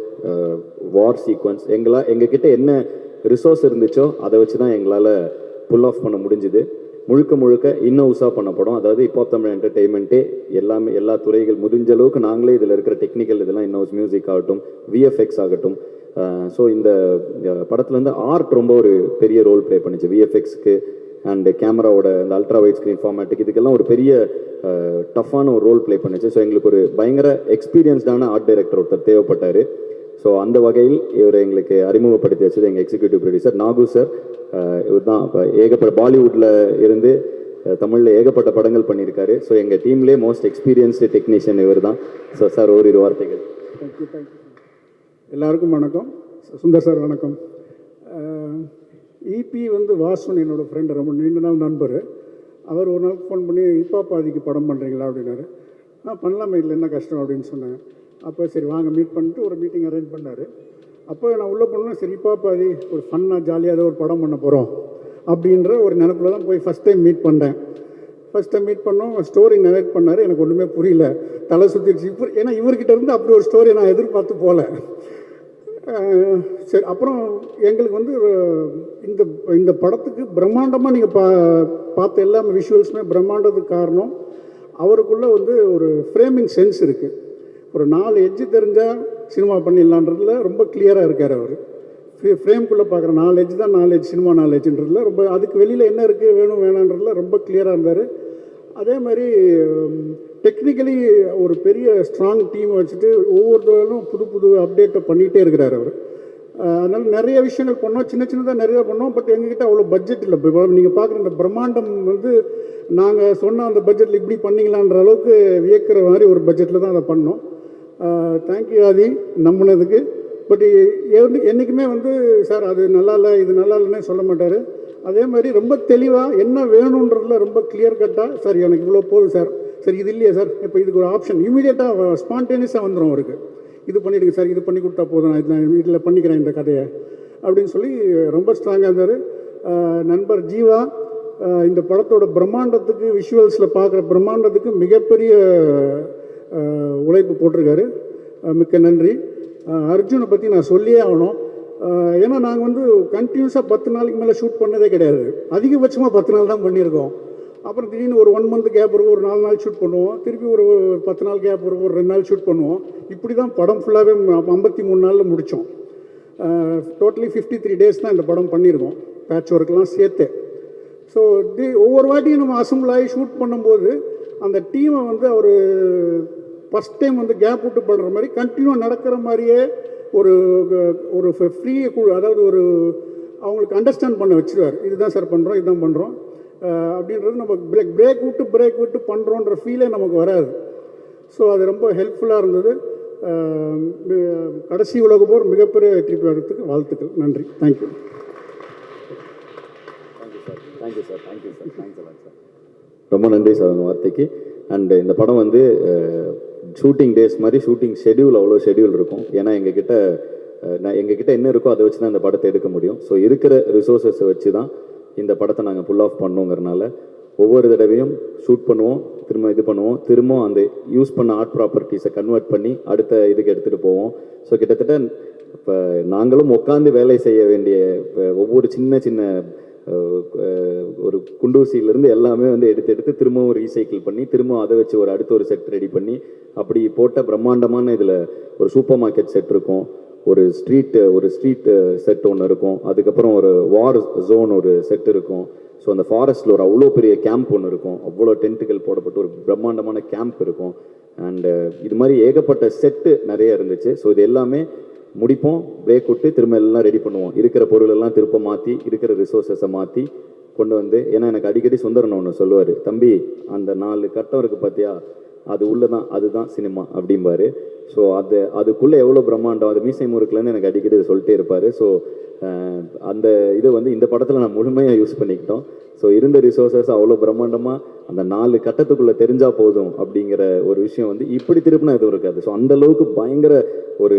வார் சீக்வன்ஸ், எங்ககிட்ட என்ன ரிசோர்ஸ் இருந்துச்சோ அதை வச்சு தான் எங்களால் புல் ஆஃப் பண்ண முடிஞ்சுது. முழுக்க இன்னோஸாக பண்ண படம். அதாவது இப்போ தமிழ் என்டர்டெயின்மெண்ட்டே எல்லாமே எல்லா துறைகள் முடிஞ்ச அளவுக்கு நாங்களே இதில் இருக்கிற டெக்னிக்கல் இதெல்லாம் இன்னோஸ் மியூசிக் ஆகட்டும், விஎஃப்எக்ஸ் ஆகட்டும். ஸோ இந்த படத்தில் வந்து ஆர்ட் ரொம்ப ஒரு பெரிய ரோல் ப்ளே பண்ணிச்சு விஎஃப்எக்ஸ்க்கு அண்ட் கேமராவோட இந்த அல்ட்ரா வைட் ஸ்க்ரீன் ஃபார்மேட்டுக்கு. இதுக்கெல்லாம் ஒரு பெரிய டஃப்பான ஒரு ரோல் ப்ளே பண்ணிச்சு. ஸோ எங்களுக்கு ஒரு பயங்கர எக்ஸ்பீரியன்ஸ்டான ஆர்ட் டைரக்டர் ஒருத்தர் தேவைப்பட்டார். ஸோ அந்த வகையில் இவர் எங்களுக்கு அறிமுகப்படுத்தி வச்சது எங்கள் எக்ஸிக்யூட்டிவ் ப்ரொடியூசர் நாகு சார். இவர் தான் இப்போ ஏகப்பட்ட பாலிவுட்டில் இருந்து தமிழில் ஏகப்பட்ட படங்கள் பண்ணியிருக்காரு. ஸோ எங்கள் டீம்லேயே மோஸ்ட் எக்ஸ்பீரியன்ஸ்டு டெக்னீஷியன் இவர் தான். ஸோ சார் ஒரு வார்த்தைகள். தேங்க்யூ. எல்லாருக்கும் வணக்கம். சுந்தர் சார் வணக்கம். இபி வந்து வாசன் என்னோடய ஃப்ரெண்டு, ரொம்ப நீண்ட நாள் நண்பர். அவர் ஒரு நாள் ஃபோன் பண்ணி இப்பா பாதிக்கு படம் பண்ணுறீங்களா அப்படின்னாரு. பண்ணலாமே, இல்லை என்ன கஷ்டம் அப்படின்னு சொன்னேன். அப்போ சரி வாங்க மீட் பண்ணிட்டு ஒரு மீட்டிங் அரேஞ்ச் பண்ணார். அப்போ நான் உள்ளே போனேன், சரி இப்பா பாதி ஒரு ஃபன்னாக ஜாலியாக ஏதோ ஒரு படம் பண்ண போகிறோம் அப்படின்ற ஒரு நினைப்பில் தான் போய் ஃபஸ்ட் டைம் மீட் பண்ணேன். பண்ணோம், ஸ்டோரி நரேட் பண்ணார். எனக்கு ஒன்றுமே புரியல, தலை சுற்றிடுச்சு. ஏன்னா இவர்கிட்ட இருந்து அப்படி ஒரு ஸ்டோரி நான் எதிர்பார்த்து போகல. சரி, அப்புறம் எங்களுக்கு வந்து இந்த இந்த படத்துக்கு பிரம்மாண்டமாக நீங்கள் பார்த்த எல்லா விஷுவல்ஸுமே பிரம்மாண்டத்துக்கு காரணம் அவருக்குள்ளே வந்து ஒரு ஃப்ரேமிங் சென்ஸ் இருக்குது. ஒரு 4 எட்ஜு தெரிஞ்சால் சினிமா பண்ணிடலான்றதுல ரொம்ப கிளியராக இருக்கார் அவர். ஃப்ரேம்குள்ளே பார்க்குற 4 எட்ஜ் தான் 4 எட்ஜ் சினிமா 4 எட்ஜுன்றதுல ரொம்ப அதுக்கு வெளியில் என்ன இருக்குது வேணும் வேணான்றதுல ரொம்ப கிளியராக இருந்தார். அதே மாதிரி டெக்னிக்கலி ஒரு பெரிய ஸ்ட்ராங் டீம் வச்சுட்டு ஒவ்வொரு நாளும் புது புது அப்டேட்டை பண்ணிகிட்டே இருக்கிறார் அவர். அதனால் நிறைய விஷயங்கள் பண்ணோம், சின்ன சின்னதாக நிறையா பண்ணோம். பட் எங்ககிட்ட அவ்வளோ பட்ஜெட் இல்லை. இப்போ நீங்கள் பார்க்குற இந்த பிரம்மாண்டம் வந்து நாங்கள் சொன்ன அந்த பட்ஜெட்டில் இப்படி பண்ணிங்களான்ற அளவுக்கு வியக்கிற மாதிரி ஒரு பட்ஜெட்டில் தான் அதை பண்ணோம். Thank you Aadhi நம்பினதுக்கு. பட் என்றைக்குமே வந்து சார் அது நல்லா இல்லை இது நல்லா இல்லைன்னே சொல்ல மாட்டார். அதே மாதிரி ரொம்ப தெளிவாக என்ன வேணுன்றதுல ரொம்ப கிளியர் கட்டாக சார் எனக்கு இவ்வளோ போதும் சார், சரி இது இல்லையா சார், இப்போ இதுக்கு ஒரு ஆப்ஷன் இமீடியட்டாக ஸ்பான்டேனியஸாக வந்துடும் அவருக்கு. இது பண்ணிவிடுங்க சார், இது பண்ணி கொடுத்தா போதும், நான் வீட்டில் பண்ணிக்கிறேன் இந்த கதையை அப்படின்னு சொல்லி ரொம்ப ஸ்ட்ராங்காக இருந்தார். நண்பர் ஜீவா இந்த படத்தோட பிரம்மாண்டத்துக்கு விஷுவல்ஸில் பார்க்குற பிரம்மாண்டத்துக்கு மிகப்பெரிய உழைப்பு போட்டிருக்காரு. மிக்க நன்றி. அர்ஜுனை பற்றி நான் சொல்லியே ஆகணும். ஏன்னா நாங்கள் வந்து கண்டினியூஸாக 10 நாளைக்கு மேலே ஷூட் பண்ணதே கிடையாது. அதிகபட்சமாக 10 நாள் தான் பண்ணியிருக்கோம். அப்புறம் திடீர்னு ஒரு 1 மந்த் கேப் இருக்கும், ஒரு 4 நாள் ஷூட் பண்ணுவோம், திருப்பி ஒரு 10 நாள் கேப் இருக்கும், ஒரு 2 நாள் ஷூட் பண்ணுவோம். இப்படி தான் படம் ஃபுல்லாகவே 53 நாளில் முடித்தோம். டோட்டலி 53 டேஸ் தான் இந்த படம் பண்ணியிருக்கோம், பேட்ச் ஒர்க்லாம் சேர்த்து. ஸோ ஒவ்வொரு வாட்டியும் நம்ம அசம்பிள் ஆகி ஷூட் பண்ணும்போது அந்த டீமை வந்து அவர் ஃபஸ்ட் டைம் வந்து கேப் விட்டு பண்ணுற மாதிரி கண்டினியூவாக நடக்கிற மாதிரியே ஒரு ஒரு ஃப்ரீ அதாவது ஒரு அவங்களுக்கு அண்டர்ஸ்டாண்ட் பண்ண வச்சுருவார். இதுதான் சார் பண்ணுறோம், இதுதான் பண்ணுறோம் அப்படின்றது நம்ம பிரேக் விட்டு பண்ணுறோன்ற ஃபீலே நமக்கு வராது. ஸோ அது ரொம்ப ஹெல்ப்ஃபுல்லாக இருந்தது. கடைசி உலக போர் மிகப்பெரிய வெற்றி பெறத்துக்கு வாழ்த்துக்கள். நன்றி. தேங்க்யூ. Thank you sir. ரொம்ப நன்றி சார் உங்கள் வார்த்தைக்கு. அண்ட் இந்த படம் வந்து ஷூட்டிங் டேஸ் மாதிரி ஷூட்டிங் ஷெடியூல் அவ்வளோ ஷெடியூல் இருக்கும். ஏன்னா எங்ககிட்ட என்ன இருக்கோ அதை வச்சு தான் இந்த படத்தை எடுக்க முடியும். ஸோ இருக்கிற ரிசோர்ஸஸை வச்சு தான் இந்த படத்தை நாங்கள் புல் ஆஃப் பண்ணோங்கிறனால ஒவ்வொரு தடவையும் ஷூட் பண்ணுவோம், திரும்ப அந்த யூஸ் பண்ண ஆர்ட் ப்ராப்பர்ட்டிஸை கன்வெர்ட் பண்ணி அடுத்த இதுக்கு எடுத்துகிட்டு போவோம். ஸோ கிட்டத்தட்ட இப்போ நாங்களும் உட்காந்து வேலை செய்ய வேண்டிய ஒவ்வொரு சின்ன ஒரு குண்டூசியிலேருந்து எல்லாமே வந்து எடுத்து திரும்பவும் ரீசைக்கிள் பண்ணி திரும்ப அதை வச்சு அடுத்த ஒரு செட் ரெடி பண்ணி அப்படி போட்ட பிரம்மாண்டமான இதில் ஒரு சூப்பர் மார்க்கெட் செட் இருக்கும், ஒரு ஸ்ட்ரீட் செட் ஒன்று இருக்கும், அதுக்கப்புறம் ஒரு வார் ஜோன் ஒரு செட் இருக்கும். ஸோ அந்த ஃபாரஸ்ட்டில் ஒரு அவ்வளோ பெரிய கேம்ப் ஒன்று இருக்கும், அவ்வளோ டென்ட்டுகள் போடப்பட்டு ஒரு பிரம்மாண்டமான கேம்ப் இருக்கும். அண்டு இது மாதிரி ஏகப்பட்ட செட்டு நிறைய இருந்துச்சு. ஸோ இது எல்லாமே முடிப்போம், பிரேக் விட்டு திரும்ப எல்லாம் ரெடி பண்ணுவோம். இருக்கிற பொருளெல்லாம் திரும்ப மாற்றி இருக்கிற ரிசோர்ஸஸை மாற்றி கொண்டு வந்து, ஏன்னா எனக்கு அடிக்கடி சுந்தரன் ஒன்று சொல்லுவார், தம்பி அந்த 4 கட்டம் இருக்குது பார்த்தியா, அது உள்ளதான், அதுதான் சினிமா அப்படிம்பாரு. ஸோ அதுக்குள்ளே எவ்வளோ பிரம்மாண்டம், அது மீசை முறுக்குலன்னு எனக்கு அடிக்கடி சொல்லிட்டே இருப்பார். ஸோ அந்த இதை வந்து இந்த படத்தில் நான் முழுமையாக யூஸ் பண்ணிக்கிட்டோம். ஸோ இருந்த ரிசோர்ஸஸ் அவ்வளோ பிரம்மாண்டமாக அந்த 4 கட்டத்துக்குள்ளே தெரிஞ்சால் போதும் அப்படிங்கிற ஒரு விஷயம் வந்து இப்படி திருப்பினா எதுவும் இருக்காது. ஸோ அந்தளவுக்கு பயங்கர ஒரு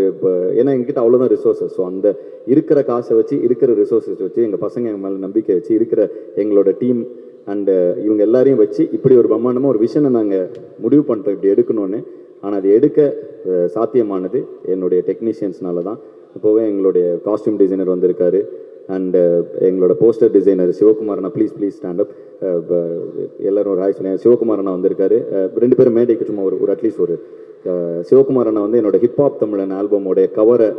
ஏன்னா எங்ககிட்ட அவ்வளோதான் ரிசோர்ஸஸ். ஸோ அந்த இருக்கிற காசை வச்சு இருக்கிற ரிசோர்ஸஸ் வச்சு எங்கள் பசங்க எங்கள் மேலே நம்பிக்கை வச்சு இருக்கிற எங்களோட டீம் அண்டு இவங்க எல்லாரையும் வச்சு இப்படி ஒரு பிரம்மாண்டமாக ஒரு விஷனை நாங்கள் முடிவு பண்ணுறோம் இப்படி எடுக்கணும்னு. ஆனால் அது எடுக்க சாத்தியமானது என்னுடைய டெக்னீஷியன்ஸ்னால தான். இப்போவே எங்களுடைய காஸ்டியூம் டிசைனர் வந்திருக்காரு அண்டு எங்களோட போஸ்டர் டிசைனர் சிவகுமாரண்ணா, ப்ளீஸ் ஸ்டாண்டப், எல்லோரும் ஒரு ஹாய் சொன்னேன். சிவகுமாரண்ணா வந்திருக்காரு. 2 பேரும் மேடைக்கு சும்மா ஒரு அட்லீஸ்ட் ஒரு சிவகுமாரண்ணா வந்து என்னோட ஹிப்ஹாப் தமிழன் ஆல்பமோடைய கவரை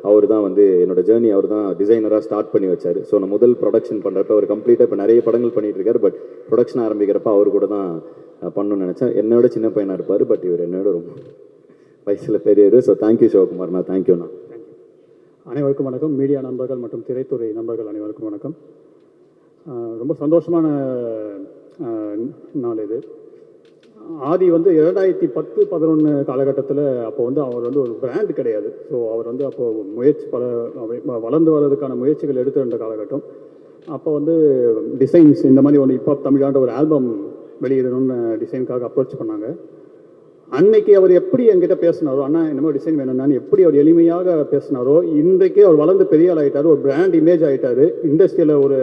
அவர் தான் வந்து என்னோட ஜேர்னி அவர் தான் டிசைனராக ஸ்டார்ட் பண்ணி வச்சார். ஸோ நான் முதல் ப்ரொடக்ஷன் பண்ணுறப்ப அவர் கம்ப்ளீட்டாக இப்போ நிறைய படங்கள் பண்ணிகிட்டு இருக்காரு. பட் ப்ரொடக்ஷன் ஆரம்பிக்கிறப்ப அவர் கூட தான் பண்ணணும்னு நினச்சேன். என்னோட சின்ன பையனாக இருப்பார், பட் இவர் என்னோட ரொம்ப வயசில் பெரியவர். ஸோ தேங்க்யூ சிவகுமார்ண்ணா, தேங்க்யூண்ணா. அனைவருக்கும் வணக்கம். மீடியா நண்பர்கள் மற்றும் திரைத்துறை நண்பர்கள் அனைவருக்கும் வணக்கம். ரொம்ப சந்தோஷமான நாள் இது. ஆதி வந்து 2010-11 காலகட்டத்தில் அப்போ வந்து அவர் வந்து ஒரு பிராண்ட் கிடையாது. ஸோ அவர் வந்து அப்போது வளர்ந்து வர்றதுக்கான முயற்சிகள் எடுத்துருந்த காலகட்டம். அப்போ வந்து டிசைன்ஸ் இந்த மாதிரி ஒன்று ஹிப்ஹாப் தமிழாண்ட ஒரு ஆல்பம் வெளியிடணும்னு டிசைனுக்காக அப்ரோச் பண்ணாங்க. அன்னைக்கு அவர் எப்படி என்கிட்ட பேசினாரோ, அண்ணா இந்த மாதிரி டிசைன் வேணும்னான்னு எப்படி அவர் எளிமையாக பேசினாரோ, இன்றைக்கே அவர் வளர்ந்து பெரிய ஆள் ஆகிட்டார், ஒரு பிராண்ட் இமேஜ் ஆகிட்டார், இண்டஸ்ட்ரியில் ஒரு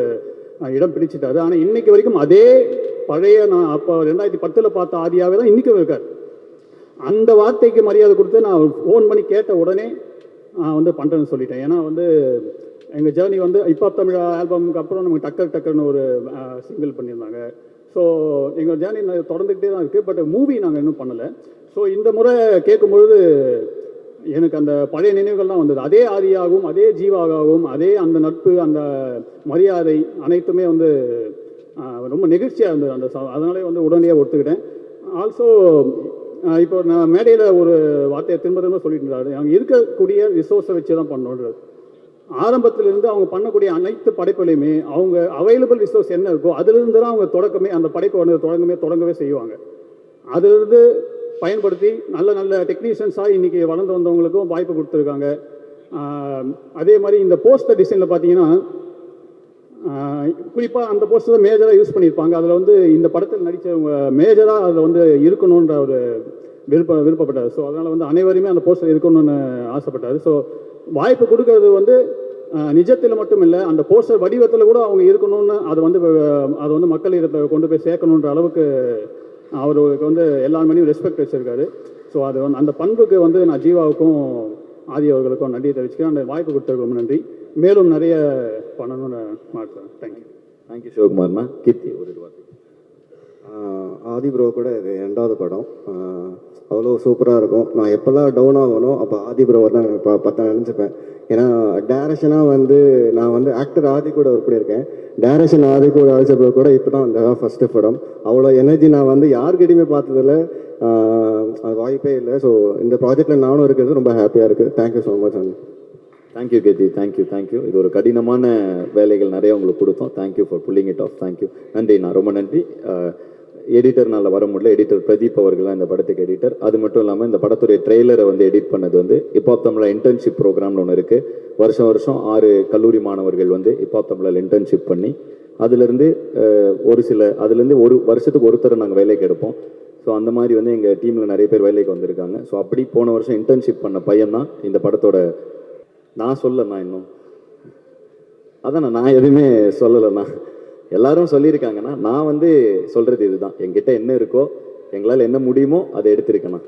இடம் பிடிச்சிட்டாரு. ஆனால் இன்னைக்கு வரைக்கும் அதே பழைய நான் அப்போ 2010 பார்த்த ஆதியாகவே தான் இன்றைக்கும் இருக்கார். அந்த வார்த்தைக்கு மரியாதை கொடுத்து நான் ஃபோன் பண்ணி கேட்ட உடனே வந்து பண்ணுறேன்னு சொல்லிட்டேன். ஏன்னா வந்து எங்கள் ஜேர்னி வந்து ஹிப்ஹாப் தமிழ் ஆல்பமுக்கு அப்புறம் நமக்கு டக்கர்னு ஒரு சிங்கிள் பண்ணியிருந்தாங்க. ஸோ எங்கள் ஜேர்னி தொடர்ந்துக்கிட்டே தான் இருக்குது. பட் மூவி நாங்கள் இன்னும் பண்ணலை. ஸோ இந்த முறை கேட்கும்பொழுது எனக்கு அந்த பழைய நினைவுகள் தான் வந்தது. அதே ஆதியாகவும் அதே ஜீவாகவும் அதே அந்த நட்பு அந்த மரியாதை அனைத்துமே வந்து ரொம்ப நெகிழ்ச்சியாக இருந்தது. அதனாலே வந்து உடனடியாக ஒத்துக்கிட்டேன். ஆல்சோ இப்போ நான் மேடையில் ஒரு வார்த்தையை திரும்ப சொல்லிட்டு இருந்தாரு, அவங்க இருக்கக்கூடிய ரிசோர்ஸை வச்சு தான் பண்ணணுன்றது. ஆரம்பத்திலிருந்து அவங்க பண்ணக்கூடிய அனைத்து படைப்புலையுமே அவங்க அவைலபிள் ரிசோர்ஸ் என்ன இருக்கோ அதிலிருந்து தான் அவங்க தொடக்கமே அந்த படைப்பை வந்து தொடங்கவே செய்வாங்க. அதிலிருந்து பயன்படுத்தி நல்ல நல்ல டெக்னீஷியன்ஸாக இன்றைக்கி வளர்ந்து வந்தவங்களுக்கும் வாய்ப்பு கொடுத்துருக்காங்க. அதே மாதிரி இந்த போஸ்டர் டிசைனில் பார்த்தீங்கன்னா குறிப்பாக அந்த போஸ்டர் மேஜராக யூஸ் பண்ணியிருப்பாங்க. அதில் வந்து இந்த படத்தில் நடித்தவங்க மேஜராக அதில் வந்து இருக்கணுன்ற ஒரு விருப்பப்பட்டார். ஸோ அதனால் வந்து அனைவருமே அந்த போஸ்டர் இருக்கணும்னு ஆசைப்பட்டார். ஸோ வாய்ப்பு கொடுக்கறது வந்து நிஜத்தில் மட்டும் இல்லை, அந்த போஸ்டர் வடிவத்தில் கூட அவங்க இருக்கணும்னு அதை வந்து மக்களிடத்தை கொண்டு போய் சேர்க்கணுன்ற அளவுக்கு அவருக்கு வந்து எல்லாருமே ரெஸ்பெக்ட் வச்சுருக்காரு. ஸோ அது வந்து அந்த பண்புக்கு வந்து நான் ஜீவாவுக்கும் ஆதி அவர்களுக்கும் நன்றியை தெரிவிச்சுக்கிறேன். அந்த வாய்ப்பு கொடுத்ததுக்கு ரொம்ப நன்றி. மேலும் நிறைய பண்ணணும்னு மாற்றேன். தேங்க்யூ சிவகுமார்ண்ணா. கீர்த்தி ஒரு ஆதி ப்ரோ கூட இது 2வது படம். அவ்வளோ சூப்பராக இருக்கும். நான் எப்போல்லாம் டவுன் ஆகணும் அப்போ ஆதி ப்ரோவை தான் பார்த்தா நினச்சிப்பேன். ஏன்னா டேரக்ஷனாக வந்து நான் வந்து ஆக்டர் ஆதி கூட ஒர்க் பண்ணியிருக்கேன். டேரக்ஷன் ஆதி கூட அழைச்சப்போ கூட இப்போ தான் அந்த ஃபஸ்ட்டு படம். அவ்வளோ எனர்ஜி நான் வந்து யார்கிட்டையுமே பார்த்ததில்ல, அது வாய்ப்பே இல்லை. ஸோ இந்த ப்ராஜெக்டில் நானும் இருக்கிறது ரொம்ப ஹாப்பியாக இருக்குது. தேங்க்யூ ஸோ மச் அண்ணா. Thank you Keerthi, thank you. இது ஒரு கடினமான வேலைகள் நிறைய உங்களுக்கு கொடுத்தோம். Thank you for pulling it off. Thank you, நன்றிண்ணா, ரொம்ப நன்றி. எடிட்டர்னால வர முடியல. எடிட்டர் பிரதீப் அவர்கள் தான் இந்த படத்துக்கு எடிட்டர். அது மட்டும் இல்லாமல் இந்த படத்துடைய ட்ரெய்லரை வந்து எடிட் பண்ணது வந்து ஹிப்ஹாப் தமிழில் இன்டர்ன்ஷிப் ப்ரோக்ராம்னு ஒன்று இருக்குது. வருஷம் 6 கல்லூரி மாணவர்கள் வந்து ஹிப்ஹாப் தமிழில் இன்டர்ன்ஷிப் பண்ணி அதுலேருந்து ஒரு வருஷத்துக்கு ஒருத்தரை நாங்கள் வேலைக்கு எடுப்போம். ஸோ அந்த மாதிரி வந்து எங்கள் டீமில் நிறைய பேர் வேலைக்கு வந்திருக்காங்க. ஸோ அப்படி போன வருஷம் இன்டர்ன்ஷிப் பண்ண பையன் தான் இந்த படத்தோட. நான் சொல்லலைண்ணா இன்னும், அதான் நான் எதுவுமே சொல்லலைண்ணா. எல்லாரும் சொல்லியிருக்காங்கண்ணா. நான் வந்து சொல்கிறது இதுதான், என்கிட்ட என்ன இருக்கோ எங்களால் என்ன முடியுமோ அதை எடுத்திருக்கேண்ணா.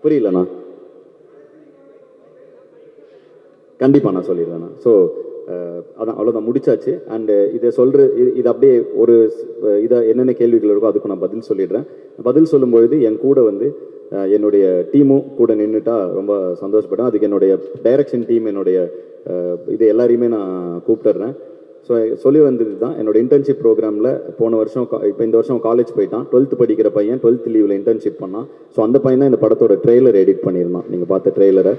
புரியலண்ணா? கண்டிப்பாக நான் சொல்லிடுறேண்ணா. ஸோ அதான் அவ்வளோதான், முடிச்சாச்சு. அண்டு இதை இது அப்படியே ஒரு என்னென்ன கேள்விகள் இருக்கோ அதுக்கு நான் பதில் சொல்லிடுறேன். பதில் சொல்லும்பொழுது என் கூட வந்து என்னுடைய டீமும் கூட நின்றுட்டா ரொம்ப சந்தோஷப்பட்டேன். அதுக்கு என்னுடைய டைரக்ஷன் டீம், என்னுடைய இது எல்லாரையுமே நான் கூப்பிட்டுறேன். ஸோ சொல்லி வந்தது தான் என்னோட இன்டர்ன்ஷிப் ப்ரோக்ராமில் போன வருஷம் இப்போ இந்த வருஷம் காலேஜ் போயிட்டான். 12th படிக்கிற பையன் 12th லீவில் இன்டர்ன்ஷிப் பண்ணான். ஸோ அந்த பையன் தான் இந்த படத்தோட ட்ரெய்லர் எடிட் பண்ணியிருந்தான், நீங்கள் பார்த்த ட்ரெய்லரை.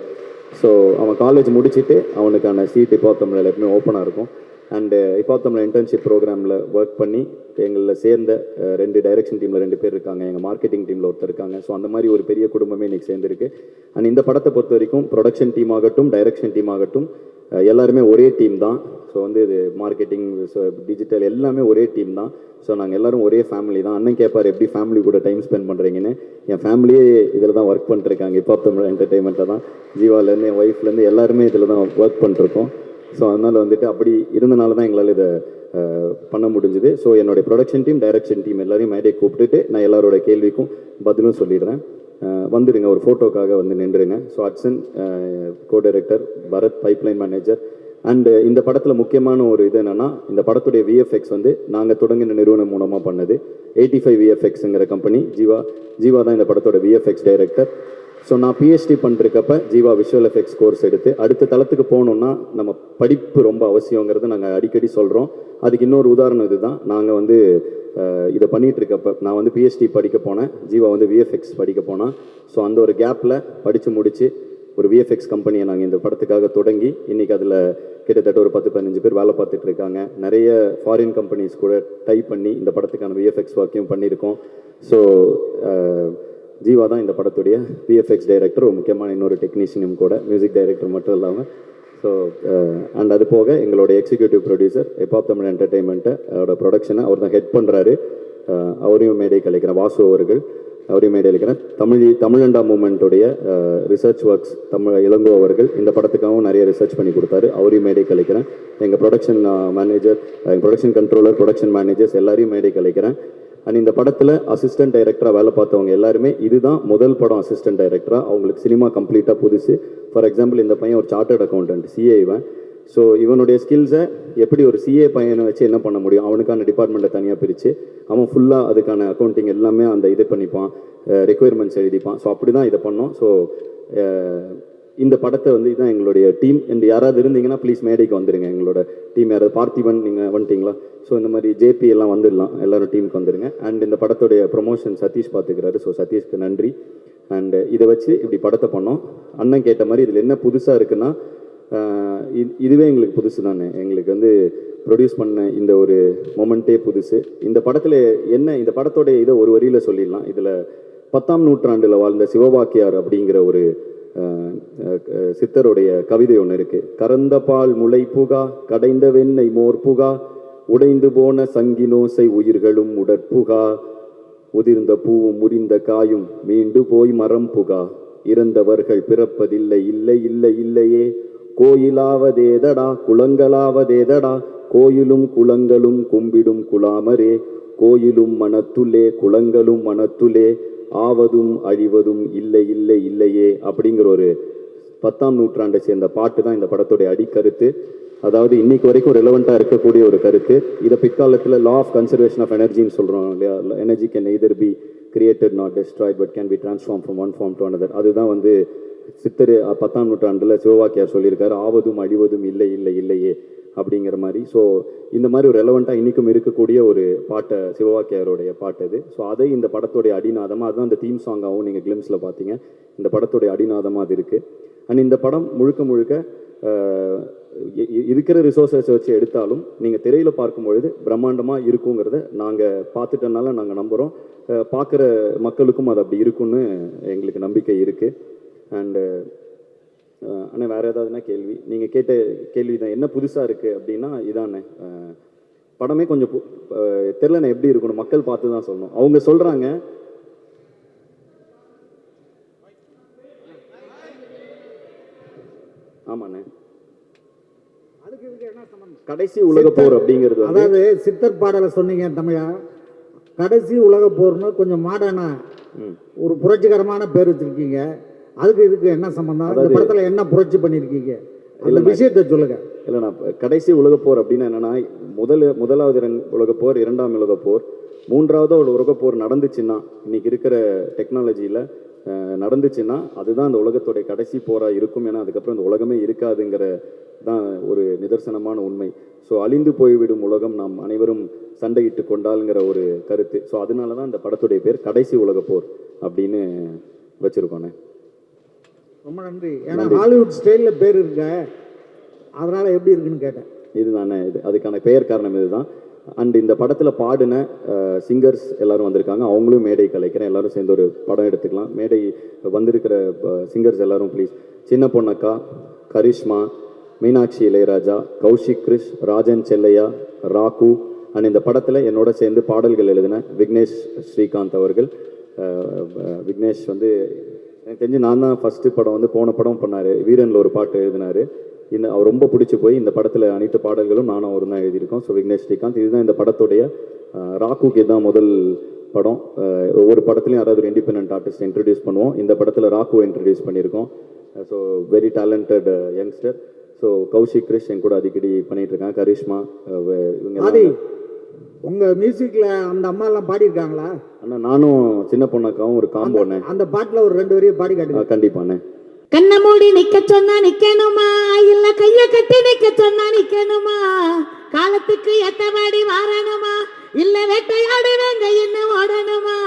ஸோ அவன் காலேஜ் முடிச்சுட்டு அவனுக்கான சீட் ஹிப்ஹாப் தமிழில் எப்பவுமே ஓப்பனாக இருக்கும். அண்டு ஹிப்ஹாப் தமிழ் இன்டர்ன்ஷிப் ப்ரோக்ராமில் ஒர்க் பண்ணி எங்களில் சேர்ந்த 2 டைரக்ஷன் டீமில் 2 பேர் இருக்காங்க, எங்கள் மார்க்கெட்டிங் டீமில் ஒருத்தர் இருக்காங்க. ஸோ அந்த மாதிரி ஒரு பெரிய குடும்பமே இன்றைக்கி சேர்ந்துருக்கு. அண்ட் இந்த படத்தை பொறுத்த வரைக்கும் ப்ரொடக்ஷன் டீம் ஆகட்டும், டைரக்ஷன் டீம் ஆகட்டும், எல்லாருமே ஒரே டீம் தான். ஸோ வந்து இது மார்க்கெட்டிங், டிஜிட்டல் எல்லாமே ஒரே டீம் தான். ஸோ நாங்கள் எல்லோரும் ஒரே ஃபேமிலி தான். அண்ணன் கேட்பார் எப்படி ஃபேமிலி கூட டைம் ஸ்பெண்ட் பண்ணுறீங்கன்னு. என் ஃபேமிலியே இதில் தான் ஒர்க் பண்ணிருக்காங்க. ஹிப்ஹாப் தமிழ் என்டர்டெயின்மெண்ட்டில் தான். ஜீவாலேருந்து என் ஒய்ஃப்லேருந்து எல்லாருமே இதில் தான் ஒர்க் பண்ணிருக்கோம். ஸோ அதனால் வந்துட்டு அப்படி இருந்தனால தான் எங்களால் இதை பண்ண முடிஞ்சுது. ஸோ என்னுடைய ப்ரொடக்ஷன் டீம், டைரக்ஷன் டீம் எல்லாரையும் மேடே கூப்பிட்டுட்டு நான் எல்லாரோட கேள்விக்கும் பதிலும் சொல்லிடுறேன். வந்துடுங்க, ஒரு ஃபோட்டோக்காக வந்து நின்றுங்க. So Atsan co director, Bharath pipeline manager. And இந்த படத்தில் முக்கியமான ஒரு இது என்னென்னா, இந்த படத்துடைய விஎஃப்எக்ஸ் வந்து நாங்கள் தொடங்கின நிறுவனம் மூலமாக பண்ணது. 85 விஎஃப்எக்ஸுங்கிற கம்பெனி. ஜீவா தான் இந்த படத்தோட விஎஃப்எக்ஸ் டைரக்டர். ஸோ நான் பிஹெச்டி பண்ணிருக்கப்ப ஜீவா விஷுவல் எஃபெக்ட்ஸ் கோர்ஸ் எடுத்து அடுத்த தளத்துக்கு போகணுன்னா நம்ம படிப்பு ரொம்ப அவசியங்கிறது நாங்கள் அடிக்கடி சொல்கிறோம். அதுக்கு இன்னொரு உதாரணம் இது தான். நாங்கள் வந்து இதை பண்ணிகிட்டு இருக்கப்ப நான் வந்து பிஹெச்டி படிக்க போனேன், ஜீவா வந்து விஎஃப்எக்ஸ் படிக்க போனால். ஸோ அந்த ஒரு கேப்பில் படித்து முடித்து ஒரு விஎஃப்எக்ஸ் கம்பெனியை நாங்கள் இந்த படத்துக்காக தொடங்கி இன்றைக்கி அதில் கிட்டத்தட்ட ஒரு 10-15 பேர் வேலை பார்த்துட்டு இருக்காங்க. நிறைய ஃபாரின் கம்பெனிஸ் கூட டைப் பண்ணி இந்த படத்துக்கான விஎஃப்எக்ஸ் ஒர்க்கையும் பண்ணியிருக்கோம். ஸோ ஜீவா தான் இந்த படத்துடைய விஎஃப்எக்ஸ் டைரக்டர், ஒரு முக்கியமான இன்னொரு டெக்னீஷியனும் கூட, மியூசிக் டைரக்டர் மட்டும் இல்லாமல். ஸோ அண்ட் அது போக எங்களோட எக்ஸிக்யூட்டிவ் ப்ரொடியூசர் ஹிப்ஹாப் தமிழ் என்டர்டெயின்மெண்ட்டை அவரோட ப்ரொடக்ஷனை அவர் தான் ஹெட் பண்ணுறாரு. அவரையும் மேடை கலைக்கிறேன். வாசு அவர்கள், அவரையும் மேடை கலைக்கிறேன். தமிழண்டா மூமெண்ட்டுடைய ரிசர்ச் ஒர்க்ஸ் இளங்கோ அவர்கள் இந்த படத்துக்காகவும் நிறைய ரிசர்ச் பண்ணி கொடுத்தாரு. அவரையும் மேடை கலைக்கிறேன். எங்கள் ப்ரொடக்ஷன் மேனேஜர், எங்கள் ப்ரொடக்ஷன் கண்ட்ரோலர், ப்ரொடக்ஷன் மேனேஜர்ஸ் எல்லாரையும் மேடை கலைக்கிறேன். அண்ட் இந்த படத்தில் அசிஸ்டன்ட் டைரக்டராக வேலை பார்த்தவங்க எல்லாருமே இதுதான் முதல் படம் அசிஸ்டன்ட் டைரக்டராக. அவங்களுக்கு சினிமா கம்ப்ளீட்டாக புதுசு. ஃபார் எக்ஸாம்பிள் இந்த பையன் ஒரு சார்ட்டர்ட் அக்கௌண்டன்ட், சிஏ இவன். ஸோ இவனுடைய ஸ்கில்ஸை எப்படி ஒரு சிஏ பையனை வச்சு என்ன பண்ண முடியும், அவனுக்கான டிபார்ட்மெண்ட்டை தனியாக பிரித்து அவன் ஃபுல்லாக அதுக்கான அக்கௌண்டிங் எல்லாமே அந்த இது பண்ணிப்பான், ரெக்குயர்மெண்ட்ஸ் எழுதிப்பான். ஸோ அப்படி தான் இதை பண்ணோம். ஸோ இந்த படத்தை வந்து இதுதான் எங்களுடைய டீம். இந்த யாராவது இருந்தீங்கன்னா ப்ளீஸ் மேடைக்கு வந்துடுங்க. எங்களோட டீம் யாராவது, பார்த்திபன் நீங்கள் வந்துட்டீங்களா? ஸோ இந்த மாதிரி ஜேபி எல்லாம் வந்துடலாம், எல்லோரும் டீமுக்கு வந்துடுங்க. அண்ட் இந்த படத்துடைய ப்ரொமோஷன் சதீஷ் பார்த்துக்கிறாரு. ஸோ சதீஷ்க்கு நன்றி. அண்டு இதை வச்சு இப்படி படத்தை பண்ணோம். அண்ணன் கேட்ட மாதிரி இதில் என்ன புதுசாக இருக்குன்னா, இதுவே எங்களுக்கு புதுசு தானே. எங்களுக்கு வந்து ப்ரொடியூஸ் பண்ண இந்த ஒரு மொமெண்ட்டே புதுசு. இந்த படத்தில் என்ன, இந்த படத்தோடைய இதை ஒரு வரியில் சொல்லிடலாம். இதில் 10ஆம் நூற்றாண்டில் வாழ்ந்த சிவவாக்கியார் அப்படிங்கிற ஒரு சித்தருடைய கவிதை ஒன்று இருக்குது. கறந்த பால் முளை புகா, கடைந்த வெண்ணெய் மோர் புகா, உடைந்து போன சங்கினோசை உயிர்களும் உடற்புகா, உதிர்ந்த பூவும் முறிந்த காயும் மீண்டு போய் மரம் புகா, இறந்தவர்கள் பிறப்பதில்லை இல்லை இல்லை இல்லையே, கோயிலாவதேதடா குளங்களாவதேதடா, கோயிலும் குளங்களும் கும்பிடும் குலாமரே, கோயிலும் மனத்துலே குளங்களும் மனத்துலே, ஆவதும் அழிவதும் இல்லை இல்லை இல்லையே அப்படிங்கிற ஒரு 10ஆம் நூற்றாண்டை சேர்ந்த பாட்டு தான் இந்த படத்துடைய அடிக்கருத்து. அதாவது இன்னைக்கு வரைக்கும் ரெலவெண்ட்டாக இருக்கக்கூடிய ஒரு கருத்து. இதை பிற்காலத்தில் லா ஆஃப் கன்சர்வேஷன் ஆஃப் எனர்ஜின்னு சொல்கிறோம் இல்லையா. Energy can either be created not destroyed but can be transform from one form to another. அதுதான் வந்து சித்தர் 10ஆம் நூற்றாண்டில் சிவவாக்கியார் சொல்லியிருக்காரு, ஆவதும் அழிவதும் இல்லை இல்லை இல்லையே அப்படிங்கிற மாதிரி. ஸோ இந்த மாதிரி ஒரு ரெலவெண்ட்டாக இன்றைக்கும் இருக்கக்கூடிய ஒரு பாட்டை, சிவவாக்கியாரோடைய பாட்டு அது. ஸோ அதை இந்த படத்துடைய அடிநாதமாக, அதுதான் இந்த தீம் சாங்காகவும் நீங்கள் கிளிம்ஸில் பார்த்தீங்க, இந்த படத்துடைய அடிநாதமாக அது இருக்குது. அண்ட் இந்த படம் முழுக்க முழுக்க இருக்கிற ரிசோர்ஸஸ் வச்சு எடுத்தாலும் நீங்கள் திரையில் பார்க்கும்பொழுது பிரம்மாண்டமாக இருக்குங்கிறத நாங்கள் பார்த்துட்டனால நாங்கள் நம்புகிறோம். பார்க்குற மக்களுக்கும் அது அப்படி இருக்குன்னு எங்களுக்கு நம்பிக்கை இருக்குது. அண்டு ஆனால் வேறு ஏதாவதுனா கேள்வி, நீங்கள் கேட்ட கேள்வி தான் என்ன புதுசாக இருக்குது அப்படின்னா இதானே. படமே கொஞ்சம் தெரிலண்ணே எப்படி இருக்கணும், மக்கள் பார்த்து தான் சொல்லணும். அவங்க சொல்கிறாங்க ஆமாண்ணே, கடைசி உலக போர் அப்படிங்கிறது அதாவது சித்தர் பாடலை சொன்னீங்க தமிழா, கடைசி உலக போர்னு கொஞ்சம் மாடர்னா ஒரு புரட்சிகரமான பேர் வச்சிருக்கீங்க. அதுக்கு இதுக்கு என்ன சம்பந்தம்? இந்த படத்துல என்ன புரட்சி பண்ணிருக்கீங்க, அந்த விஷயத்தை சொல்லுங்க. இல்லைண்ணா, கடைசி உலகப்போர் அப்படின்னா என்னன்னா, முதலாவது உலகப்போர், 2ஆம் உலகப்போர், 3வது ஒரு உலகப்போர் நடந்துச்சுன்னா, இன்னைக்கு இருக்கிற டெக்னாலஜியில் நடந்துச்சுன்னா அதுதான் அந்த உலகத்துடைய கடைசி போராக இருக்கும். ஏன்னா அதுக்கப்புறம் இந்த உலகமே இருக்காதுங்கிற தான் ஒரு நிதர்சனமான உண்மை. ஸோ அழிந்து போய்விடும் உலகம் நாம் அனைவரும் சண்டையிட்டு கொண்டாலுங்கிற ஒரு கருத்து. ஸோ அதனால தான் இந்த படத்துடைய பேர் கடைசி உலகப்போர் அப்படின்னு வச்சுருக்கோண்ணே. ரொம்ப நன்றி. ஏன்னா ஹாலிவுட் ஸ்டைலில் பேர் இருக்க, அதனால் எப்படி இருக்குன்னு கேட்டேன். இதுதானே இது, அதுக்கான பெயர் காரணம் இதுதான். அண்ட் இந்த படத்தில் பாடின சிங்கர்ஸ் எல்லாரும் வந்திருக்காங்க, அவங்களும் மேடை கலைக்கிறேன், எல்லாரும் சேர்ந்து ஒரு படம் எடுத்துக்கலாம். மேடை வந்திருக்கிற சிங்கர்ஸ் எல்லாரும் ப்ளீஸ். சின்ன பொண்ணக்கா, கரிஷ்மா, மீனாட்சி இளையராஜா, கௌஷிக் கிருஷ், ராஜன் செல்லையா, ராகு. அண்ட் இந்த படத்தில் என்னோட சேர்ந்து பாடல்கள் எழுதின விக்னேஷ் ஸ்ரீகாந்த் அவர்கள். விக்னேஷ் வந்து எனக்கு தெரிஞ்சு நான் தான் ஃபஸ்ட்டு படம் வந்து போன படம் பண்ணார், வீரனில் ஒரு பாட்டு எழுதினார். அவர் ரொம்ப பிடிச்சி போய் இந்த படத்தில் அனைத்து பாடல்களும் நானும் அவர் தான் எழுதியிருக்கோம். ஸோ விக்னேஷ் ஸ்ரீகாந்த், இதுதான் இந்த படத்துடைய ராகுக்கு இதுதான் முதல் படம். ஒவ்வொரு படத்துலையும் யாராவது ஒரு இண்டிபெண்டன்ட் ஆர்டிஸ்ட் இன்ட்ரடியூஸ் பண்ணுவோம். இந்த படத்தில் ராகுவை இன்ட்ரடியூஸ் பண்ணியிருக்கோம். So very talented youngster. So Kaushik Krish என் கூட அடிக்கடி பண்ணிட்டு இருக்காங்க, கரிஷ்மா, இவங்க. உங்கள் மியூசிக்கில் அந்த அம்மா எல்லாம் பாடியிருக்காங்களா? அண்ணா நானும் சின்ன பொண்ணாக்காவும் ஒரு காம்போண்ணே. அந்த பாட்டில் ஒரு 2 வரையும் பாடி காட்டுங்க. கண்டிப்பாண்ணே. கண்ண மூடி நிக்க சொன்னா நிக்கணுமா, இல்ல கைய கட்டி நிக்க சொன்னா நிக்கணுமா, காலத்துக்கு எத்தபடி மாறணுமா, இல்ல வேட்டையாடு வேங்க என்ன ஓடணுமா,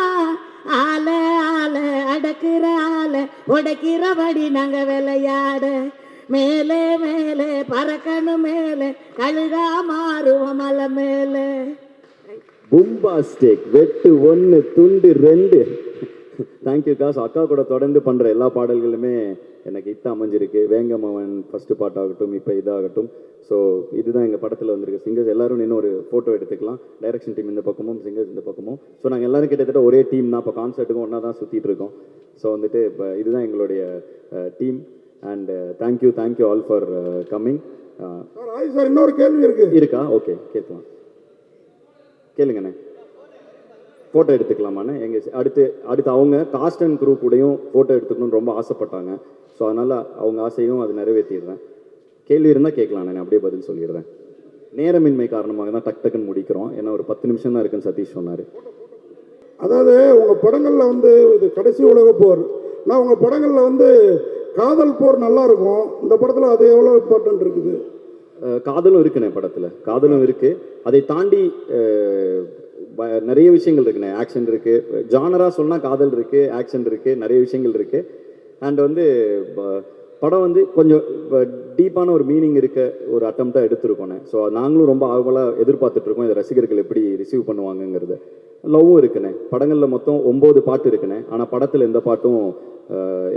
ஆல ஆல அடக்குற ஆல உடைக்கிறபடி நாங்க விளையாட, மேலே மேலே பறக்கணும் மேலே கழுகா மாறுவோம் மலை மேலே. பும்பாஸ்டிக், வெட்டு 1 துண்டு 2. தேங்க்யூ காஸ். அக்கா கூட தொடர்ந்து பண்ணுற எல்லா பாடல்களுமே எனக்கு ஹிட் அமைஞ்சிருக்கு. வேங்கமவன் ஃபஸ்ட்டு பாட்டாகட்டும், இப்போ இதாகட்டும். ஸோ இதுதான் எங்கள் படத்தில் வந்திருக்கு. சிங்கர்ஸ் எல்லோரும் இன்னும் ஒரு ஃபோட்டோ எடுத்துக்கலாம். டைரக்ஷன் டீம் இந்த பக்கமும், சிங்கர்ஸ் இந்த பக்கமும். ஸோ நாங்கள் எல்லோரும் கிட்டத்தட்ட ஒரே டீம் தான். இப்போ கான்சர்ட்டுக்கும் ஒன்றா தான் சுற்றிட்டு இருக்கோம். ஸோ வந்துட்டு இப்போ இதுதான் எங்களுடைய team. And thank you all for coming. இன்னொரு கேள்வி இருக்கா? ஓகே, கேட்கலாம், கேளுங்கண்ணே. ஃபோட்டோ எடுத்துக்கலாமான்னு அடுத்து அவங்க காஸ்ட் அண்ட் க்ரூ கூடயும் ஃபோட்டோ எடுத்துக்கணும்னு ரொம்ப ஆசைப்பட்டாங்க. ஸோ அதனால் அவங்க ஆசையும் அது நிறைவேற்றிடுறேன். கேள்வி இருந்தால் கேட்கலாம், நான் அப்படியே பதில் சொல்லிடுறேன். நேரமின்மை காரணமாக தான் டக்குன்னு முடிக்கிறோம். ஏன்னா ஒரு 10 நிமிஷம் தான் இருக்குன்னு சதீஷ் சொன்னார். அதாவது உங்கள் படங்களில் வந்து இது கடைசி உலக போர், நான் உங்கள் படங்களில் வந்து காதல் போர் நல்லா இருக்கும். இந்த படத்தில் அது எவ்வளோ இம்பார்ட்டன்ட் இருக்குது? காதலும் இருக்குண்ணே, படத்தில் காதலும் இருக்குது. அதை தாண்டி நிறைய விஷயங்கள் இருக்குண்ணே. ஆக்ஷன் இருக்குது, ஜானராக சொன்னால் காதல் இருக்குது, ஆக்ஷன் இருக்குது, நிறைய விஷயங்கள் இருக்குது. அண்ட் வந்து படம் வந்து கொஞ்சம் டீப்பான ஒரு மீனிங் இருக்க ஒரு அட்டம்ப்டாக எடுத்துருக்கோண்ணே. ஸோ நாங்களும் ரொம்ப ஆவலாக எதிர்பார்த்துட்ருக்கோம் இதை ரசிகர்கள் எப்படி ரிசீவ் பண்ணுவாங்கங்கிறது. லவ்வும் இருக்குண்ணே. படங்களில் மொத்தம் 9 பாட்டு இருக்குண்ணே. ஆனால் படத்தில் எந்த பாட்டும்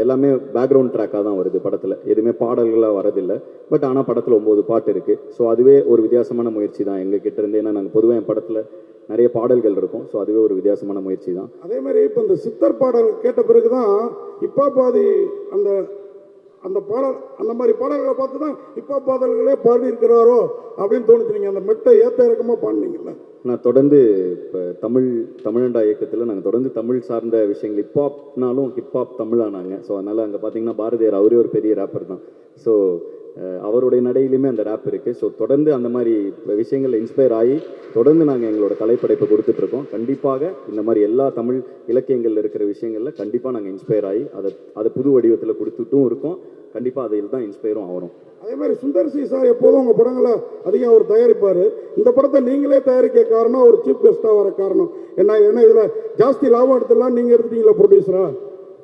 எல்லாமே பேக்ரவுண்ட் ட்ராக்காக தான் வருது. படத்தில் எதுவுமே பாடல்களாக வரதில்லை. பட் ஆனால் படத்தில் 9 பாட்டு இருக்குது. ஸோ அதுவே ஒரு வித்தியாசமான முயற்சி தான் எங்கள் கிட்ட இருந்து. ஏன்னா நாங்கள் பொதுவாக என் படத்தில் நிறைய பாடல்கள் இருக்கும். ஸோ அதுவே ஒரு வித்தியாசமான முயற்சி தான். அதே மாதிரி இப்போ இந்த சித்தர் பாடல் கேட்ட பிறகு தான் இப்போ பாதி அந்த பாடல், அந்த மாதிரி பாடல்களை பார்த்து தான் இப்போ பாடல்களே பாடி இருக்கிறாரோ அப்படின்னு தோணுச்சு. நீங்கள் அந்த மெட்டை ஏற்ற இறக்கமாக பாடினீங்கல்ல. நான் தொடர்ந்து இப்போ தமிழண்டா இயக்கத்தில் நாங்கள் தொடர்ந்து தமிழ் சார்ந்த விஷயங்கள், ஹிப்ஹாப்னாலும் ஹிப்ஹாப் தமிழானாங்க. ஸோ அதனால் அங்கே பார்த்தீங்கன்னா பாரதியார் அவரே ஒரு பெரிய ரேப்பர் தான். ஸோ அவருடைய நடையிலுமே அந்த ரேப் இருக்குது. ஸோ தொடர்ந்து அந்த மாதிரி விஷயங்கள் இன்ஸ்பயர் ஆகி தொடர்ந்து நாங்கள் எங்களோட கலைப்படைப்பை கொடுத்துட்ருக்கோம். கண்டிப்பாக இந்த மாதிரி எல்லா தமிழ் இலக்கியங்களில் இருக்கிற விஷயங்களில் கண்டிப்பாக நாங்கள் இன்ஸ்பயர் ஆகி அதை புது வடிவத்தில் கொடுத்துட்டும் இருக்கோம். கண்டிப்பாக அதில் தான் இன்ஸ்பயரும் ஆகிறோம். அதே மாதிரி சுந்தர் சி சார் எப்போதும் உங்கள் படங்களை அதிகம் அவர் தயாரிப்பார். இந்த படத்தை நீங்களே தயாரிக்க காரணம், ஒரு சீஃப் கெஸ்ட்டாக வர காரணம் என்ன? ஏன்னா இதில் ஜாஸ்தி லாபம் எடுத்துலாம் நீங்கள் எடுத்துட்டீங்களா ப்ரொடியூசரா?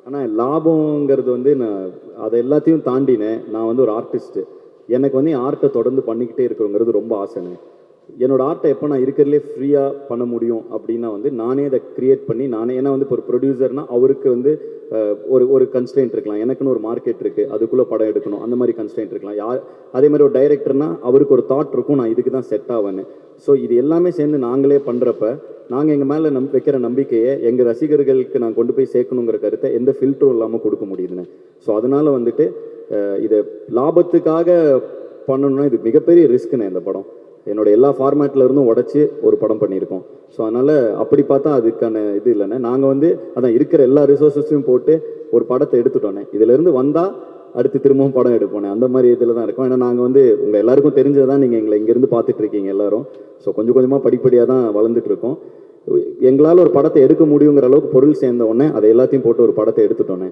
ஆனால் லாபங்கிறது வந்து நான் அதை எல்லாத்தையும் தாண்டினேன். நான் வந்து ஒரு ஆர்டிஸ்ட்டு. எனக்கு வந்து என் ஆர்ட்டை தொடர்ந்து பண்ணிக்கிட்டே இருக்கிறோங்கிறது ரொம்ப ஆசைனே. என்னோடய ஆர்ட்டை எப்போ நான் இருக்கிறதுலே ஃப்ரீயாக பண்ண முடியும் அப்படின்னா வந்து நானே அதை க்ரியேட் பண்ணி நானே, ஏன்னா வந்து இப்போ ஒரு ப்ரொடியூசர்னால் அவருக்கு வந்து ஒரு கன்ஸ்ட்ரெயின்ட் இருக்கலாம். எனக்குன்னு ஒரு மார்க்கெட் இருக்குது, அதுக்குள்ளே படம் எடுக்கணும், அந்த மாதிரி கன்ஸ்ட்ரெயின்ட் இருக்கலாம். அதே மாதிரி ஒரு டைரக்டர்னால் அவருக்கு ஒரு தாட் இருக்கும், நான் இதுக்கு தான் செட் ஆவேன்னு. ஸோ இது எல்லாமே சேர்ந்து நாங்களே பண்ணுறப்ப நாங்கள் எங்கள் மேலே வைக்கிற நம்பிக்கையை எங்கள் ரசிகர்களுக்கு நான் கொண்டு போய் சேர்க்கணுங்கிற கருத்தை எந்த ஃபில்டரும் இல்லாமல் கொடுக்க முடியுதுன்னு. ஸோ அதனால் வந்துட்டு இதை லாபத்துக்காக பண்ணணும்னா இது மிகப்பெரிய ரிஸ்க்குண்ணே. இந்த படம் என்னோட எல்லா ஃபார்மேட்டில் இருந்தும் உடச்சி ஒரு படம் பண்ணியிருக்கோம். ஸோ அதனால் அப்படி பார்த்தா அதுக்கான இது இல்லைண்ணே. நாங்கள் வந்து அதான் இருக்கிற எல்லா ரிசோர்ஸஸையும் போட்டு ஒரு படத்தை எடுத்துட்டோன்னே. இதிலேருந்து வந்தால் அடுத்து திரும்பவும் படம் எடுப்போனே, அந்த மாதிரி இதில் தான் இருக்கோம். ஏன்னா நாங்கள் வந்து உங்கள் எல்லாருக்கும் தெரிஞ்சது தான், நீங்கள் எங்களை இங்கேருந்து பார்த்துட்ருக்கீங்க எல்லோரும். ஸோ கொஞ்சம் கொஞ்சமாக படிப்படியாக தான் வளர்ந்துட்டுருக்கோம். எங்களால் ஒரு படத்தை எடுக்க முடியுங்கிற அளவுக்கு பொருள் சேர்ந்த உடனே அதை எல்லாத்தையும் போட்டு ஒரு படத்தை எடுத்துட்டோன்னே.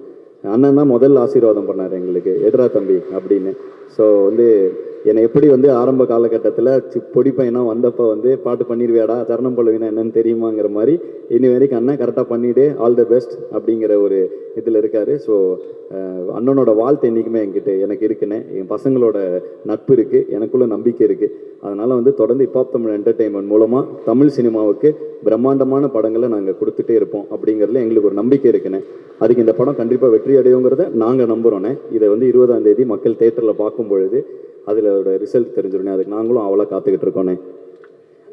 அண்ணன் தான் முதல் ஆசீர்வாதம் பண்ணார் எங்களுக்கு, எதிரா தம்பி அப்படின்னு. ஸோ வந்து என்னை எப்படி வந்து ஆரம்ப காலகட்டத்தில் பொடி பையனாக வந்தப்போ வந்து பாட்டு பண்ணிடுவியாடா, தருணம் பல்லவினா என்னன்னு தெரியுமாங்கிற மாதிரி இனி வரைக்கும் அண்ணன் கரெக்டாக பண்ணிவிடு, ஆல் த பெஸ்ட் அப்படிங்கிற ஒரு இதில் இருக்கார். ஸோ அண்ணனோட வாழ்த்து என்றைக்குமே எனக்கு இருக்குன்னு, என் பசங்களோட நட்பு இருக்குது, எனக்குள்ள நம்பிக்கை இருக்குது. அதனால் வந்து தொடர்ந்து ஹிப்ஹாப் தமிழ் என்டர்டெயின்மெண்ட் மூலமாக தமிழ் சினிமாவுக்கு பிரம்மாண்டமான படங்களை நாங்கள் கொடுத்துட்டே இருப்போம் அப்படிங்கிறதுல எங்களுக்கு ஒரு நம்பிக்கை இருக்குண்ணே. அதுக்கு இந்த படம் கண்டிப்பாக வெற்றி அடையுங்கிறத நாங்கள் நம்புகிறோண்ணே. இதை வந்து 20ஆம் தேதி மக்கள் தேட்டரில் பார்க்கும் பொழுது அதில் ரிசல்ட் தெரிஞ்சிடனே. அதுக்கு நாங்களும் அவ்வளோ காத்துக்கிட்டு இருக்கோண்ணே.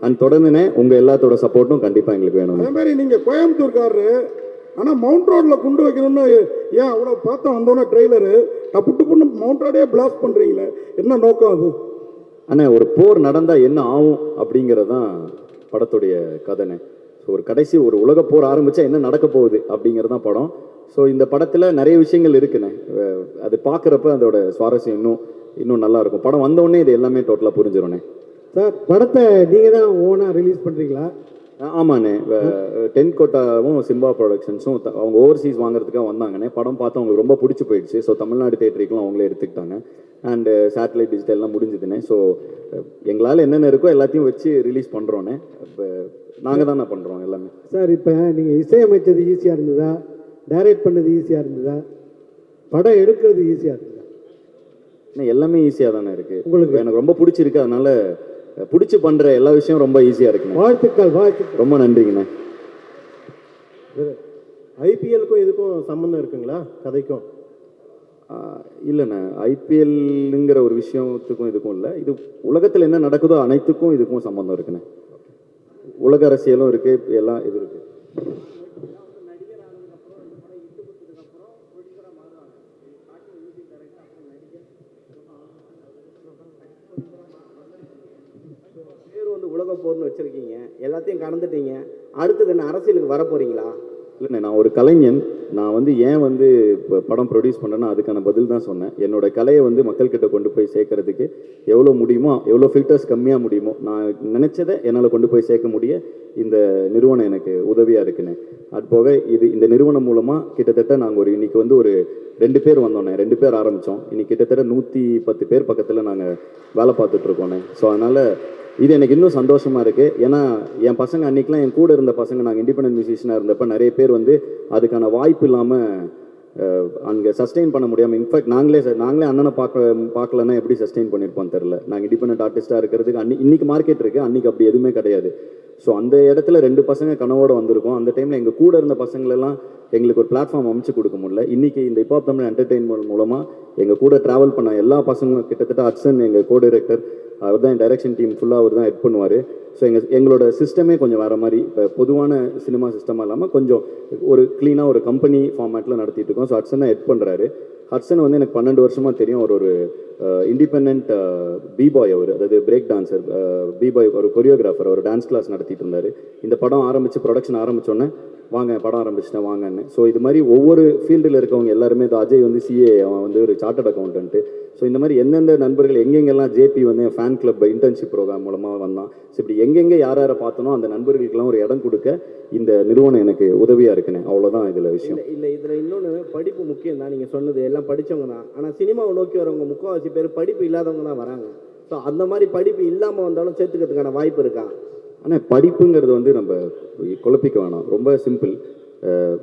அண்ட் தொடர்ந்துண்ணே உங்கள் எல்லாத்தோட சப்போர்ட்டும் கண்டிப்பாக எங்களுக்கு வேணும். அதே மாதிரி நீங்கள் கோயம்புத்தூர்காரரு, ஆனால் மவுண்ட் ரோடில் குண்டு வைக்கணும்னு ஏன் அவ்வளோ பார்த்தா வந்தோன்னே ட்ரெய்லரு டப்பு டப்புன்னு மவுண்ட் ரோடே பிளாஸ்ட் பண்ணுறீங்களே, என்ன நோக்கம் அது? அண்ணா ஒரு போர் நடந்தால் என்ன ஆகும் அப்படிங்கிறது தான் படத்துடைய கதைண்ணே. ஸோ ஒரு கடைசி ஒரு உலக போர் ஆரம்பித்தா என்ன நடக்க போகுது அப்படிங்கிறது தான் படம். ஸோ இந்த படத்தில் நிறைய விஷயங்கள் இருக்குண்ணே. அது பார்க்குறப்ப அதோட சுவாரஸ்யம் இன்னும் நல்லா இருக்கும். படம் வந்தோடனே இது எல்லாமே டோட்டலாக புரிஞ்சிடும்ண்ணே. சார் படத்தை நீங்கள் தான் ஓனாக ரிலீஸ் பண்ணுறீங்களா? ஆமாண்ணே. டென்கோட்டாவும் சிம்பா ப்ரொடக்ஷன்ஸும் அவங்க ஓவர்சீஸ் வாங்குறதுக்காக வந்தாங்கண்ணே. படம் பார்த்து அவங்களுக்கு ரொம்ப பிடிச்சி போயிடுச்சு. ஸோ தமிழ்நாடு தேட்டருக்குலாம் அவங்களே எடுத்துக்கிட்டாங்க. அண்டு சேட்டலைட் டிஜிட்டல்லாம் முடிஞ்சுதுண்ணே. ஸோ எங்களால் என்னென்ன இருக்கோ எல்லாத்தையும் வச்சு ரிலீஸ் பண்ணுறோண்ணே. இப்போ நாங்கள் தானே பண்ணுறோம் எல்லாமே. சார் இப்போ நீங்கள் இசையமைச்சது ஈஸியாக இருந்ததா, டைரக்ட் பண்ணது ஈஸியாக இருந்ததா, படம் எடுக்கிறது ஈஸியாக இருந்ததா? எல்லாமே ஈஸியாக தானே இருக்குது. உங்களுக்கு எனக்கு ரொம்ப பிடிச்சிருக்கு. அதனால் பிடிச்சி பண்ணுற எல்லா விஷயம் ரொம்ப ஈஸியாக இருக்குண்ணே. வாழ்த்துக்கள். ரொம்ப நன்றிங்கண்ணே. ஐபிஎல்லுக்கும் இதுக்கும் சம்மந்தம் இருக்குங்களா கதைக்கும்? இல்லைண்ணே, ஐபிஎல்லுங்கிற ஒரு விஷயத்துக்கும் இதுக்கும் இல்லை. இது உலகத்தில் என்ன நடக்குதோ அனைத்துக்கும் இதுக்கும் சம்மந்தம் இருக்குண்ணே. உலக அரசியலும் இருக்குது, எல்லாம் இது இருக்குது. உலக போர்னு வச்சுருக்கீங்க, எல்லாத்தையும் கடந்துட்டீங்க, அடுத்தது என்ன அரசியலுக்கு வர போகிறீங்களா? இல்லைண்ணே, நான் ஒரு கலைஞன். நான் வந்து ஏன் வந்து இப்போ படம் ப்ரொடியூஸ் பண்ணுறேன்னா அதுக்கான பதில் தான் சொன்னேன். என்னோட கலையை வந்து மக்கள்கிட்ட கொண்டு போய் சேர்க்கறதுக்கு எவ்வளோ முடியுமோ, எவ்வளோ ஃபில்டர்ஸ் கம்மியாக முடியுமோ, நான் நினச்சதை என்னால் கொண்டு போய் சேர்க்க முடிய இந்த நிறுவனம் எனக்கு உதவியாக இருக்குண்ணே. அது போக இந்த நிறுவனம் மூலமாக கிட்டத்தட்ட நாங்கள் இன்னைக்கு வந்து ஒரு 2 பேர் வந்தோண்ணே, 2 பேர் ஆரம்பித்தோம். இன்னைக்கு கிட்டத்தட்ட 110 பேர் பக்கத்தில் நாங்கள் வேலை பார்த்துட்ருக்கோண்ணே. ஸோ அதனால் இது எனக்கு இன்னும் சந்தோஷமாக இருக்குது. ஏன்னா என் பசங்க அன்றைக்கெலாம் என் கூட இருந்த பசங்க, நாங்கள் இண்டிபெண்டன்ட் மியூசிஷியனாக இருந்தப்போ நிறைய பேர் வந்து அதுக்கான வாய்ப்பு இல்லாமல் அங்கே சஸ்டெயின் பண்ண முடியாமல், இன்ஃபேக்ட் நாங்களே அண்ணனை பார்க்கலன்னா எப்படி சஸ்டெயின் பண்ணியிருப்போம் தெரில. நாங்கள் இண்டிபெண்டன்ட் ஆர்டிஸ்ட்டாக இருக்கிறதுக்கு இன்றைக்கி மார்க்கெட் இருக்குது, அன்றைக்கி அப்படி எதுவுமே கிடையாது. ஸோ அந்த இடத்துல 2 பசங்க கனவோடு வந்திருக்கோம். அந்த டைமில் எங்கள் கூட இருந்த பசங்களெல்லாம் எங்களுக்கு ஒரு பிளாட்ஃபார்ம் அமைச்சு கொடுக்க முடியல. இன்றைக்கி இந்த ஹிப்ஹாப் தமிழ் என்டர்டெயின்மெண்ட் மூலமாக எங்கள் கூட ட்ராவல் பண்ண எல்லா பசங்களும், கிட்டத்தட்ட ஹட்சன் எங்கள் கோ டைரக்டர், அவர் தான் டைரக்ஷன் டீம் ஃபுல்லாக அவர் தான் ஹெட் பண்ணுவார். ஸோ எங்களோட சிஸ்டமே கொஞ்சம் வேறு மாதிரி, இப்போ பொதுவான சினிமா சிஸ்டமாக இல்லாமல் கொஞ்சம் ஒரு க்ளீனாக ஒரு கம்பெனி ஃபார்மேட்டில் நடத்திட்டு இருக்கோம். ஸோ ஹட்சன் தான் ஹெட் பண்ணுறாரு. ஹட்சன் வந்து எனக்கு 12 வருஷமாக தெரியும். ஒரு இண்டிபெண்ட் பிபாய் அவர், அதாவது பிரேக் டான்சர், பிபாய், ஒரு கொரியோகிராஃபர், அவர் டான்ஸ் கிளாஸ் நடத்திட்டு இருந்தார். இந்த படம் ஆரம்பித்து ப்ரொடக்ஷன் ஆரம்பித்தோன்னே வாங்க படம் ஆரம்பிச்சிட்டேன் வாங்கன்னு. ஸோ இது மாதிரி ஒவ்வொரு ஃபீல்டில் இருக்கவங்க எல்லாருமே, அஜய் வந்து சிஏ, அவன் வந்து ஒரு சார்ட்டர்ட் அக்கௌண்டன்ட்டு. ஸோ இந்த மாதிரி எந்தெந்த நண்பர்கள் எங்கெங்கெல்லாம் ஜேபி வந்து ஃபேன் கிளப் இன்டர்ன்ஷிப் ப்ரோக்ராம் மூலமாக வந்தான். ஸோ இப்படி எங்கெங்கே யாரை பார்த்தனோ அந்த நண்பர்களுக்கெல்லாம் ஒரு இடம் கொடுக்க இந்த நிறுவனம் எனக்கு உதவியாக இருக்குண்ணே. அவ்வளோதான் இதில் விஷயம். இல்லை இதில் இன்னொன்று, படிப்பு முக்கியம் தான். நீங்கள் சொன்னது எல்லாம் படித்தவங்க தான். ஆனால் சினிமாவை நோக்கி வரவங்க முக்கால்வாசி பேர் படிப்பு இல்லாதவங்க தான் வராங்க. ஸோ அந்த மாதிரி படிப்பு இல்லாமல் வந்தாலும் சேர்த்துக்கிறதுக்கான வாய்ப்பு இருக்கா? ஆனால் படிப்புங்கிறது வந்து நம்ம குழப்பிக்க வேணாம், ரொம்ப சிம்பிள்.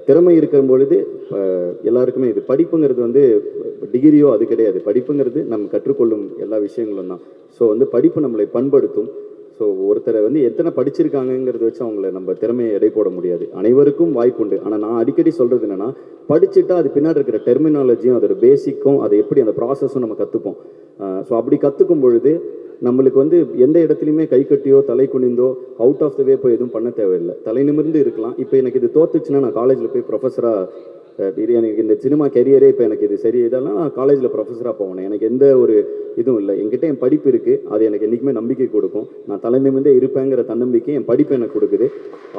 திறமை இருக்கிற பொழுது எல்லாருக்குமே இது படிப்புங்கிறது வந்து டிகிரியோ அது கிடையாது. படிப்புங்கிறது நம்ம கற்றுக்கொள்ளும் எல்லா விஷயங்களும் தான். ஸோ வந்து படிப்பு நம்மளை பண்படுத்தும். ஸோ ஒருத்தரை வந்து எத்தனை படிச்சிருக்காங்கங்கிறத வச்சு அவங்கள நம்ம திறமையை எடை போட முடியாது. அனைவருக்கும் வாய்ப்பு உண்டு. ஆனால் நான் அடிக்கடி சொல்கிறது என்னென்னா, படிச்சுட்டா அது பின்னாடி இருக்கிற டெர்மினாலஜியும் அதோட பேசிக்கும், அதை எப்படி அந்த ப்ராசஸும் நம்ம கற்றுப்போம். ஸோ அப்படி கற்றுக்கும் பொழுது நம்மளுக்கு வந்து எந்த இடத்துலையுமே கை கட்டியோ தலை குனிந்தோ அவுட் ஆஃப் த வே போய் எதுவும் பண்ண தேவையில்லை. தலை நிமிர்ந்து இருக்கலாம். இப்போ எனக்கு இது தோத்துச்சுன்னா நான் காலேஜில் போய் ப்ரொஃபஸராக, எனக்கு இந்த சினிமா கெரியரே இப்போ எனக்கு இது சரி, இதெல்லாம் நான் காலேஜில் ப்ரொஃபஸராக போகணும். எனக்கு எந்த ஒரு இதுவும் இல்லை. என்கிட்ட என் படிப்பு இருக்குது, அது எனக்கு என்றைக்குமே நம்பிக்கை கொடுக்கும். நான் தலை நிமிர்ந்தே இருப்பேங்கிற தன்னம்பிக்கை என் படிப்பு எனக்கு கொடுக்குது.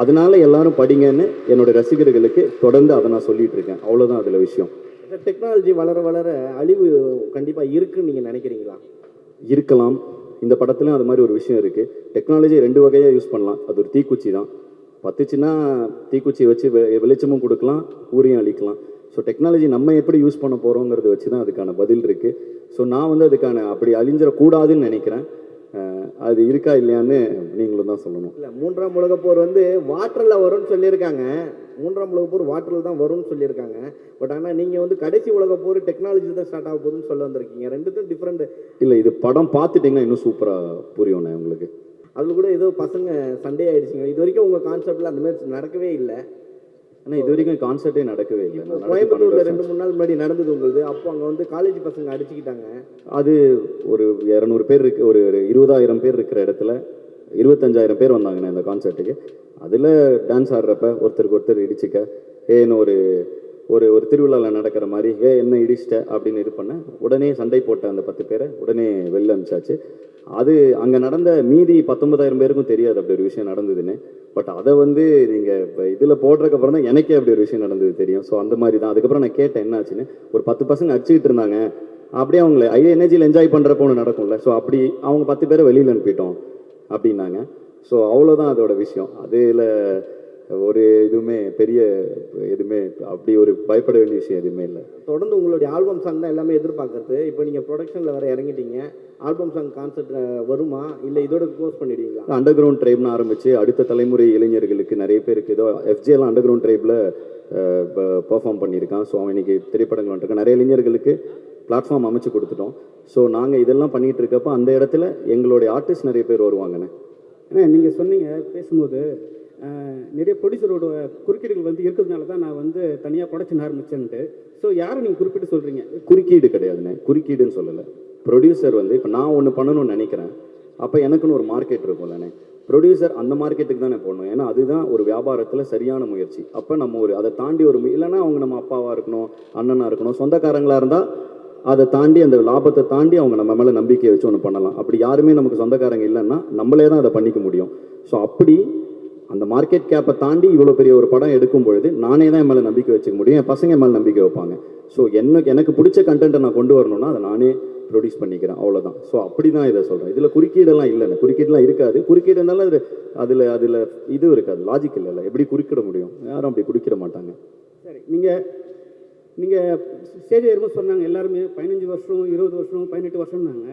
அதனால எல்லாரும் படிங்கன்னு என்னோடய ரசிகர்களுக்கு தொடர்ந்து அதை நான் சொல்லிட்டு இருக்கேன். அவ்வளோதான் அதில் விஷயம். டெக்னாலஜி வளர வளர அழிவு கண்டிப்பாக இருக்குன்னு நீங்கள் நினைக்கிறீங்களா? இருக்கலாம். இந்த படத்துலையும் அது மாதிரி ஒரு விஷயம் இருக்குது. டெக்னாலஜி 2 வகையாக யூஸ் பண்ணலாம். அது ஒரு தீக்குச்சி தான். பத்துச்சுன்னா தீக்குச்சி வச்சு வெளிச்சமும் கொடுக்கலாம், ஊரையும் அழிக்கலாம். ஸோ டெக்னாலஜி நம்ம எப்படி யூஸ் பண்ண போகிறோங்கிறத வச்சு தான் அதுக்கான பதில் இருக்குது. ஸோ நான் வந்து அதுக்கான அப்படி அழிஞ்சிடக்கூடாதுன்னு நினைக்கிறேன். அது இருக்கா இல்லையான்னு நீங்களும் தான் சொல்லணும். இல்லை, 3ஆம் உலகப் போர் வந்து வாட்டரில் வரும்னு சொல்லியிருக்காங்க. 3ஆம் உலகப் போர் வாட்டரில் தான் வரும்னு சொல்லியிருக்காங்க. பட் ஆனால் நீங்கள் வந்து கடைசி உலகப் போர் டெக்னாலஜி தான் ஸ்டார்ட் ஆக போகுதுன்னு சொல்ல வந்திருக்கீங்க. ரெண்டுத்தும் டிஃப்ரெண்ட். இல்லை, இது படம் பார்த்துட்டிங்கன்னா இன்னும் சூப்பராக புரியும்ண்ணே உங்களுக்கு. அதில் கூட ஏதோ பசங்க சண்டே ஆகிடுச்சிங்க. இது வரைக்கும் உங்கள் கான்செப்டில் அந்த மாதிரி நடக்கவே இல்லை. ஆனால் இது வரைக்கும் கான்சர்ட்டே நடக்கவே இல்லை. கோயம்புத்தூரில் 2-3 நாள் முன்னாடி நடந்தது உங்களுக்கு. அப்போ அங்கே வந்து காலேஜ் பசங்க அடிச்சுக்கிட்டாங்க. அது ஒரு 200 பேர் இருக்கு, ஒரு 20,000 பேர் இருக்கிற இடத்துல 25,000 பேர் வந்தாங்கண்ணே அந்த கான்சர்ட்டுக்கு. அதில் டான்ஸ் ஆடுறப்ப ஒருத்தருக்கு ஒருத்தர் இடிச்சிக்க, ஏன்னு ஒரு ஒரு ஒரு திருவிழாவில் நடக்கிற மாதிரி என்ன இடிச்சிட்ட அப்படின்னு இது பண்ண, உடனே சண்டை போட்ட அந்த 10 பேரை உடனே வெளில அனுப்பிச்சாச்சு. அது அங்கே நடந்த மீதி 19,000 பேருக்கும் தெரியாது அப்படி ஒரு விஷயம் நடந்ததுன்னு. பட் அதை வந்து நீங்கள் இப்போ இதில் போடுறதுக்கப்புறம் தான் எனக்கே அப்படி ஒரு விஷயம் நடந்தது தெரியும். ஸோ அந்த மாதிரி தான். அதுக்கப்புறம் நான் கேட்டேன் என்ன ஆச்சுன்னு. ஒரு 10 பசங்க அடிச்சுக்கிட்டு இருந்தாங்க. அப்படியே அவங்கள எனர்ஜியில் என்ஜாய் பண்ணுறப்போ ஒன்று நடக்கும்ல. ஸோ அப்படி அவங்க 10 பேரை வெளியில் அனுப்பிட்டோம் அப்படின்னாங்க. ஸோ அவ்வளோதான் அதோட விஷயம். அதில் ஒரு எதுவுமே பெரிய எதுவுமே அப்படி ஒரு பயப்பட வேண்டிய விஷயம் எதுவுமே இல்லை. தொடர்ந்து உங்களுடைய ஆல்பம் சாங் தான் எல்லாமே எதிர்பார்க்கறது. இப்போ நீங்கள் ப்ரொடக்ஷனில் வேறு இறங்கிட்டீங்க. ஆல்பம் சாங் கான்செப்ட் வருமா இல்லை இதோட க்ளோஸ் பண்ணிடுவீங்களா? அண்டர் கிரவுண்ட் ட்ரைப்னு ஆரம்பித்து அடுத்த தலைமுறை இளைஞர்களுக்கு நிறைய பேருக்கு ஏதோ எஃப்ஜேலாம் அண்டர் கிரவுண்ட் ட்ரைபில் பெர்ஃபார்ம் பண்ணியிருக்கான். ஸோ அவன் இன்னைக்கு திரைப்படங்கள் வந்துருக்கான். நிறைய இளைஞர்களுக்கு பிளாட்ஃபார்ம் அமைச்சு கொடுத்துட்டோம். ஸோ நாங்கள் இதெல்லாம் பண்ணிகிட்டு இருக்கப்போ அந்த இடத்துல எங்களுடைய ஆர்டிஸ்ட் நிறைய பேர் வருவாங்கண்ணே. ஏன்னா நீங்கள் சொன்னீங்க பேசும்போது நிறைய ப்ரொடியூசரோட குறுக்கீடுகள் வந்து இருக்கிறதுனால தான் நான் வந்து தனியாக ப்ரொடக்ஷன் ஆரம்பிச்சேன்ட்டு. ஸோ யாரை நீங்கள் குறிப்பிட்டு சொல்கிறீங்க? குறுக்கீடு கிடையாதுண்ணே, குறுக்கீடுன்னு சொல்லலை. ப்ரொடியூசர் வந்து இப்போ நான் ஒன்று பண்ணணும்னு நினைக்கிறேன், அப்போ எனக்குன்னு ஒரு மார்க்கெட் இருக்கும்லண்ணே. ப்ரொடியூசர் அந்த மார்க்கெட்டுக்கு தானே போடணும். ஏன்னா அதுதான் ஒரு வியாபாரத்தில் சரியான முயற்சி. அப்போ நம்ம ஒரு அதை தாண்டி ஒரு இல்லைன்னா அவங்க நம்ம அப்பாவாக இருக்கணும், அண்ணனாக இருக்கணும், சொந்தக்காரங்களாக இருந்தால் அதை தாண்டி அந்த லாபத்தை தாண்டி அவங்க நம்ம மேலே நம்பிக்கையை வச்சு ஒன்று பண்ணலாம். அப்படி யாருமே நமக்கு சொந்தக்காரங்க இல்லைன்னா நம்மளே தான் அதை பண்ணிக்க முடியும். ஸோ அப்படி அந்த மார்க்கெட் கேப்பை தாண்டி இவ்வளோ பெரிய ஒரு படம் எடுக்கும் பொழுது நானே தான் என் மேலே நம்பிக்கை வச்சுக்க முடியும், என் பசங்க மேலே நம்பிக்கை வைப்பாங்க. ஸோ எனக்கு பிடிச்ச கண்டென்ட்டை நான் கொண்டு வரணும்னா அதை நானே ப்ரொடியூஸ் பண்ணிக்கிறேன், அவ்வளோதான். ஸோ அப்படி தான் இதை சொல்கிறேன். இதில் குறுக்கீடெல்லாம் இல்லைண்ணே, குறுக்கீடெல்லாம் இருக்காது. குறுக்கீடு இருந்தாலும் அதில் இது இருக்காது, லாஜிக் இல்லைல்ல. எப்படி குறுக்கிட முடியும்? யாரும் அப்படி குறுக்கிட மாட்டாங்க. சரி, நீங்கள் ஸ்டேஜ் ஏறும்போது சொன்னாங்க எல்லாருமே 15 வருஷம் 20 வருஷம் 18 வருஷம்னாங்க.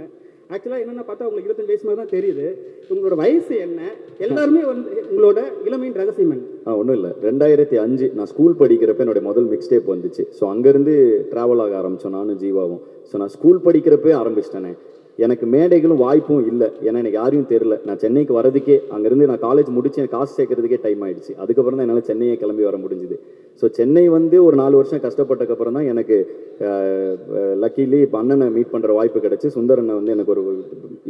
ஆக்சுவலாக என்னென்ன பார்த்தா உங்களுக்கு 25 வயசு மாதிரி தான் தெரியுது. உங்களோட வயசு என்ன? எல்லாருமே வந்து உங்களோட இளமையின் ரகசியம் என்ன? ஒன்றும் இல்லை, 2005 நான் ஸ்கூல் படிக்கிறப்ப என்னுடைய முதல் மிக்ஸ் டேப் வந்துச்சு. ஸோ அங்கேருந்து ட்ராவல் ஆக ஆரம்பித்தோம் நானும் ஜீவாவும். ஸோ நான் ஸ்கூல் படிக்கிறப்பே ஆரம்பிச்சிட்டேனே. எனக்கு மேடைகளும் வாய்ப்பும் இல்லை, ஏன்னா எனக்கு யாரையும் தெரில. நான் சென்னைக்கு வரதுக்கே, அங்கேருந்து நான் காலேஜ் முடிச்சு எனக்கு காசு சேர்க்கறதுக்கே டைம் ஆகிடுச்சு. அதுக்கப்புறம் தான் என்னால் சென்னையை கிளம்பி வர முடிஞ்சுது. ஸோ சென்னை வந்து ஒரு 4 வருஷம் கஷ்டப்பட்டக்கப்புறம் தான் எனக்கு லக்கிலி இப்போ அண்ணனை மீட் பண்ணுற வாய்ப்பு கிடச்சி. சுந்தரண்ணன் வந்து எனக்கு ஒரு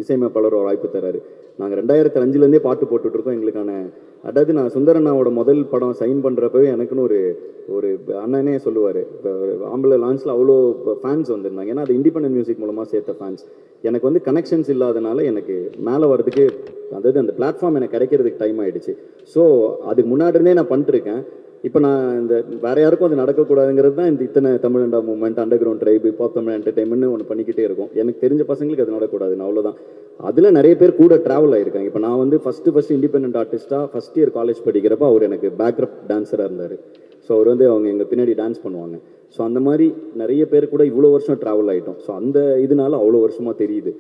இசையமைப்பாளர் ஒரு வாய்ப்பு தராரு. நாங்கள் 2005லேருந்தே பாட்டு போட்டுட்ருக்கோம். எங்களுக்கான அதாவது நான் சுந்தரண்ணாவோட முதல் படம் சைன் பண்ணுறப்பவே எனக்குன்னு ஒரு அண்ணனே சொல்லுவார், ஆம்பளை லான்ச்சில் அவ்வளோ ஃபேன்ஸ் வந்திருந்தாங்க. ஏன்னா அது இண்டிபெண்டன்ட் மியூசிக் மூலமாக சேர்த்த ஃபேன்ஸ். எனக்கு வந்து கனெக்ஷன்ஸ் இல்லாதனால எனக்கு மேலே வரதுக்கு, அதாவது அந்த பிளாட்ஃபார்ம் எனக்கு கிடைக்கிறதுக்கு டைம் ஆகிடுச்சு. ஸோ அதுக்கு முன்னாடி இருந்தே நான் பண்ணிட்டுருக்கேன். இப்போ நான் இந்த வேறு யாருக்கும் அது நடக்கக்கூடாதுங்கிறது தான் இந்த இத்தனை தமிழண்டா மூவ்மெண்ட், அண்டர் கிரவுண்ட் ட்ரைப், இப்போ தமிழ் என்டர்டைன்மெண்ட் ஒன்று பண்ணிக்கிட்டே இருக்கும். எனக்கு தெரிஞ்ச பசங்களுக்கு அது நடக்கூடாதுன்னு, அவ்வளோதான். அதில் நிறைய பேர் கூட ட்ராவல் ஆகிருக்காங்க. இப்போ நான் வந்து ஃபஸ்ட்டு இண்டிபெண்டன்ட் ஆர்டிஸ்ட்டாக ஃபஸ்ட் இயர் காலேஜ் படிக்கிறப்ப அவர் எனக்கு பேக்ரப் டான்ஸராக இருந்தார். ஸோ அவர் வந்து அவங்க எங்கள் பின்னாடி டான்ஸ் பண்ணுவாங்க. ஸோ அந்த மாதிரி நிறைய பேர் கூட இவ்வளோ வருஷம் ட்ராவல் ஆகிட்டோம். ஸோ அந்த இதனால அவ்வளோ வருஷமாக தெரியுது.